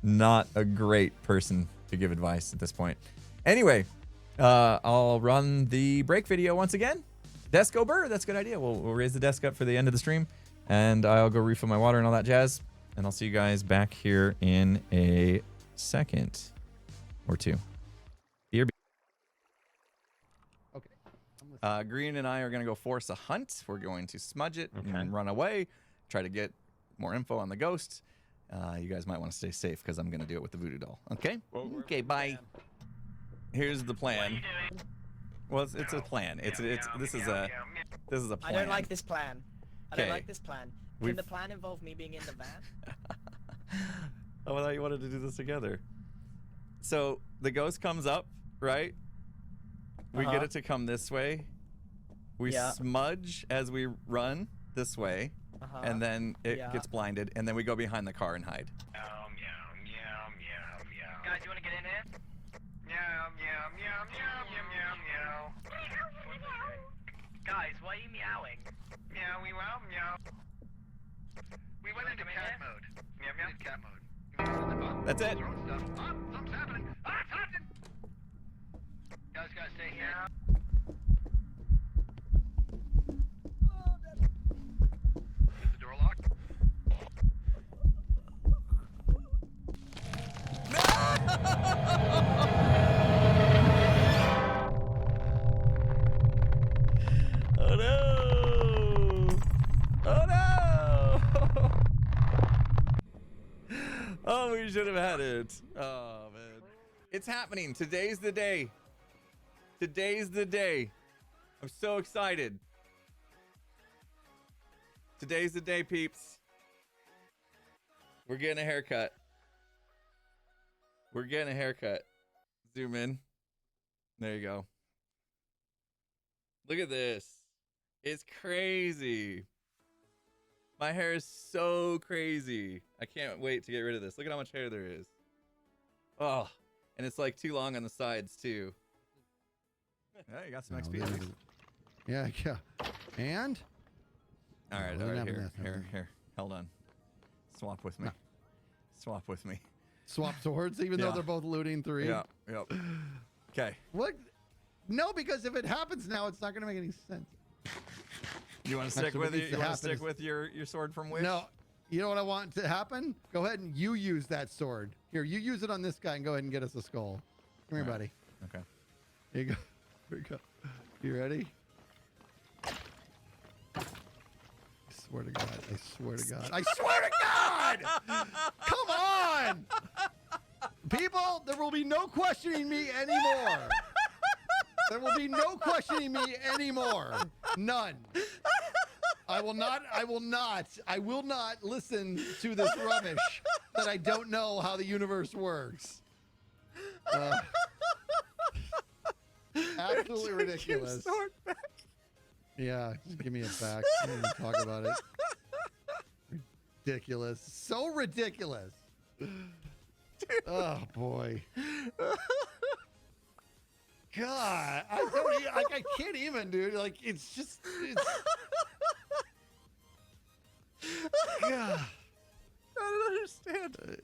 not a great person to give advice at this point. Anyway, I'll run the break video once again. Desk over. That's a good idea. We'll raise the desk up for the end of the stream, and I'll go refill my water and all that jazz. And I'll see you guys back here in a second or two. Okay. Green and I are going to go force a hunt. We're going to smudge it and run away, try to get more info on the ghost. You guys might want to stay safe, because I'm going to do it with the voodoo doll. Okay? Okay, bye. Here's the plan. What are you doing? Well, it's a plan. This is a plan. I don't like this plan. I don't Okay. like this plan. Can the plan involve me being in the van? Oh, I thought you wanted to do this together. So the ghost comes up, right? We get it to come this way. We smudge as we run this way, and then it gets blinded, and then we go behind the car and hide. Meow, meow, meow, meow, meow. Guys, you wanna get in here? Meow, meow, meow, meow, meow, meow, meow. Guys, why are you meowing? Meow, meow, meow. We went into cat mode. Meow, meow, Activated cat mode. You want something? Oh, That's it. throwing stuff. Oh, something's happening. Ah, it's happening. Guys, stay here. Is the door locked? Oh no! Oh no! Oh, we should have had it. Oh man, it's happening. Today's the day. Today's the day. I'm so excited. Today's the day, peeps. We're getting a haircut. We're getting a haircut. Zoom in. There you go. Look at this. It's crazy. My hair is so crazy. I can't wait to get rid of this. Look at how much hair there is. Oh, and it's like too long on the sides too. Yeah, you got some XP. Yeah. And? All right, Well, all right, then here. Hold on. Swap with me. No. Swap with me. Swap swords, even though Yeah. they're both looting 3? Yeah, yep. Okay. What? No, because if it happens now, it's not going to make any sense. You want to stick Actually, with what it? needs You to want to happen stick is- with your sword from Wish? No. You know what I want to happen? Go ahead and you use that sword. Here, you use it on this guy and go ahead and get us a skull. Come here, All right. buddy. Okay. Here you go. Here you go. You ready? I swear to God. I swear to God. I swear to God! Come on! People, there will be no questioning me anymore. There will be no questioning me anymore. None. I will not listen to this rubbish that I don't know how the universe works. Absolutely ridiculous. Yeah, just give me it back. I don't even talk about it. Ridiculous. So ridiculous. Oh boy. God, I can't even, dude. Like it's God. I don't understand.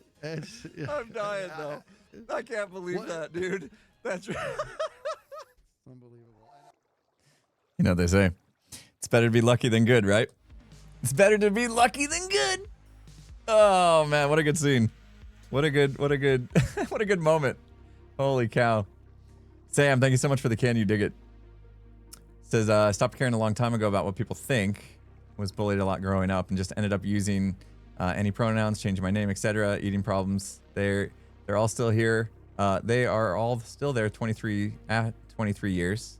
I'm dying though. I can't believe What? that, dude. That's right. Unbelievable. You know what they say. It's better to be lucky than good, right? It's better to be lucky than good. Oh man, what a good scene. What a good what a good moment. Holy cow. Sam, thank you so much for the can. You dig it. Says, stopped caring a long time ago about what people think. Was bullied a lot growing up and just ended up using any pronouns, changing my name, etc. Eating problems. They're all still here. They are all still there 23 years.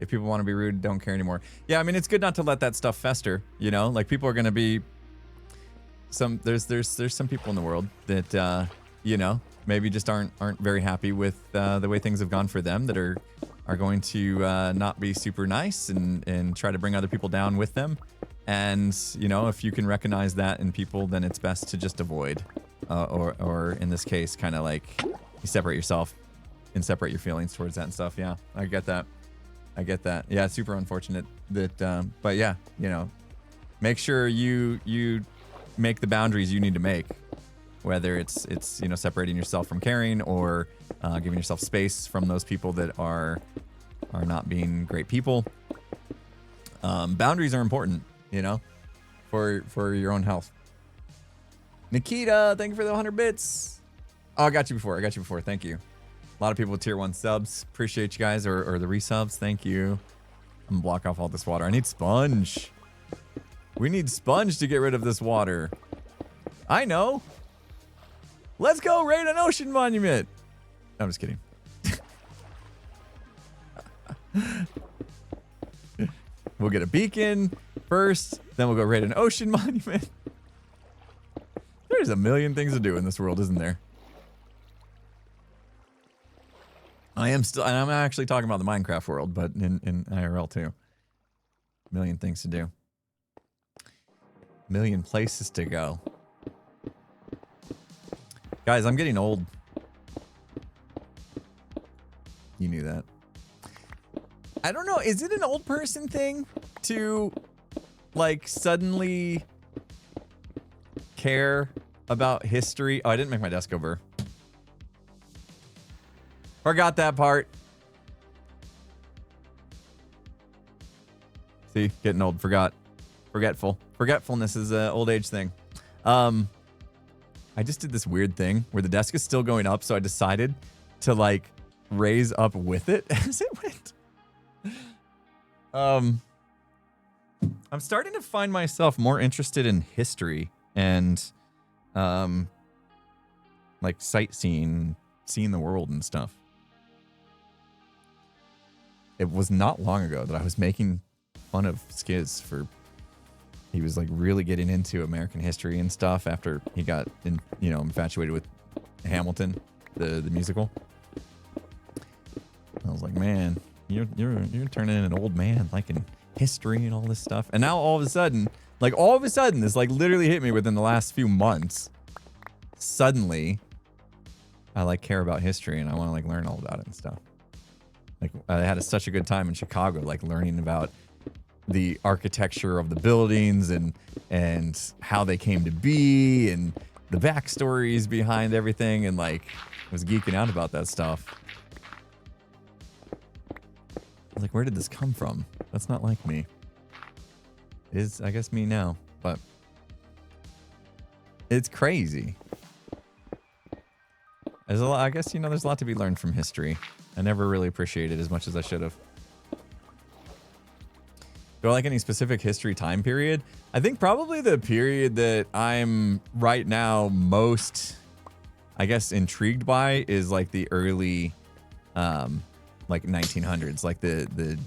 If people want to be rude, don't care anymore. Yeah, I mean, it's good not to let that stuff fester, you know? Like, people are going to be there's some people in the world that you know, maybe just aren't very happy with the way things have gone for them, that are going to not be super nice and try to bring other people down with them. And, you know, if you can recognize that in people, then it's best to just avoid, or in this case, kind of like you separate yourself and separate your feelings towards that and stuff. Yeah, I get that. Yeah, it's super unfortunate that, but yeah, you know, make sure you make the boundaries you need to make, whether it's you know, separating yourself from caring or giving yourself space from those people that are not being great people. Boundaries are important, you know, for your own health. Nikita, thank you for the 100 bits. Oh, I got you before. Thank you. A lot of people with tier 1 subs. Appreciate you guys, or the resubs. Thank you. I'm gonna block off all this water. I need sponge. We need sponge to get rid of this water. I know. Let's go raid an ocean monument. No, I'm just kidding. We'll get a beacon first, then we'll go raid an ocean monument. There's a million things to do in this world, isn't there? I'm actually talking about the Minecraft world, but in IRL too. A million things to do. A million places to go. Guys, I'm getting old. You knew that. I don't know. Is it an old person thing to, like, suddenly care about history. Oh, I didn't make my desk over. Forgot that part. See, getting old. Forgot. Forgetful. Forgetfulness is an old age thing. I just did this weird thing where the desk is still going up, so I decided to like raise up with it as it went. I'm starting to find myself more interested in history and like sightseeing, seeing the world and stuff. It was not long ago that I was making fun of Skiz for he was like really getting into American history and stuff after he got infatuated with Hamilton, the musical. I was like, man, you're turning into an old man liking history and all this stuff. And now all of a sudden, this like literally hit me within the last few months. Suddenly, I like care about history and I want to like learn all about it and stuff. Like I had such a good time in Chicago, like learning about the architecture of the buildings and how they came to be and the backstories behind everything, and like was geeking out about that stuff. I was like, where did this come from? That's not like me. It is, I guess, me now, but it's crazy. There's a lot, I guess, there's a lot to be learned from history. I never really appreciated it as much as I should have. Do I like any specific history time period? I think probably the period that I'm right now most, I guess, intrigued by is like the early, like 1900s, like the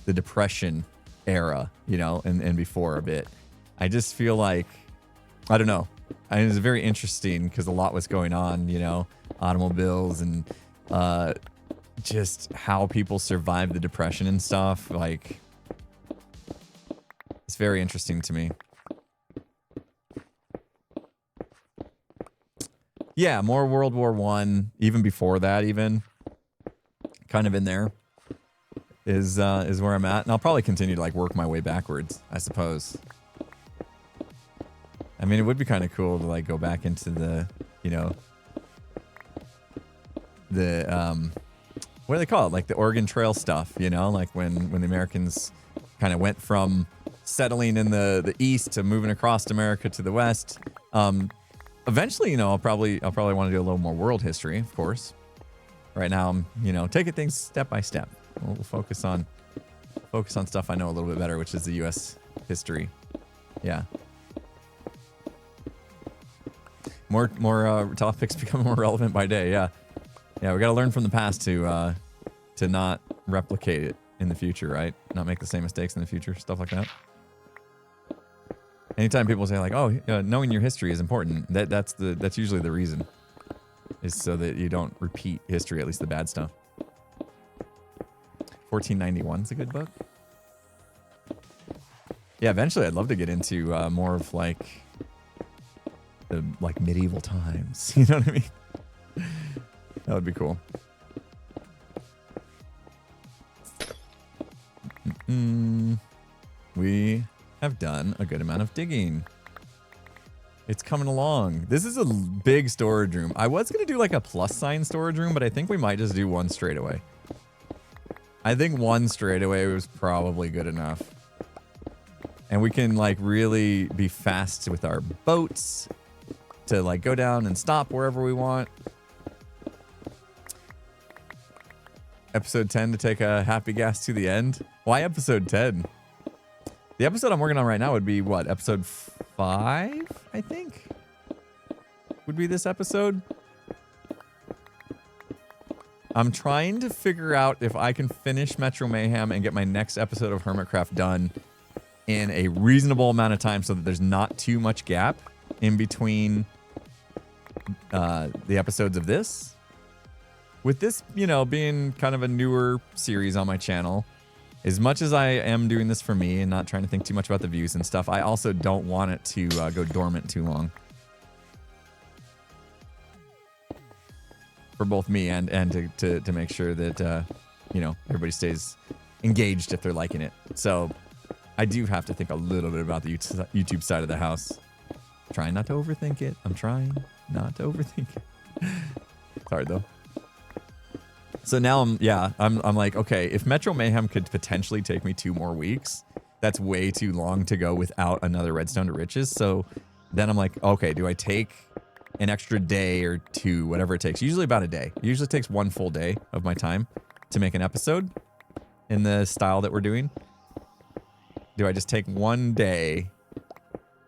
Depression era, and before a bit. I just feel like, I don't know. I mean, it's very interesting because a lot was going on, automobiles and just how people survived the Depression and stuff. Like, it's very interesting to me. Yeah, more World War I, even before that, even kind of in there is where I'm at, and I'll probably continue to like work my way backwards, I suppose. I mean, it would be kind of cool to like go back into the, what do they call it? Like the Oregon Trail stuff, like when the Americans kind of went from settling in the east to moving across America to the west. Eventually, I'll probably want to do a little more world history, of course. Right now, I'm, taking things step by step. We'll focus on stuff I know a little bit better, which is the U.S. history. Yeah. More topics become more relevant by day. Yeah. Yeah, we got to learn from the past to not replicate it in the future, right? Not make the same mistakes in the future, stuff like that. Anytime people say like, "Oh, knowing your history is important," that's usually the reason, is so that you don't repeat history, at least the bad stuff. 1491 is a good book. Yeah, eventually I'd love to get into more of like the medieval times. You know what I mean? That would be cool. We have done a good amount of digging. It's coming along. This is a big storage room. I was going to do like a plus sign storage room, but I think we might just do one straightaway. I think one straightaway was probably good enough. And we can like really be fast with our boats to like go down and stop wherever we want. Episode 10 to take a happy gas to the end. Why episode 10? The episode I'm working on right now would be what? Episode 5, I think? Would be this episode? I'm trying to figure out if I can finish Metro Mayhem and get my next episode of Hermitcraft done in a reasonable amount of time so that there's not too much gap in between the episodes of this. With this, being kind of a newer series on my channel, as much as I am doing this for me and not trying to think too much about the views and stuff, I also don't want it to go dormant too long. For both me and to make sure that, everybody stays engaged if they're liking it. So I do have to think a little bit about the YouTube side of the house. Trying not to overthink it. I'm trying not to overthink it. Sorry though. So now I'm like, okay, if Metro Mayhem could potentially take me 2 more weeks, that's way too long to go without another Redstone to Riches. So then I'm like, okay, do I take an extra day or 2, whatever it takes? Usually about a day. It usually takes 1 full day of my time to make an episode in the style that we're doing. Do I just take 1 day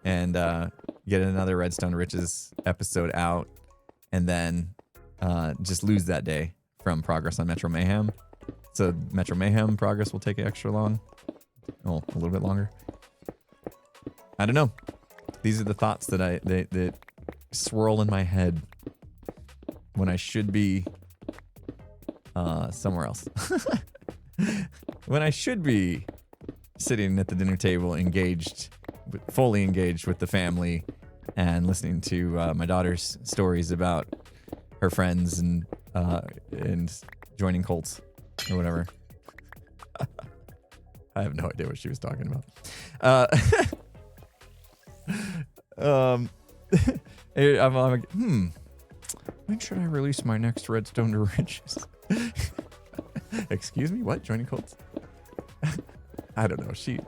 and get another Redstone to Riches episode out and then just lose that day from progress on Metro Mayhem? So Metro Mayhem progress will take extra long. Oh, a little bit longer. I don't know. These are the thoughts that that swirl in my head when I should be somewhere else. When I should be sitting at the dinner table, fully engaged with the family, and listening to my daughter's stories about her friends and joining cults or whatever. I have no idea what she was talking about. I'm like, when should I release my next Redstone to Riches? Excuse me, what? Joining cults? I don't know. She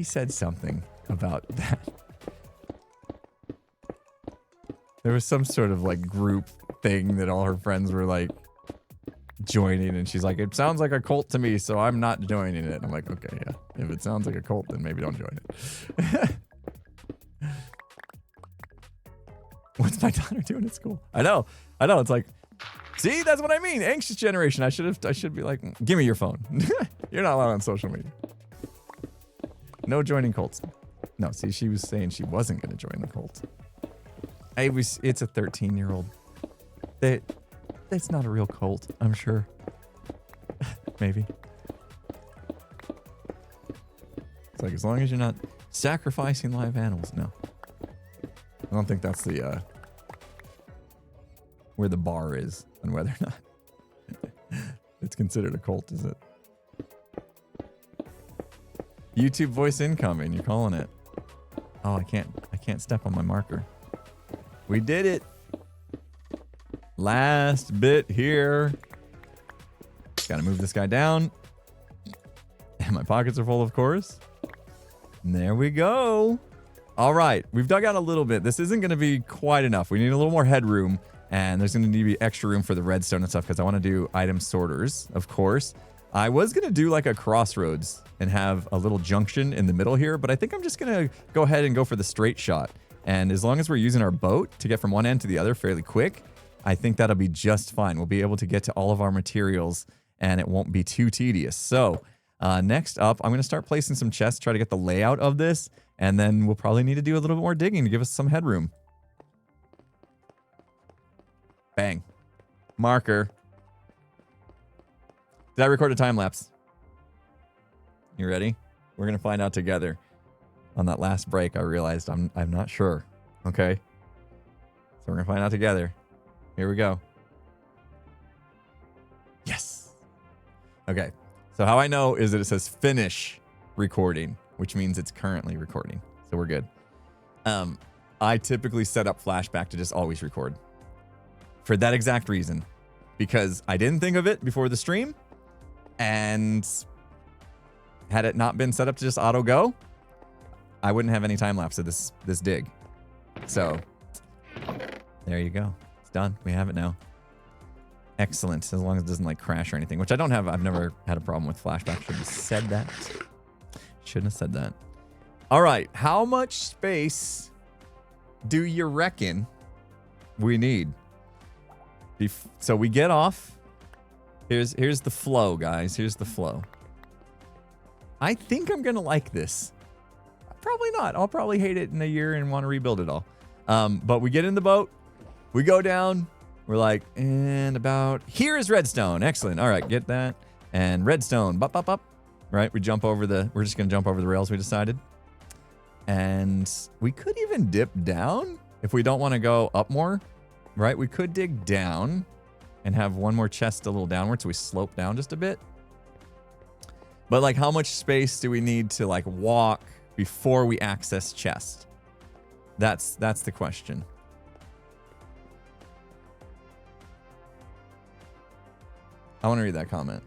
said something about that. There was some sort of like group thing that all her friends were like joining, and she's like, it sounds like a cult to me, so I'm not joining it. I'm like, okay, yeah. If it sounds like a cult, then maybe don't join it. What's my daughter doing at school? I know. It's like, see, that's what I mean. Anxious generation. I should be like, give me your phone. You're not allowed on social media. No joining cults. No, see, she was saying she wasn't going to join the cult. It's a 13-year-old. That's not a real cult, I'm sure. Maybe. It's like, as long as you're not sacrificing live animals. No. I don't think that's the where the bar is on whether or not it's considered a cult, is it? YouTube voice incoming, you're calling it. Oh, I can't step on my marker. We did it. Last bit here. Gotta move this guy down. And my pockets are full, of course. And there we go. All right, we've dug out a little bit. This isn't going to be quite enough. We need a little more headroom, and there's going to need to be extra room for the redstone and stuff because I want to do item sorters, of course. I was going to do like a crossroads and have a little junction in the middle here, but I think I'm just going to go ahead and go for the straight shot. And as long as we're using our boat to get from one end to the other fairly quick, I think that'll be just fine. We'll be able to get to all of our materials, and it won't be too tedious. So next up, I'm going to start placing some chests, try to get the layout of this. And then we'll probably need to do a little bit more digging to give us some headroom. Bang. Marker. Did I record a time lapse? You ready? We're going to find out together. On that last break, I realized I'm not sure. Okay? So we're going to find out together. Here we go. Yes. Okay. So how I know is that it says finish recording, which means it's currently recording. So we're good. I typically set up Flashback to just always record. For that exact reason. Because I didn't think of it before the stream. And had it not been set up to just auto go, I wouldn't have any time lapse of this dig. So there you go. It's done. We have it now. Excellent. As long as it doesn't like crash or anything, which I don't have. I've never had a problem with Flashback. Should have said that. Shouldn't have said that. All right. How much space do you reckon we need? So we get off. Here's the flow, guys. Here's the flow. I think I'm going to like this. Probably not. I'll probably hate it in a year and want to rebuild it all. But we get in the boat. We go down. We're like, and about here is redstone. Excellent. All right, get that. And redstone. Bop, bop, bop. Right, we're just going to jump over the rails we decided. And we could even dip down if we don't want to go up more. Right, we could dig down and have one more chest a little downward so we slope down just a bit. But like, how much space do we need to like walk before we access chest? That's the question. I want to read that comment.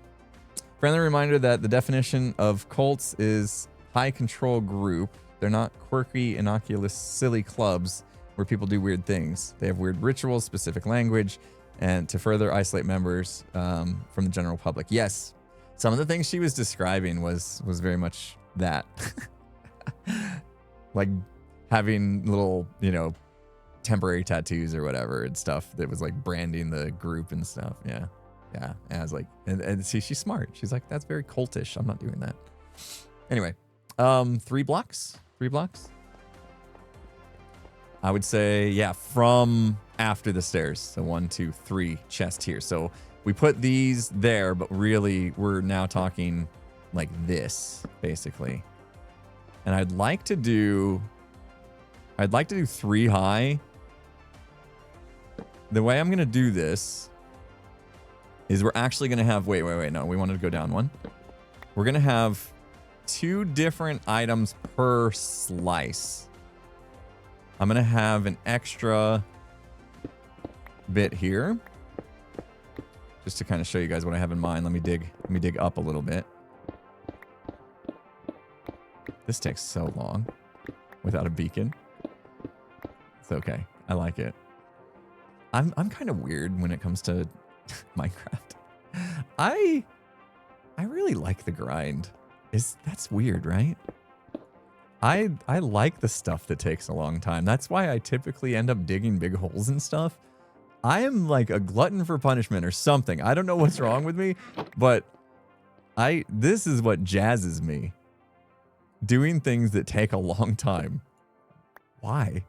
Friendly reminder that the definition of cults is high control group. They're not quirky, innocuous, silly clubs where people do weird things. They have weird rituals, specific language, and to further isolate members from the general public. Yes, some of the things she was describing was very much that. Like having little, temporary tattoos or whatever and stuff that was like branding the group and stuff. Yeah. Yeah. And I was like, and see, she's smart. She's like, that's very cultish. I'm not doing that. Anyway, 3 blocks. I would say, yeah, from after the stairs. So 1, 2, 3 chests here. So we put these there, but really we're now talking like this, basically. And I'd like to do 3 high. The way I'm going to do this is we're actually going to have, wait, no, we wanted to go down 1. We're going to have 2 different items per slice. I'm going to have an extra bit here just to kind of show you guys what I have in mind. Let me dig up a little bit. This takes so long without a beacon. It's okay. I like it. I'm kind of weird when it comes to Minecraft. I really like the grind. That's weird, right? I like the stuff that takes a long time. That's why I typically end up digging big holes and stuff. I am like a glutton for punishment or something. I don't know what's wrong with me, but this is what jazzes me. Doing things that take a long time. Why?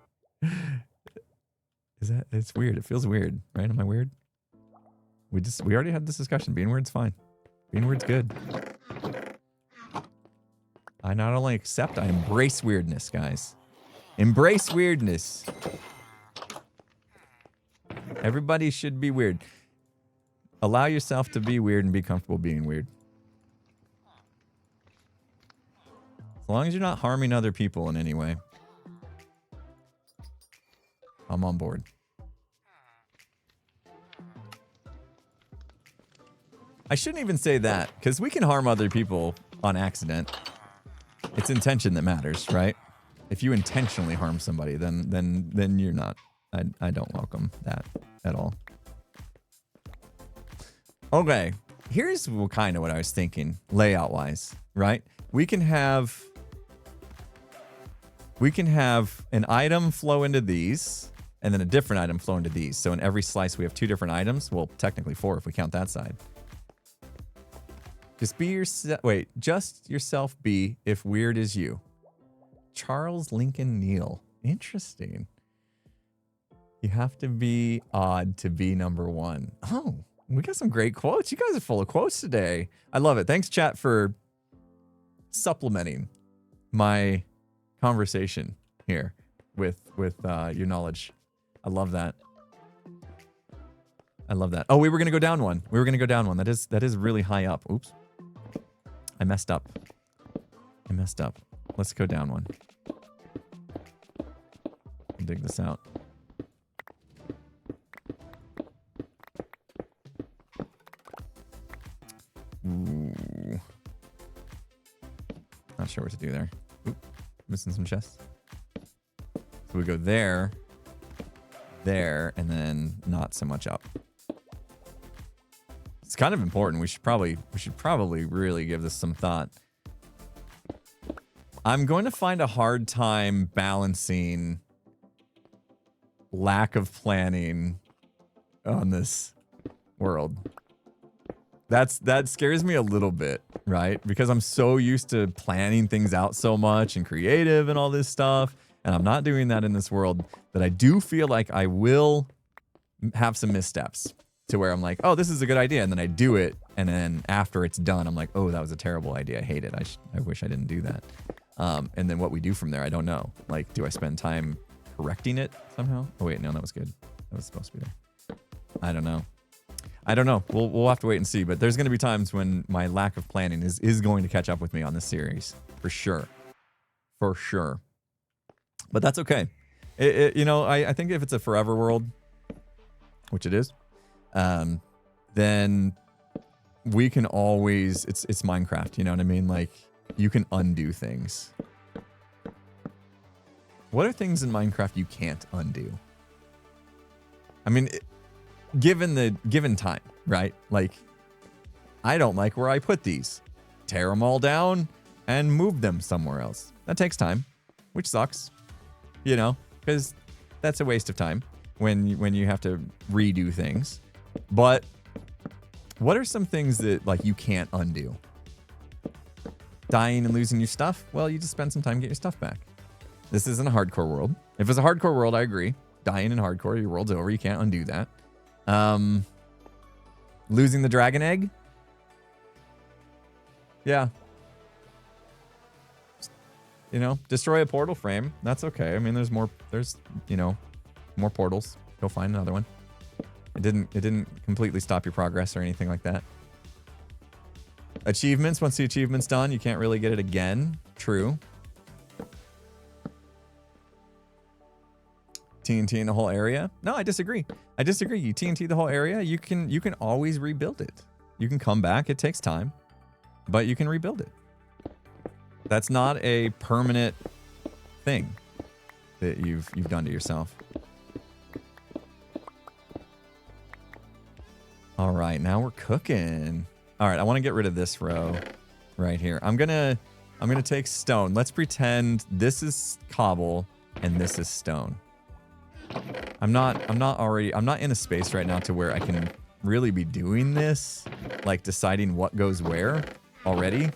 It's weird. It feels weird, right? Am I weird? We already had this discussion. Being weird's fine. Being weird's good. I not only accept, I embrace weirdness, guys. Embrace weirdness. Everybody should be weird. Allow yourself to be weird and be comfortable being weird. As long as you're not harming other people in any way. I'm on board. I shouldn't even say that, because we can harm other people on accident. It's intention that matters, right? If you intentionally harm somebody, then you're not. I don't welcome that at all. Okay, here's kind of what I was thinking, layout-wise, right? We can have an item flow into these, and then a different item flow into these. So in every slice, we have 2 different items. Well, technically 4 if we count that side. Just be yourself. Wait, just yourself be if weird is you. Charles Lincoln Neal. Interesting. You have to be odd to be number 1. Oh, we got some great quotes. You guys are full of quotes today. I love it. Thanks, chat, for supplementing my conversation here with your knowledge. I love that. I love that. Oh, we were gonna go down 1. That is really high up. Oops. I messed up. Let's go down 1. Dig this out. Ooh. Not sure what to do there. Oop. Missing some chests. So we go there, and then not so much up. It's kind of important. We should probably really give this some thought. I'm going to find a hard time balancing lack of planning on this world. That scares me a little bit, right? Because I'm so used to planning things out so much and creative and all this stuff, and I'm not doing that in this world, that I do feel like I will have some missteps to where I'm like, oh, this is a good idea, and then I do it, and then after it's done, I'm like, oh, that was a terrible idea. I hate it. I wish I didn't do that. And then what we do from there, I don't know. Like, do I spend time correcting it somehow? Oh wait, no, that was good. That was supposed to be there. I don't know. We'll have to wait and see. But there's going to be times when my lack of planning is going to catch up with me on this series, for sure. But that's okay. You know, I think if it's a forever world, which it is, then we can always, it's Minecraft, you know what I mean? Like, you can undo things. What are things in Minecraft you can't undo? I mean, given time, right? Like, I don't like where I put these. Tear them all down and move them somewhere else. That takes time, which sucks, you know, because that's a waste of time when you have to redo things. But what are some things that like you can't undo? Dying and losing your stuff? Well, you just spend some time getting your stuff back. This isn't a hardcore world. If it's a hardcore world, I agree. Dying in hardcore, your world's over. You can't undo that. Losing the dragon egg? Yeah. You know, destroy a portal frame. That's okay. I mean, there's, you know, more portals. Go find another one. It didn't completely stop your progress or anything like that. Achievements. Once the achievement's done, you can't really get it again. True. TNT in the whole area? No, I disagree. I disagree. You TNT the whole area, you can always rebuild it. You can come back. It takes time, but you can rebuild it. That's not a permanent thing that you've done to yourself. All right, now we're cooking. All right, I want to get rid of this row right here. I'm gonna take stone. Let's pretend this is cobble and this is stone. I'm not in a space right now to where I can really be doing this, like deciding what goes where already.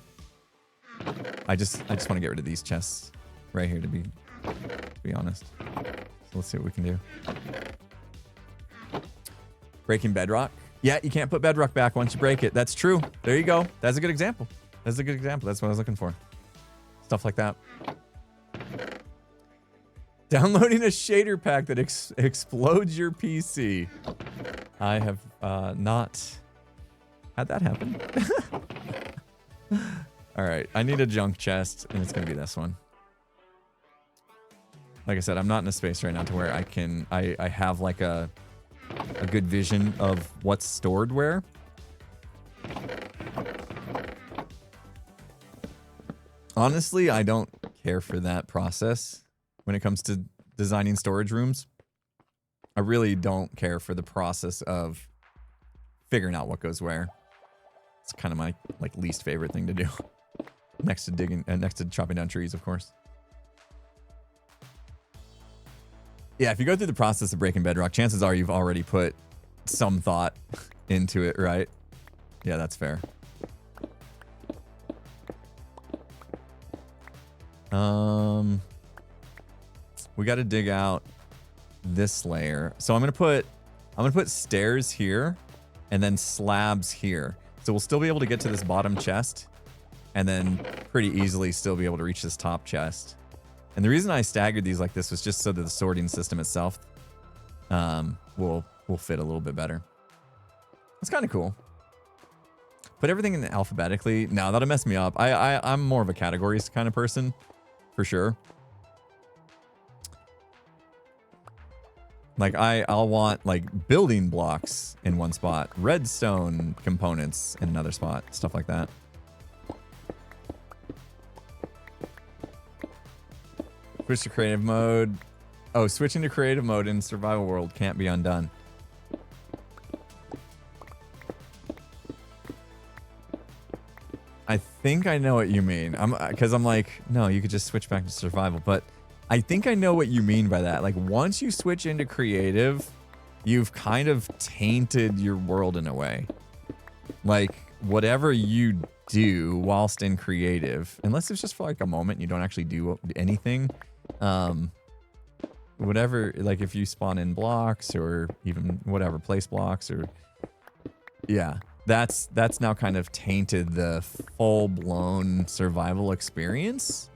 I just want to get rid of these chests right here to be honest. So let's see what we can do. Breaking bedrock. Yeah, you can't put bedrock back once you break it. That's true. There you go. That's a good example. That's a good example. That's what I was looking for. Stuff like that. Downloading a shader pack that explodes your PC. I have not had that happen. All right, I need a junk chest, and it's gonna be this one. Like I said, I'm not in a space right now to where I have like a good vision of what's stored where. Honestly, I don't care for that process when it comes to designing storage rooms. I really don't care for the process of figuring out what goes where. It's kind of my like least favorite thing to do. Next to chopping down trees, of course. Yeah, if you go through the process of breaking bedrock, chances are you've already put some thought into it, right? Yeah, that's fair. We got to dig out this layer. So I'm gonna put stairs here and then slabs here. So we'll still be able to get to this bottom chest and then pretty easily still be able to reach this top chest. And the reason I staggered these like this was just so that the sorting system itself will fit a little bit better. It's kind of cool. Put everything in alphabetically. No, that'll mess me up. I'm more of a categories kind of person, for sure. Like I'll want like building blocks in one spot, redstone components in another spot, stuff like that. Switch to creative mode. Oh, switching to creative mode in survival world can't be undone. I think I know what you mean. Because I'm like, no, you could just switch back to survival. But I think I know what you mean by that. Like once you switch into creative, you've kind of tainted your world in a way. Like whatever you do whilst in creative, unless it's just for like a moment, you don't actually do anything. Whatever, like if you spawn in blocks or even whatever, place blocks or yeah, that's now kind of tainted the full-blown survival experience.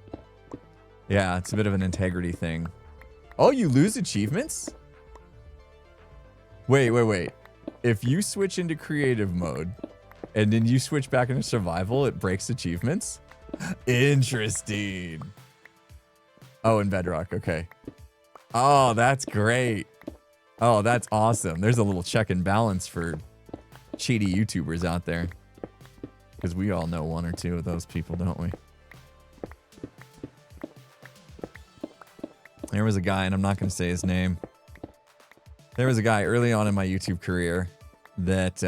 Yeah, it's a bit of an integrity thing. Oh, you lose achievements? Wait. If you switch into creative mode and then you switch back into survival, it breaks achievements? Interesting. Oh, in Bedrock, okay. Oh, that's great. Oh, that's awesome. There's a little check and balance for cheaty YouTubers out there. Because we all know one or two of those people, don't we? There was a guy, and I'm not going to say his name. There was a guy early on in my YouTube career that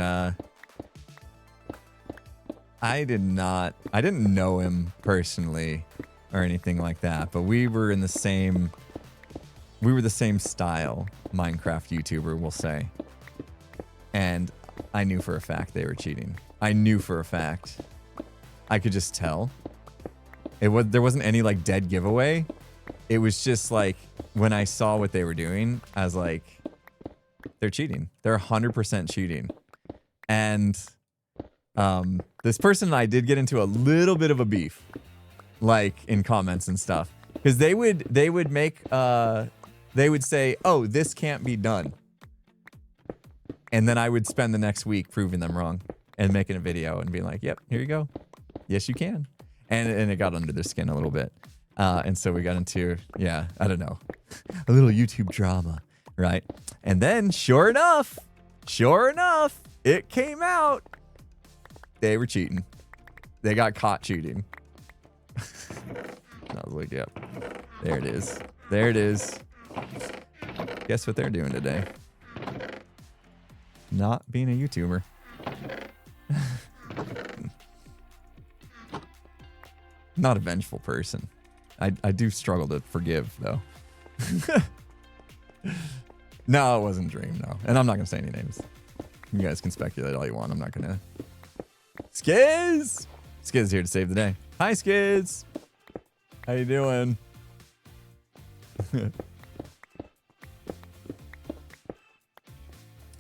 I didn't know him personally or anything like that, but we were the same style Minecraft YouTuber, we'll say. And I knew for a fact they were cheating. I knew for a fact. I could just tell. There wasn't any like dead giveaway. It was just like when I saw what they were doing, I was like, they're cheating. They're 100% cheating. And this person and I did get into a little bit of a beef, like in comments and stuff, because they would say, "Oh, this can't be done," and then I would spend the next week proving them wrong and making a video and being like, "Yep, here you go. Yes, you can," and it got under their skin a little bit, and so we got into I don't know, a little YouTube drama, right? And then sure enough, it came out. They were cheating. They got caught cheating. I was like, yep. There it is. There it is. Guess what they're doing today? Not being a YouTuber. Not a vengeful person. I do struggle to forgive, though. No, it wasn't Dream, no. And I'm not going to say any names. You guys can speculate all you want. I'm not going to. Skiz! Skiz here to save the day. Hi, Skiz! How you doing?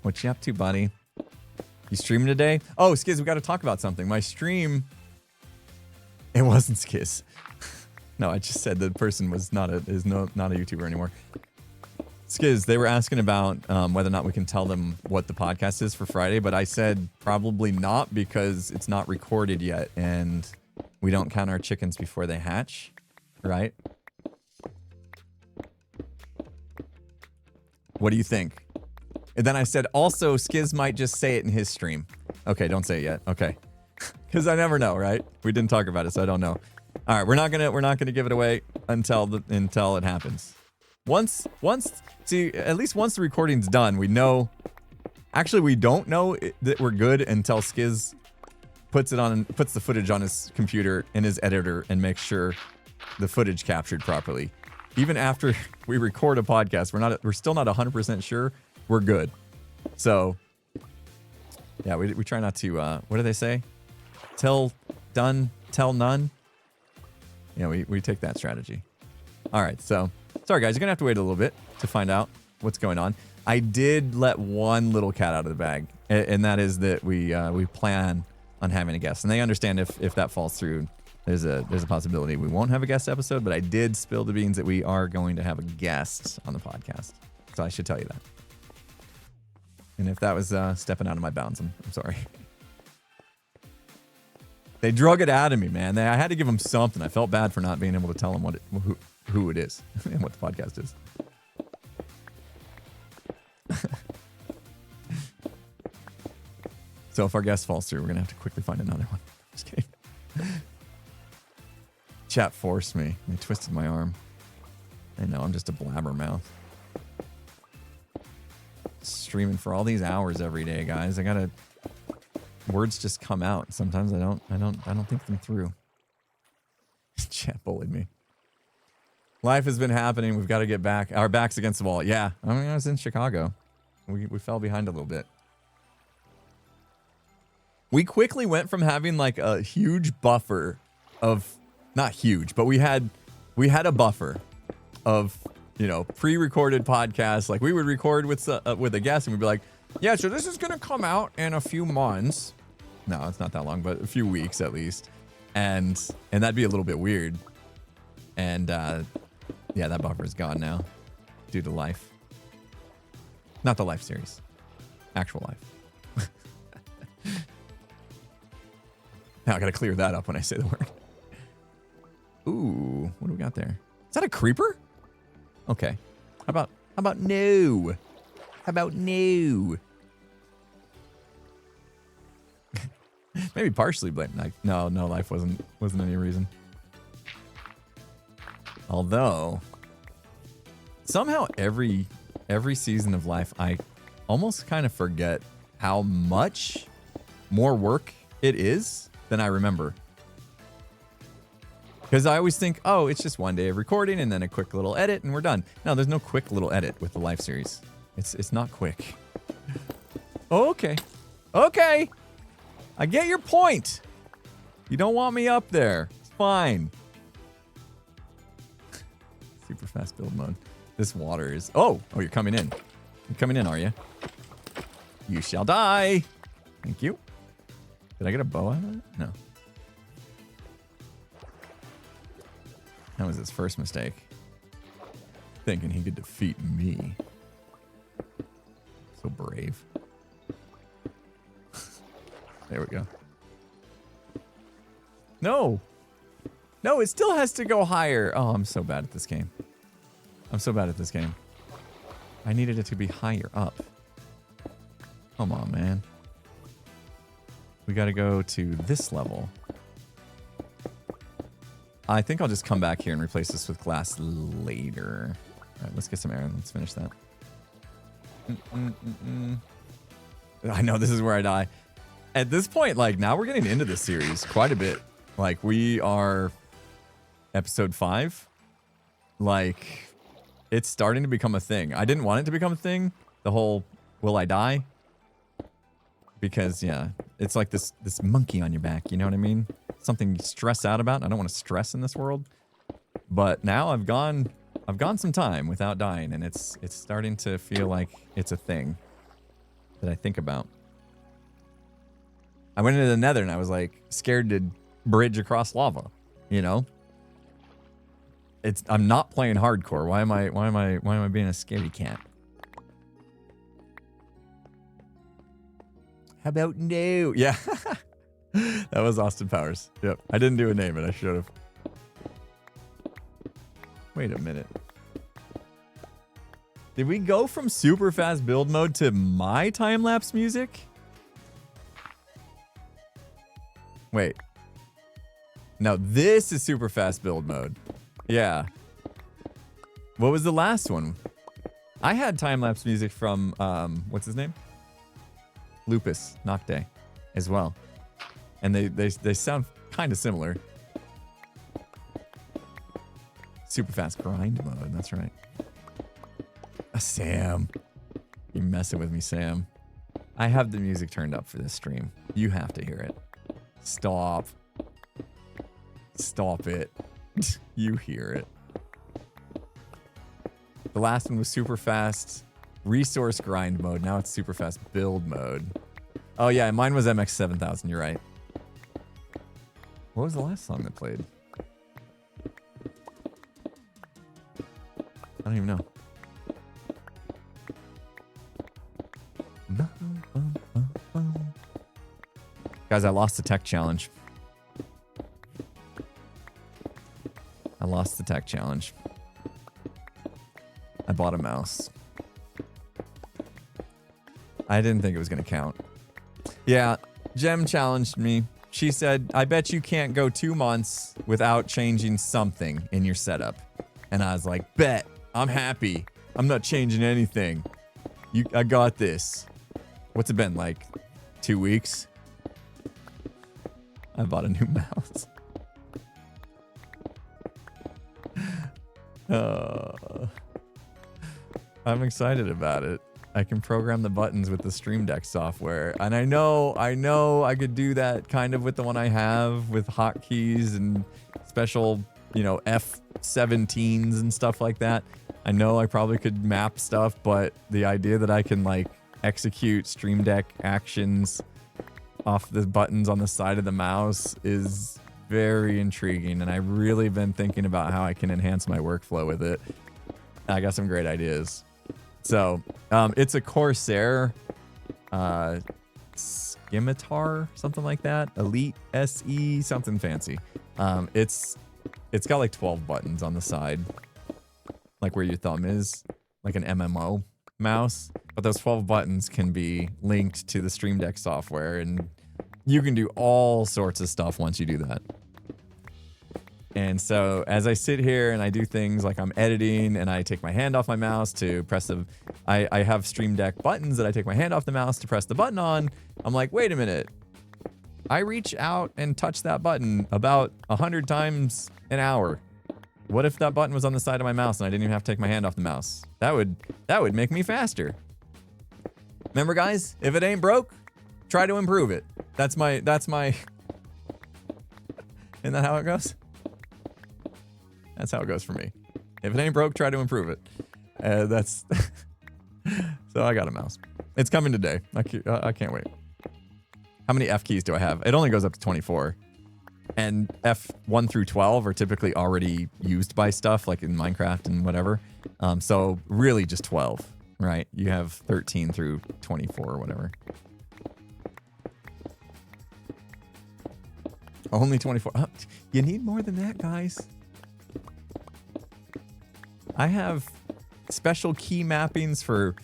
What you up to, buddy? You streaming today? Oh, Skiz, we got to talk about something. My stream... It wasn't Skiz. No, I just said the person was not a YouTuber anymore. Skiz, they were asking about whether or not we can tell them what the podcast is for Friday, but I said probably not because it's not recorded yet and we don't count our chickens before they hatch, right? What do you think? And then I said also Skiz might just say it in his stream. Okay, don't say it yet. Okay. Because I never know, right? We didn't talk about it, so I don't know. All right, we're not gonna give it away until it happens. At least once the recording's done, we know. Actually, we don't know that we're good until Skiz puts the footage on his computer in his editor and makes sure the footage captured properly. Even after we record a podcast, we're still not 100% sure we're good. So, yeah, we try not to. What do they say? Till done, tell none. Yeah, we take that strategy. All right, so sorry guys, you're gonna have to wait a little bit to find out what's going on. I did let one little cat out of the bag, and that is that we plan on having a guest, and they understand if that falls through. There's a possibility we won't have a guest episode, but I did spill the beans that we are going to have a guest on the podcast, so I should tell you that. And if that was stepping out of my bounds, I'm sorry. They drug it out of me, man. I had to give them something. I felt bad for not being able to tell them who it is and what the podcast is. So if our guest falls through, we're going to have to quickly find another one. Just kidding. Chat forced me. They twisted my arm. I know, I'm just a blabbermouth. Streaming for all these hours every day, guys. Words just come out. Sometimes I don't think them through. Chat bullied me. Life has been happening. We've got to get back. Our backs against the wall. Yeah, I was in Chicago. We fell behind a little bit. We quickly went from having like a huge buffer of, not huge, but we had a buffer of, pre-recorded podcasts. Like we would record with a guest and we'd be like, yeah, so this is going to come out in a few months. No, it's not that long, but a few weeks at least. And that'd be a little bit weird. And yeah, that buffer is gone now due to life. Not the life series. Actual life. Now I got to clear that up when I say the word. Ooh, what do we got there? Is that a creeper? Okay. How about no? How about no? Maybe partially blame life. No, life wasn't any reason. Although somehow every season of life, I almost kind of forget how much more work it is than I remember. Because I always think, oh, it's just one day of recording and then a quick little edit and we're done. No, there's no quick little edit with the life series. It's not quick. Okay. Okay. I get your point. You don't want me up there. It's fine. Super fast build mode. This water is... Oh, you're coming in. You're coming in, are you? You shall die. Thank you. Did I get a bow out of it? No. That was his first mistake. Thinking he could defeat me. So brave. There we go. No! No, it still has to go higher. Oh, I'm so bad at this game. I'm so bad at this game. I needed it to be higher up. Come on, man. We gotta go to this level. I think I'll just come back here and replace this with glass later. All right, let's get some air. Let's finish that. I know this is where I die. At this point, like, now we're getting into this series quite a bit. Like, we are episode 5. Like, it's starting to become a thing. I didn't want it to become a thing. The whole, will I die? Because, yeah, it's like this monkey on your back. You know what I mean? Something you stress out about. I don't want to stress in this world. But now I've gone some time without dying, and it's starting to feel like it's a thing that I think about. I went into the Nether and I was like scared to bridge across lava, you know? I'm not playing hardcore. Why am I being a scaredy cat? How about no? Yeah. That was Austin Powers. Yep. I didn't do a name, but I should have. Wait a minute. Did we go from super fast build mode to my time-lapse music? Wait. No, this is super fast build mode. Yeah. What was the last one? I had time-lapse music from, what's his name? Lupus Nocte as well. And they sound kind of similar. Super fast grind mode, that's right. Sam. You're messing with me, Sam. I have the music turned up for this stream. You have to hear it. Stop. Stop it. You hear it. The last one was super fast resource grind mode. Now it's super fast build mode. Oh yeah, mine was MX7000. You're right. What was the last song that played? I don't even know. Guys, I lost the tech challenge. I lost the tech challenge. I bought a mouse. I didn't think it was going to count. Yeah, Jem challenged me. She said, I bet you can't go 2 months without changing something in your setup. And I was like, bet. I'm happy. I'm not changing anything. I got this. What's it been, like 2 weeks? I bought a new mouse. I'm excited about it. I can program the buttons with the Stream Deck software. And I know I could do that kind of with the one I have with hotkeys and special, you know, F17s and stuff like that. I know I probably could map stuff, but the idea that I can like execute Stream Deck actions off the buttons on the side of the mouse is very intriguing. And I've really been thinking about how I can enhance my workflow with it. I got some great ideas. So, it's a Corsair Scimitar, something like that. Elite SE, something fancy. It's got like 12 buttons on the side, like where your thumb is. like an MMO mouse, but those 12 buttons can be linked to the Stream Deck software, and you can do all sorts of stuff once you do that. And so as I sit here and I do things like I'm editing and I take my hand off my mouse to press the, I have Stream Deck buttons that I take my hand off the mouse to press the button on. I'm like, wait a minute. I reach out and touch that button about 100 times an hour. What if that button was on the side of my mouse and I didn't even have to take my hand off the mouse? That would make me faster. Remember, guys, if it ain't broke, try to improve it. That's my, isn't that how it goes? That's how it goes for me. If it ain't broke, try to improve it. That's, so I got a mouse. It's coming today. I can't wait. How many F keys do I have? It only goes up to 24. And F1 through 12 are typically already used by stuff like in Minecraft and whatever. So really just 12, right? You have 13 through 24 or whatever. Only 24. Oh, you need more than that, guys. I have special key mappings for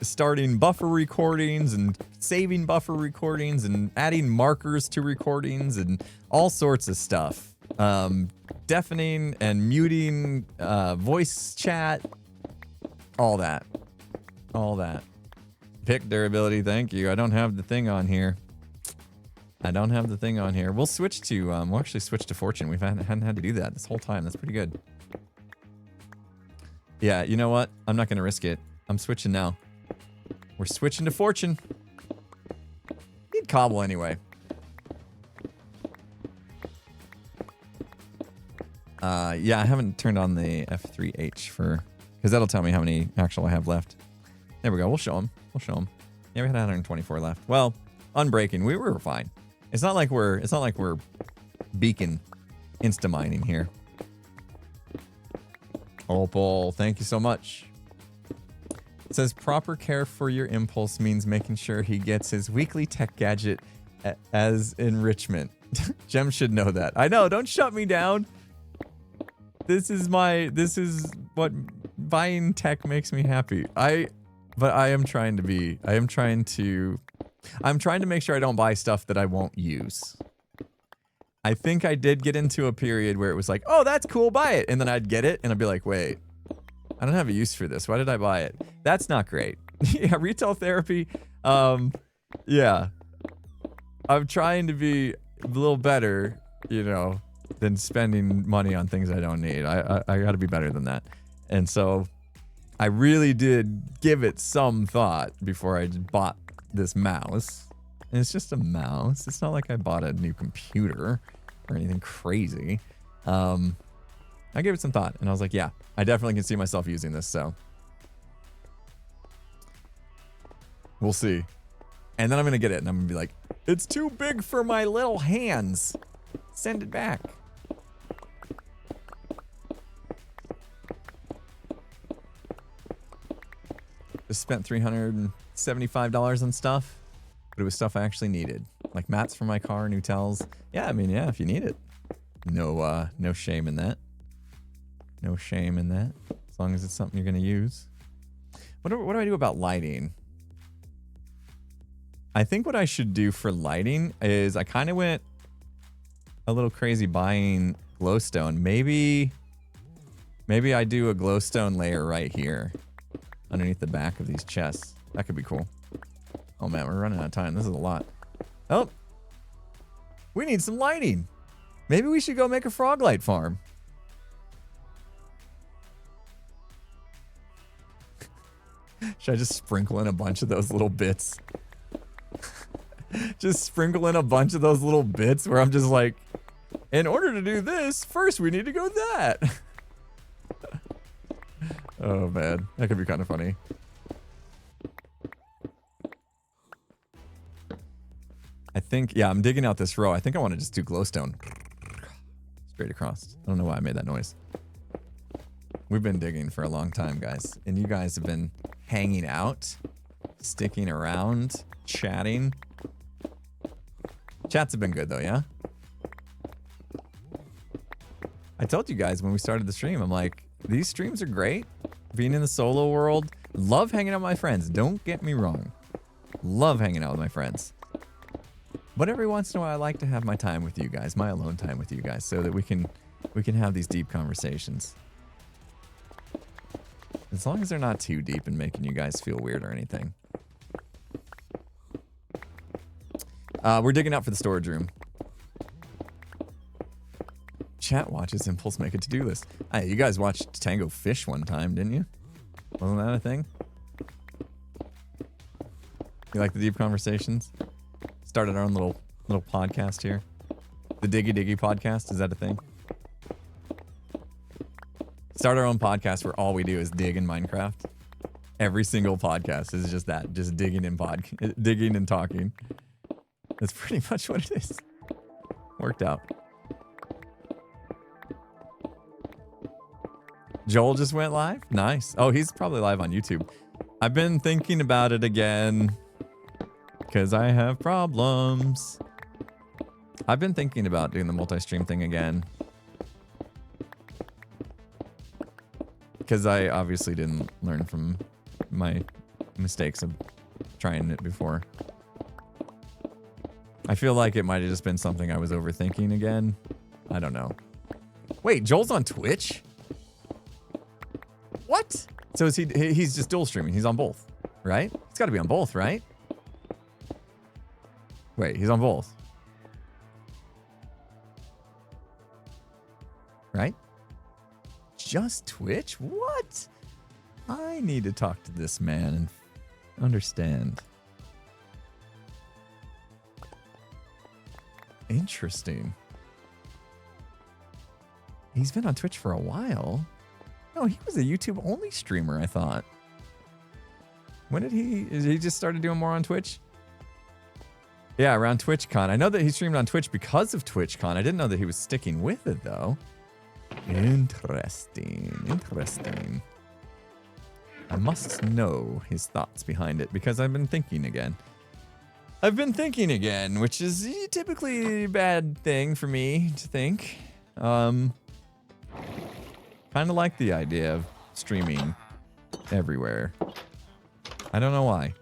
starting buffer recordings and saving buffer recordings and adding markers to recordings and all sorts of stuff. Deafening and muting, voice chat, all that. All that. Pick durability, thank you. I don't have the thing on here. We'll switch to, we'll actually switch to Fortune. We hadn't had to do that this whole time. That's pretty good. Yeah, you know what? I'm not going to risk it. I'm switching now. We're switching to Fortune. Need cobble anyway. Yeah, I haven't turned on the F3H for, because that'll tell me how many actual I have left. There we go. We'll show them. Yeah, we had 124 left. Well, unbreaking. We were fine. It's not like we're beacon insta mining here. Opal, thank you so much. It says proper care for your impulse means making sure he gets his weekly tech gadget as enrichment. Jem should know that. I know, don't shut me down. This is what buying tech makes me happy. I'm trying to make sure I don't buy stuff that I won't use. I think I did get into a period where it was like, oh, that's cool, buy it. And then I'd get it and I'd be like, wait, I don't have a use for this. Why did I buy it? That's not great. Yeah, retail therapy. Yeah. I'm trying to be a little better, you know, than spending money on things I don't need. I got to be better than that. And so I really did give it some thought before I bought this mouse. And it's just a mouse. It's not like I bought a new computer or anything crazy. I gave it some thought and I was like, yeah, I definitely can see myself using this. So we'll see. And then I'm going to get it and I'm going to be like, it's too big for my little hands. Send it back. Just spent $375 on stuff, but it was stuff I actually needed. Like mats for my car, new towels. Yeah, I mean, yeah, if you need it. No shame in that. No shame in that. As long as it's something you're going to use. What do I do about lighting? I think what I should do for lighting is I kind of went a little crazy buying glowstone. Maybe I do a glowstone layer right here underneath the back of these chests. That could be cool. Oh man, we're running out of time. This is a lot. Oh, we need some lighting. Maybe we should go make a frog light farm. Should I just sprinkle in a bunch of those little bits? Just sprinkle in a bunch of those little bits where I'm just like, in order to do this, first we need to go that. Oh man, that could be kind of funny. I think, yeah, I'm digging out this row. I think I want to just do glowstone. Straight across. I don't know why I made that noise. We've been digging for a long time, guys. And you guys have been hanging out, sticking around, chatting. Chats have been good though, yeah? I told you guys when we started the stream, I'm like, these streams are great, being in the solo world. Love hanging out with my friends. Don't get me wrong. Love hanging out with my friends. But every once in a while, I like to have my time with you guys, my alone time with you guys, so that we can have these deep conversations. As long as they're not too deep and making you guys feel weird or anything. We're digging out for the storage room. Chat watches Impulse make a to-do list. Hey, you guys watched Tango Fish one time, didn't you? Wasn't that a thing? You like the deep conversations? Started our own little podcast here. The Diggy Diggy podcast, is that a thing? Start our own podcast where all we do is dig in Minecraft. Every single podcast is just that, just digging and talking. That's pretty much what it is. Worked out. Joel just went live? Nice. Oh, he's probably live on YouTube. I've been thinking about it again because I have problems. I've been thinking about doing the multi-stream thing again because I obviously didn't learn from my mistakes of trying it before. I feel like it might have just been something I was overthinking again. I don't know. Wait, Joel's on Twitch? What? So is he's just dual streaming. He's on both, right? He's got to be on both, right? Wait, he's on both. Right? Just Twitch? What? I need to talk to this man and understand. Interesting. He's been on Twitch for a while. No, he was a YouTube only streamer, I thought. When did he just started doing more on Twitch? Yeah, around TwitchCon. I know that he streamed on Twitch because of TwitchCon. I didn't know that he was sticking with it though. Interesting. Interesting. I must know his thoughts behind it because I've been thinking again. Which is typically a bad thing for me to think. Kind of like the idea of streaming everywhere. I don't know why.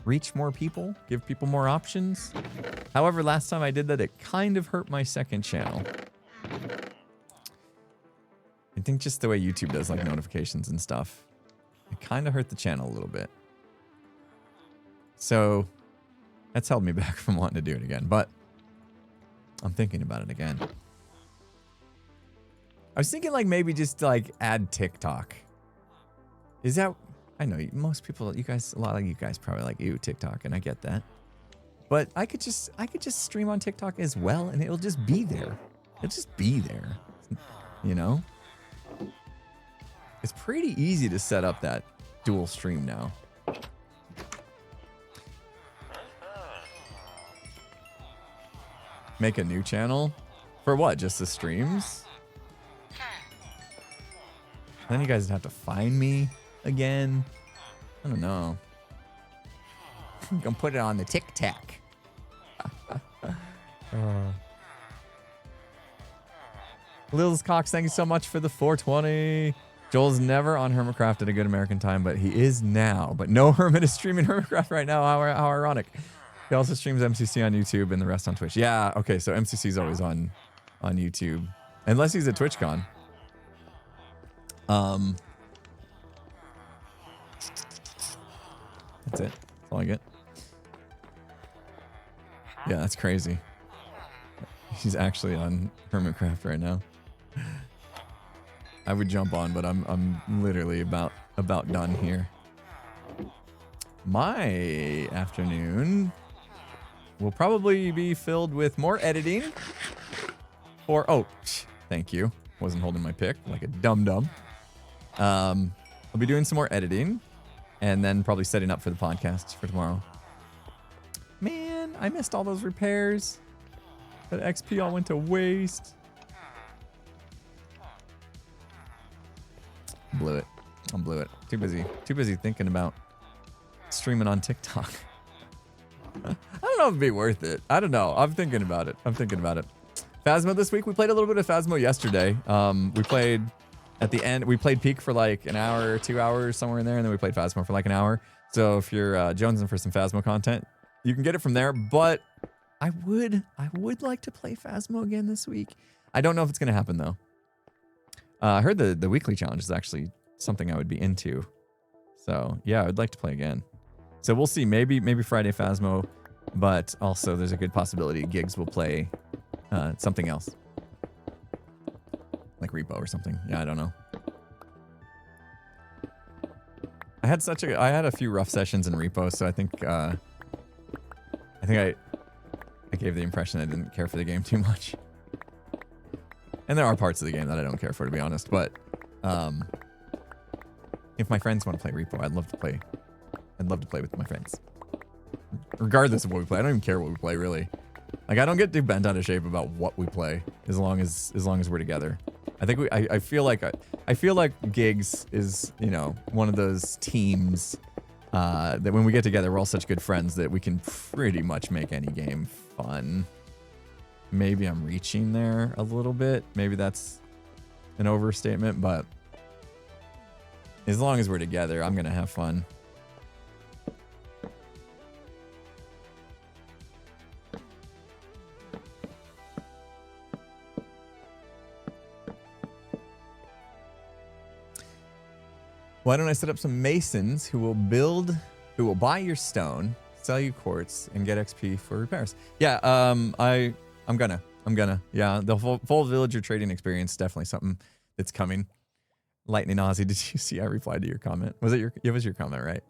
Reach more people, give people more options. However, last time I did that, it kind of hurt my second channel. I think just the way YouTube does like notifications and stuff, it kind of hurt the channel a little bit. So that's held me back from wanting to do it again, but I'm thinking about it again. I was thinking like maybe just like add TikTok. Is that, I know most people, you guys, a lot of you guys probably like, ew, TikTok, and I get that. But I could just stream on TikTok as well, and it'll just be there. It'll just be there, you know? It's pretty easy to set up that dual stream now. Make a new channel? For what? Just the streams? Then you guys have to find me again. I don't know. I'm gonna put it on the TikTok. Lil's Cox, thank you so much for the 420. Joel's never on Hermitcraft at a good American time, but he is now. But no Hermit is streaming Hermitcraft right now. How ironic. He also streams MCC on YouTube and the rest on Twitch. Yeah, okay, so MCC's always on YouTube. Unless he's at TwitchCon. That's it. That's all I get. Yeah, that's crazy. He's actually on Hermitcraft right now. I would jump on, but I'm literally about done here. My afternoon will probably be filled with more editing. Oh, thank you. Wasn't holding my pick like a dum-dum. I'll be doing some more editing and then probably setting up for the podcast for tomorrow. Man, I missed all those repairs. That XP all went to waste. Blew it. I blew it. Too busy thinking about streaming on TikTok. I don't know if it'd be worth it. I don't know. I'm thinking about it. Phasmo this week. We played a little bit of Phasmo yesterday. We played at the end, we played Peak for like an hour or 2 hours, somewhere in there, and then we played Phasmo for like an hour. So if you're jonesing for some Phasmo content, you can get it from there. But I would like to play Phasmo again this week. I don't know if it's gonna happen though. I heard the weekly challenge is actually something I would be into. So yeah, I'd like to play again. So we'll see. Maybe Friday Phasmo, but also there's a good possibility Gigs will play something else, like Repo or something. Yeah, I don't know. I had a few rough sessions in Repo, so I think I gave the impression I didn't care for the game too much. And there are parts of the game that I don't care for, to be honest. But if my friends want to play Repo, I'd love to play with my friends, regardless of what we play. I don't even care what we play, really. Like, I don't get too bent out of shape about what we play, as long as we're together. I think I feel like Gigs is, you know, one of those teams that when we get together, we're all such good friends that we can pretty much make any game fun. Maybe I'm reaching there a little bit. Maybe that's an overstatement, but as long as we're together, I'm gonna have fun. Why don't I set up some masons who will buy your stone, sell you quartz, and get XP for repairs? Yeah, I'm gonna. Yeah, the full villager trading experience is definitely something that's coming. Lightning Aussie, did you see I replied to your comment? It was your comment, right?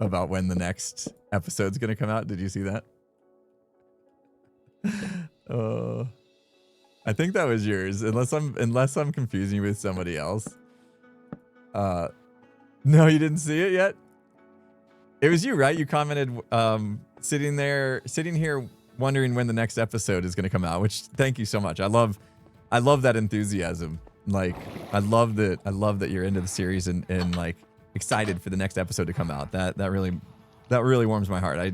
About when the next episode's gonna come out. Did you see that? I think that was yours, unless I'm confusing you with somebody else. No, you didn't see it yet? It was you, right? You commented sitting here wondering when the next episode is going to come out, which, thank you so much. I love that enthusiasm. Like, I love that you're into the series and like excited for the next episode to come out. That really warms my heart.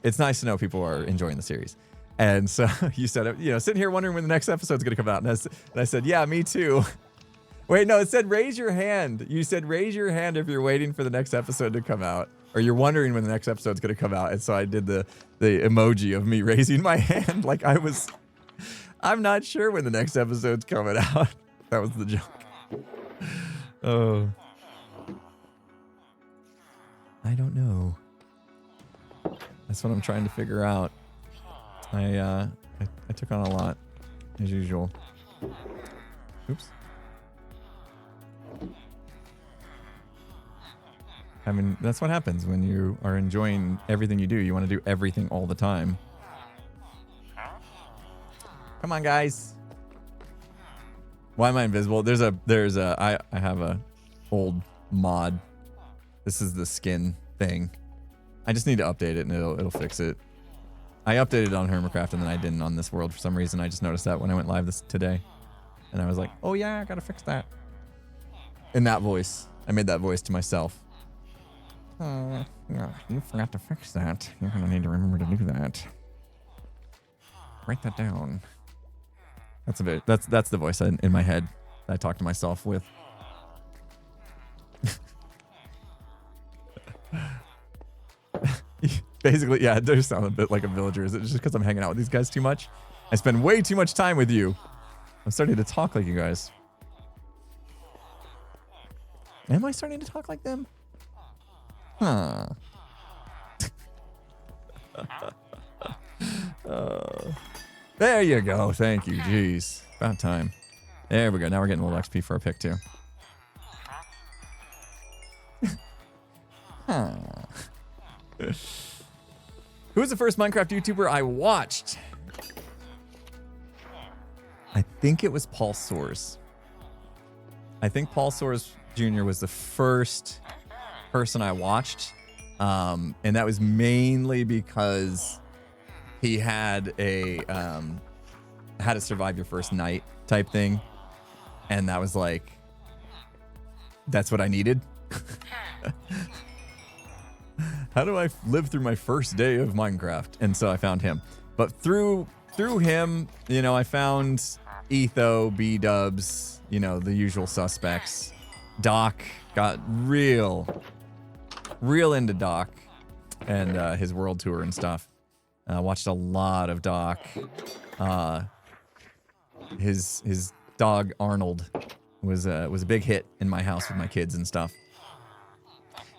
It's nice to know people are enjoying the series. And so you said, you know, sitting here wondering when the next episode's going to come out. And I said, yeah, me too. Wait, no, it said raise your hand. You said raise your hand if you're waiting for the next episode to come out, or you're wondering when the next episode's going to come out. And so I did the emoji of me raising my hand like I'm not sure when the next episode's coming out. That was the joke. Oh. I don't know. That's what I'm trying to figure out. I took on a lot, as usual. Oops. I mean, that's what happens when you are enjoying everything you do. You want to do everything all the time. Come on, guys. Why am I invisible? I have a old mod. This is the skin thing. I just need to update it and it'll fix it. I updated it on Hermitcraft and then I didn't on this world for some reason. I just noticed that when I went live today. And I was like, oh yeah, I gotta fix that. In that voice. I made that voice to myself. Yeah, you forgot to fix that. You're gonna need to remember to do that. Write that down. That's the voice in my head that I talk to myself with. Basically, yeah, it does sound a bit like a villager. Is it just because I'm hanging out with these guys too much? I spend way too much time with you. I'm starting to talk like you guys. Am I starting to talk like them? Huh. There you go. Thank you. Jeez. About time. There we go. Now we're getting a little XP for our pick, too. Huh. Who was the first Minecraft YouTuber I watched? I think it was Paul Soares. I think Paul Soares Jr. was the first person I watched. And that was mainly because he had a how to survive your first night type thing. And that was like, that's what I needed. How do I live through my first day of Minecraft? And so I found him. But through him, you know, I found Etho, B-dubs, you know, the usual suspects. Doc got real into Doc and his world tour and stuff. Watched a lot of Doc. His dog Arnold was a big hit in my house with my kids and stuff.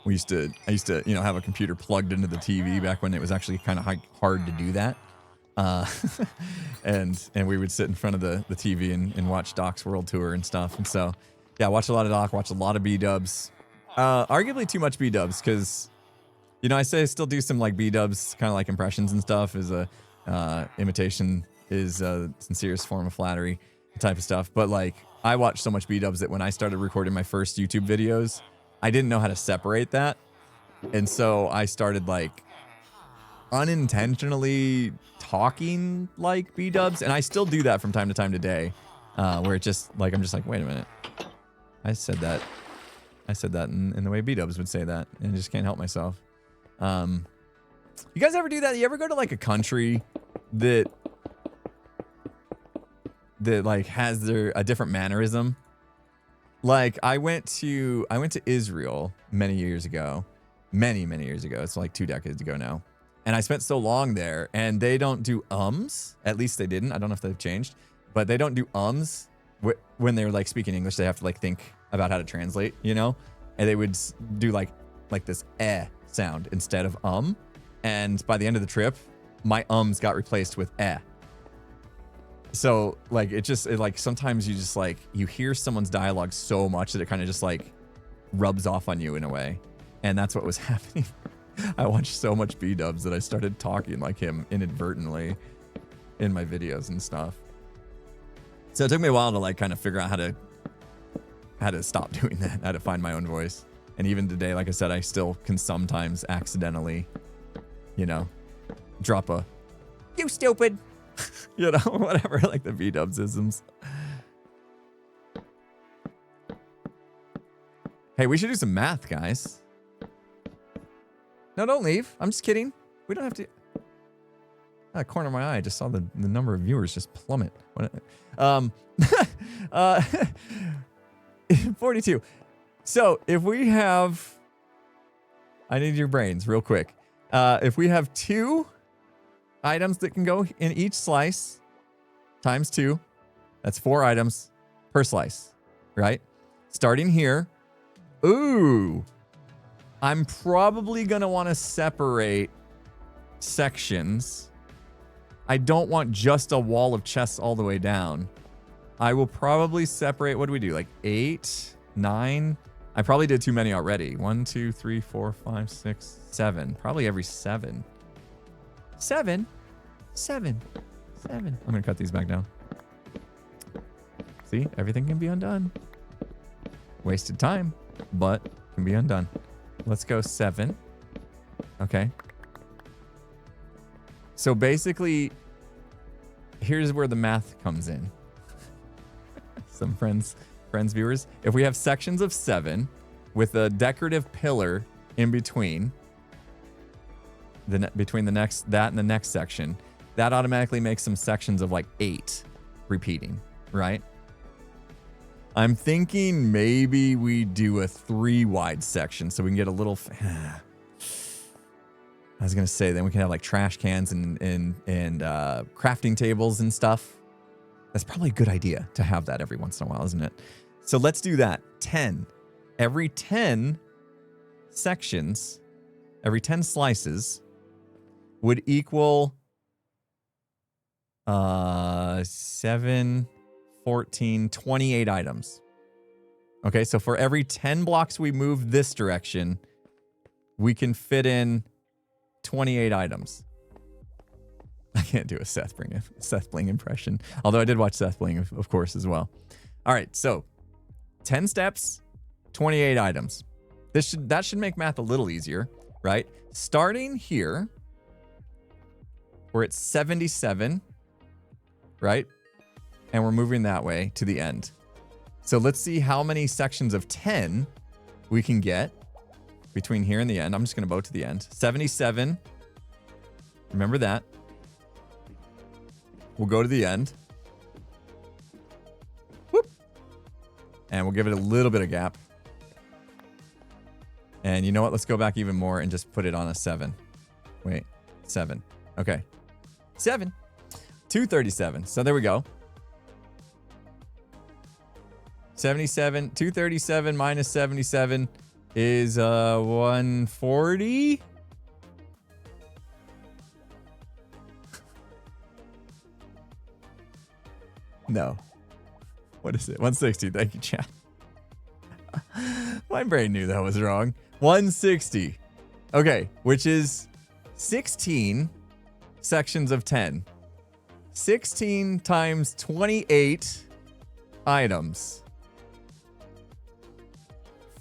I used to, you know, have a computer plugged into the TV back when it was actually kind of hard to do that. And we would sit in front of the TV and watch Doc's world tour and stuff. And so, yeah, watch a lot of Doc, watch a lot of B-dubs. Arguably too much B-dubs because, you know, I say I still do some like B-dubs, kind of like impressions and stuff. Is a imitation is a sincerest form of flattery type of stuff. But like, I watched so much B-dubs that when I started recording my first YouTube videos, I didn't know how to separate that. And so I started like unintentionally talking like B-dubs. And I still do that from time to time today, where it just like, I'm just like, wait a minute. I said that in the way B-dubs would say that. And I just can't help myself. You guys ever do that? You ever go to like a country that like has a different mannerism? Like I went to Israel many years ago. It's like 2 decades ago now. And I spent so long there, and they don't do ums. At least they didn't. I don't know if they've changed, but they don't do ums when they're like speaking English. They have to like think about how to translate, you know? And they would do like this sound instead of And by the end of the trip, my ums got replaced with So like it like sometimes you just like you hear someone's dialogue so much that it kind of just like rubs off on you in a way. And that's what was happening. I watched so much B-dubs that I started talking like him inadvertently in my videos and stuff. So it took me a while to like kind of figure out how to stop doing that, how to find my own voice. And even today, like I said, I still can sometimes accidentally, you know, drop a "you stupid," you know, whatever, like the B-dubs isms. Hey, we should do some math, guys. No, don't leave. I'm just kidding. We don't have to. Out of the corner of my eye, I just saw the number of viewers just plummet. 42. So if we have, I need your brains real quick. If we have 2 items that can go in each slice times 2, that's 4 items per slice, right? Starting here. Ooh, I'm probably going to want to separate sections. I don't want just a wall of chests all the way down. I will probably separate, what do we do? Like 8, 9. I probably did too many already. 1, 2, 3, 4, 5, 6, 7. Probably every 7. 7. I'm going to cut these back down. See, everything can be undone. Wasted time, but can be undone. Let's go 7. Okay. So basically, here's where the math comes in. Some friends, viewers. If we have sections of 7 with a decorative pillar in between, between that and the next section, that automatically makes some sections of like 8 repeating, right? I'm thinking maybe we do a 3 wide section so we can get a little. I was gonna say then we can have like trash cans and crafting tables and stuff. That's probably a good idea to have that every once in a while, isn't it? So let's do that. 10. Every 10 sections, every 10 slices would equal 7, 14, 28 items. Okay, so for every 10 blocks we move this direction, we can fit in 28 items. I can't do a Seth Bling impression, although I did watch Seth Bling, of course, as well. All right, so 10 steps, 28 items. That should make math a little easier, right? Starting here, we're at 77, right? And we're moving that way to the end. So let's see how many sections of 10 we can get between here and the end. I'm just going to boat to the end. 77. Remember that. We'll go to the end. And we'll give it a little bit of gap. And you know what? Let's go back even more and just put it on a 7. Wait, 7. Okay. 7. 237. So there we go. 77. 237 minus 77 is 140. No. What is it? 160. Thank you, chat. My brain knew that was wrong. 160. Okay, which is 16 sections of 10. 16 times 28 items.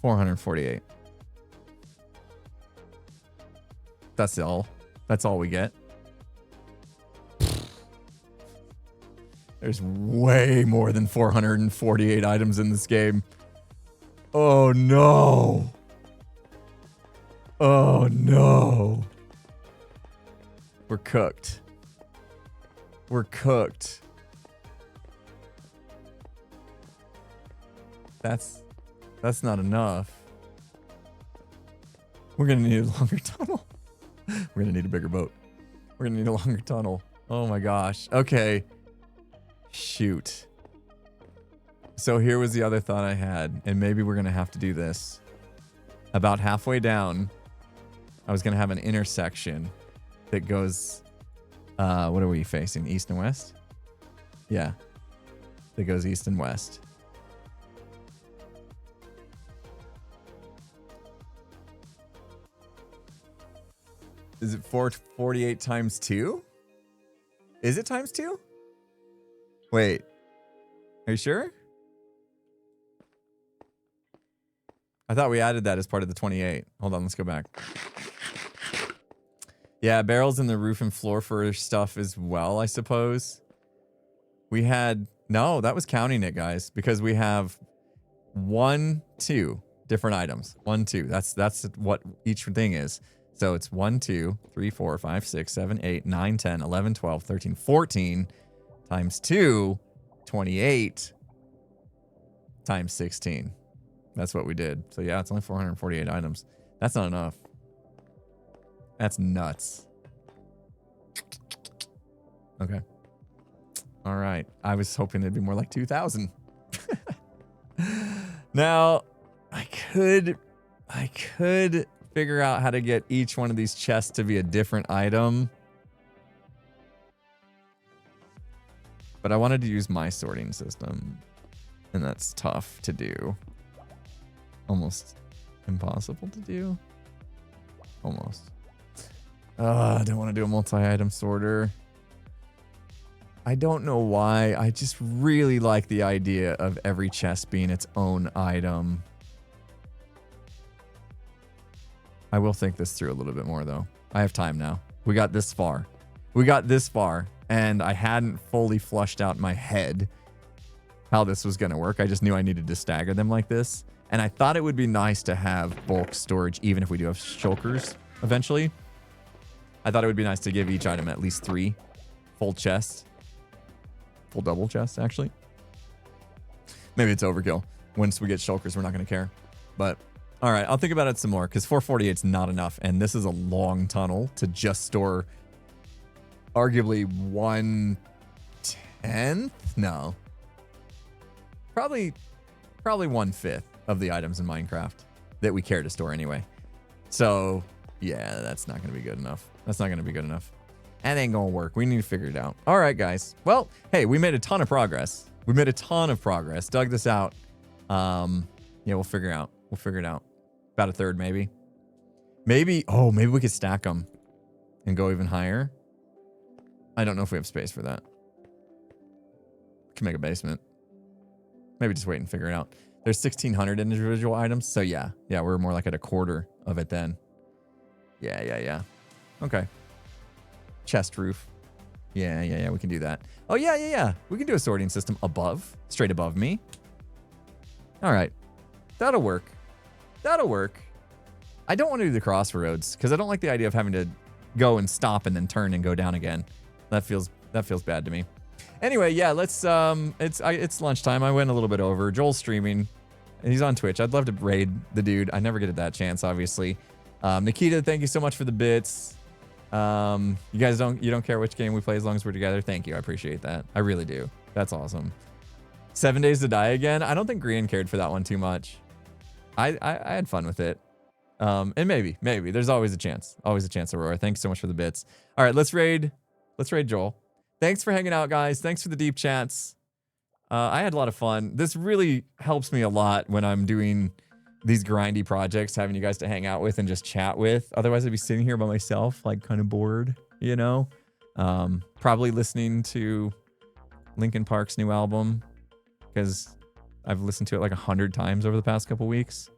448. That's all. That's all we get. There's way more than 448 items in this game. Oh no. Oh no. We're cooked. We're cooked. That's not enough. We're gonna need a longer tunnel. We're gonna need a bigger boat. We're gonna need a longer tunnel. Oh my gosh. Okay. Shoot. So here was the other thought I had, and maybe we're gonna have to do this. About halfway down, I was gonna have an intersection that goes, what are we facing? East and west? Yeah. That goes east and west. Is it 448 times 2? Is it times 2? Wait. Are you sure? I thought we added that as part of the 28. Hold on, let's go back. Yeah, barrels in the roof and floor for stuff as well, I suppose. We had... No, that was counting it, guys, because we have 1, 2 different items. 1, 2. That's what each thing is. So it's 1, 2, 3, 4, 5, 6, 7, 8, 9, 10, 11, 12, 13, 14 times 2, 28 times 16. That's what we did. So yeah, it's only 448 items. That's not enough. That's nuts. Okay. All right. I was hoping it'd be more like 2,000. Now, I could figure out how to get each one of these chests to be a different item. But I wanted to use my sorting system. And that's tough to do. Almost impossible to do. Almost. I don't want to do a multi-item sorter. I don't know why. I just really like the idea of every chest being its own item. I will think this through a little bit more, though. I have time now. We got this far. And I hadn't fully flushed out in my head how this was going to work. I just knew I needed to stagger them like this. And I thought it would be nice to have bulk storage, even if we do have shulkers eventually. I thought it would be nice to give each item at least 3 full chests. Full double chests, actually. Maybe it's overkill. Once we get shulkers, we're not going to care. But, all right, I'll think about it some more, because 448 is not enough. And this is a long tunnel to just store arguably 1/10? No. Probably 1/5 of the items in Minecraft that we care to store anyway. So, yeah, that's not going to be good enough. That ain't going to work. We need to figure it out. All right, guys. Well, hey, we made a ton of progress. Dug this out. Yeah, we'll figure it out. About a third, maybe. Maybe we could stack them and go even higher. I don't know if we have space for that. Can make a basement. Maybe just wait and figure it out. There's 1,600 individual items. So yeah, we're more like at a quarter of it then. Yeah. Okay. Chest roof. Yeah, we can do that. Oh, yeah. We can do a sorting system straight above me. All right. That'll work. I don't want to do the crossroads because I don't like the idea of having to go and stop and then turn and go down again. That feels bad to me. Anyway, yeah, let's it's lunchtime. I went a little bit over. Joel's streaming. He's on Twitch. I'd love to raid the dude. I never get that chance, obviously. Nikita, thank you so much for the bits. You guys don't care which game we play as long as we're together. Thank you. I appreciate that. I really do. That's awesome. 7 Days to Die Again. I don't think Grian cared for that one too much. I had fun with it. And maybe there's always a chance. Always a chance, Aurora. Thanks so much for the bits. All right, let's raid Joel. Thanks for hanging out, guys. Thanks for the deep chats. I had a lot of fun. This really helps me a lot when I'm doing these grindy projects, having you guys to hang out with and just chat with. Otherwise, I'd be sitting here by myself, like kind of bored, you know? Probably listening to Linkin Park's new album because I've listened to it like 100 times over the past couple weeks.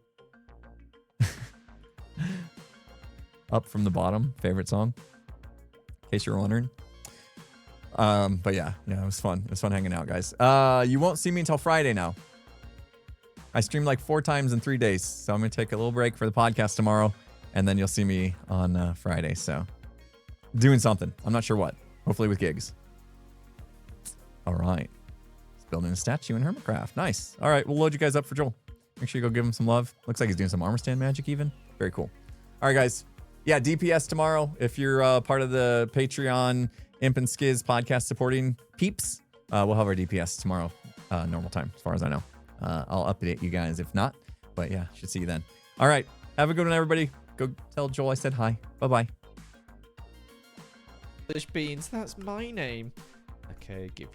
Up from the Bottom, favorite song, in case you're wondering. But yeah, it was fun. It was fun hanging out, guys. You won't see me until Friday now. I streamed like 4 times in 3 days, so I'm gonna take a little break for the podcast tomorrow, and then you'll see me on Friday. So, doing something. I'm not sure what. Hopefully with gigs. All right. He's building a statue in Hermitcraft. Nice. All right, we'll load you guys up for Joel. Make sure you go give him some love. Looks like he's doing some armor stand magic even. Very cool. All right, guys. Yeah, DPS tomorrow. If you're part of the Patreon Imp and Skiz podcast supporting peeps, we'll have our DPS tomorrow, normal time, as far as I know. I'll update you guys if not, but yeah, should see you then. All right, have a good one, everybody. Go tell Joel I said hi. Bye-bye. English Beans, that's my name. Okay, give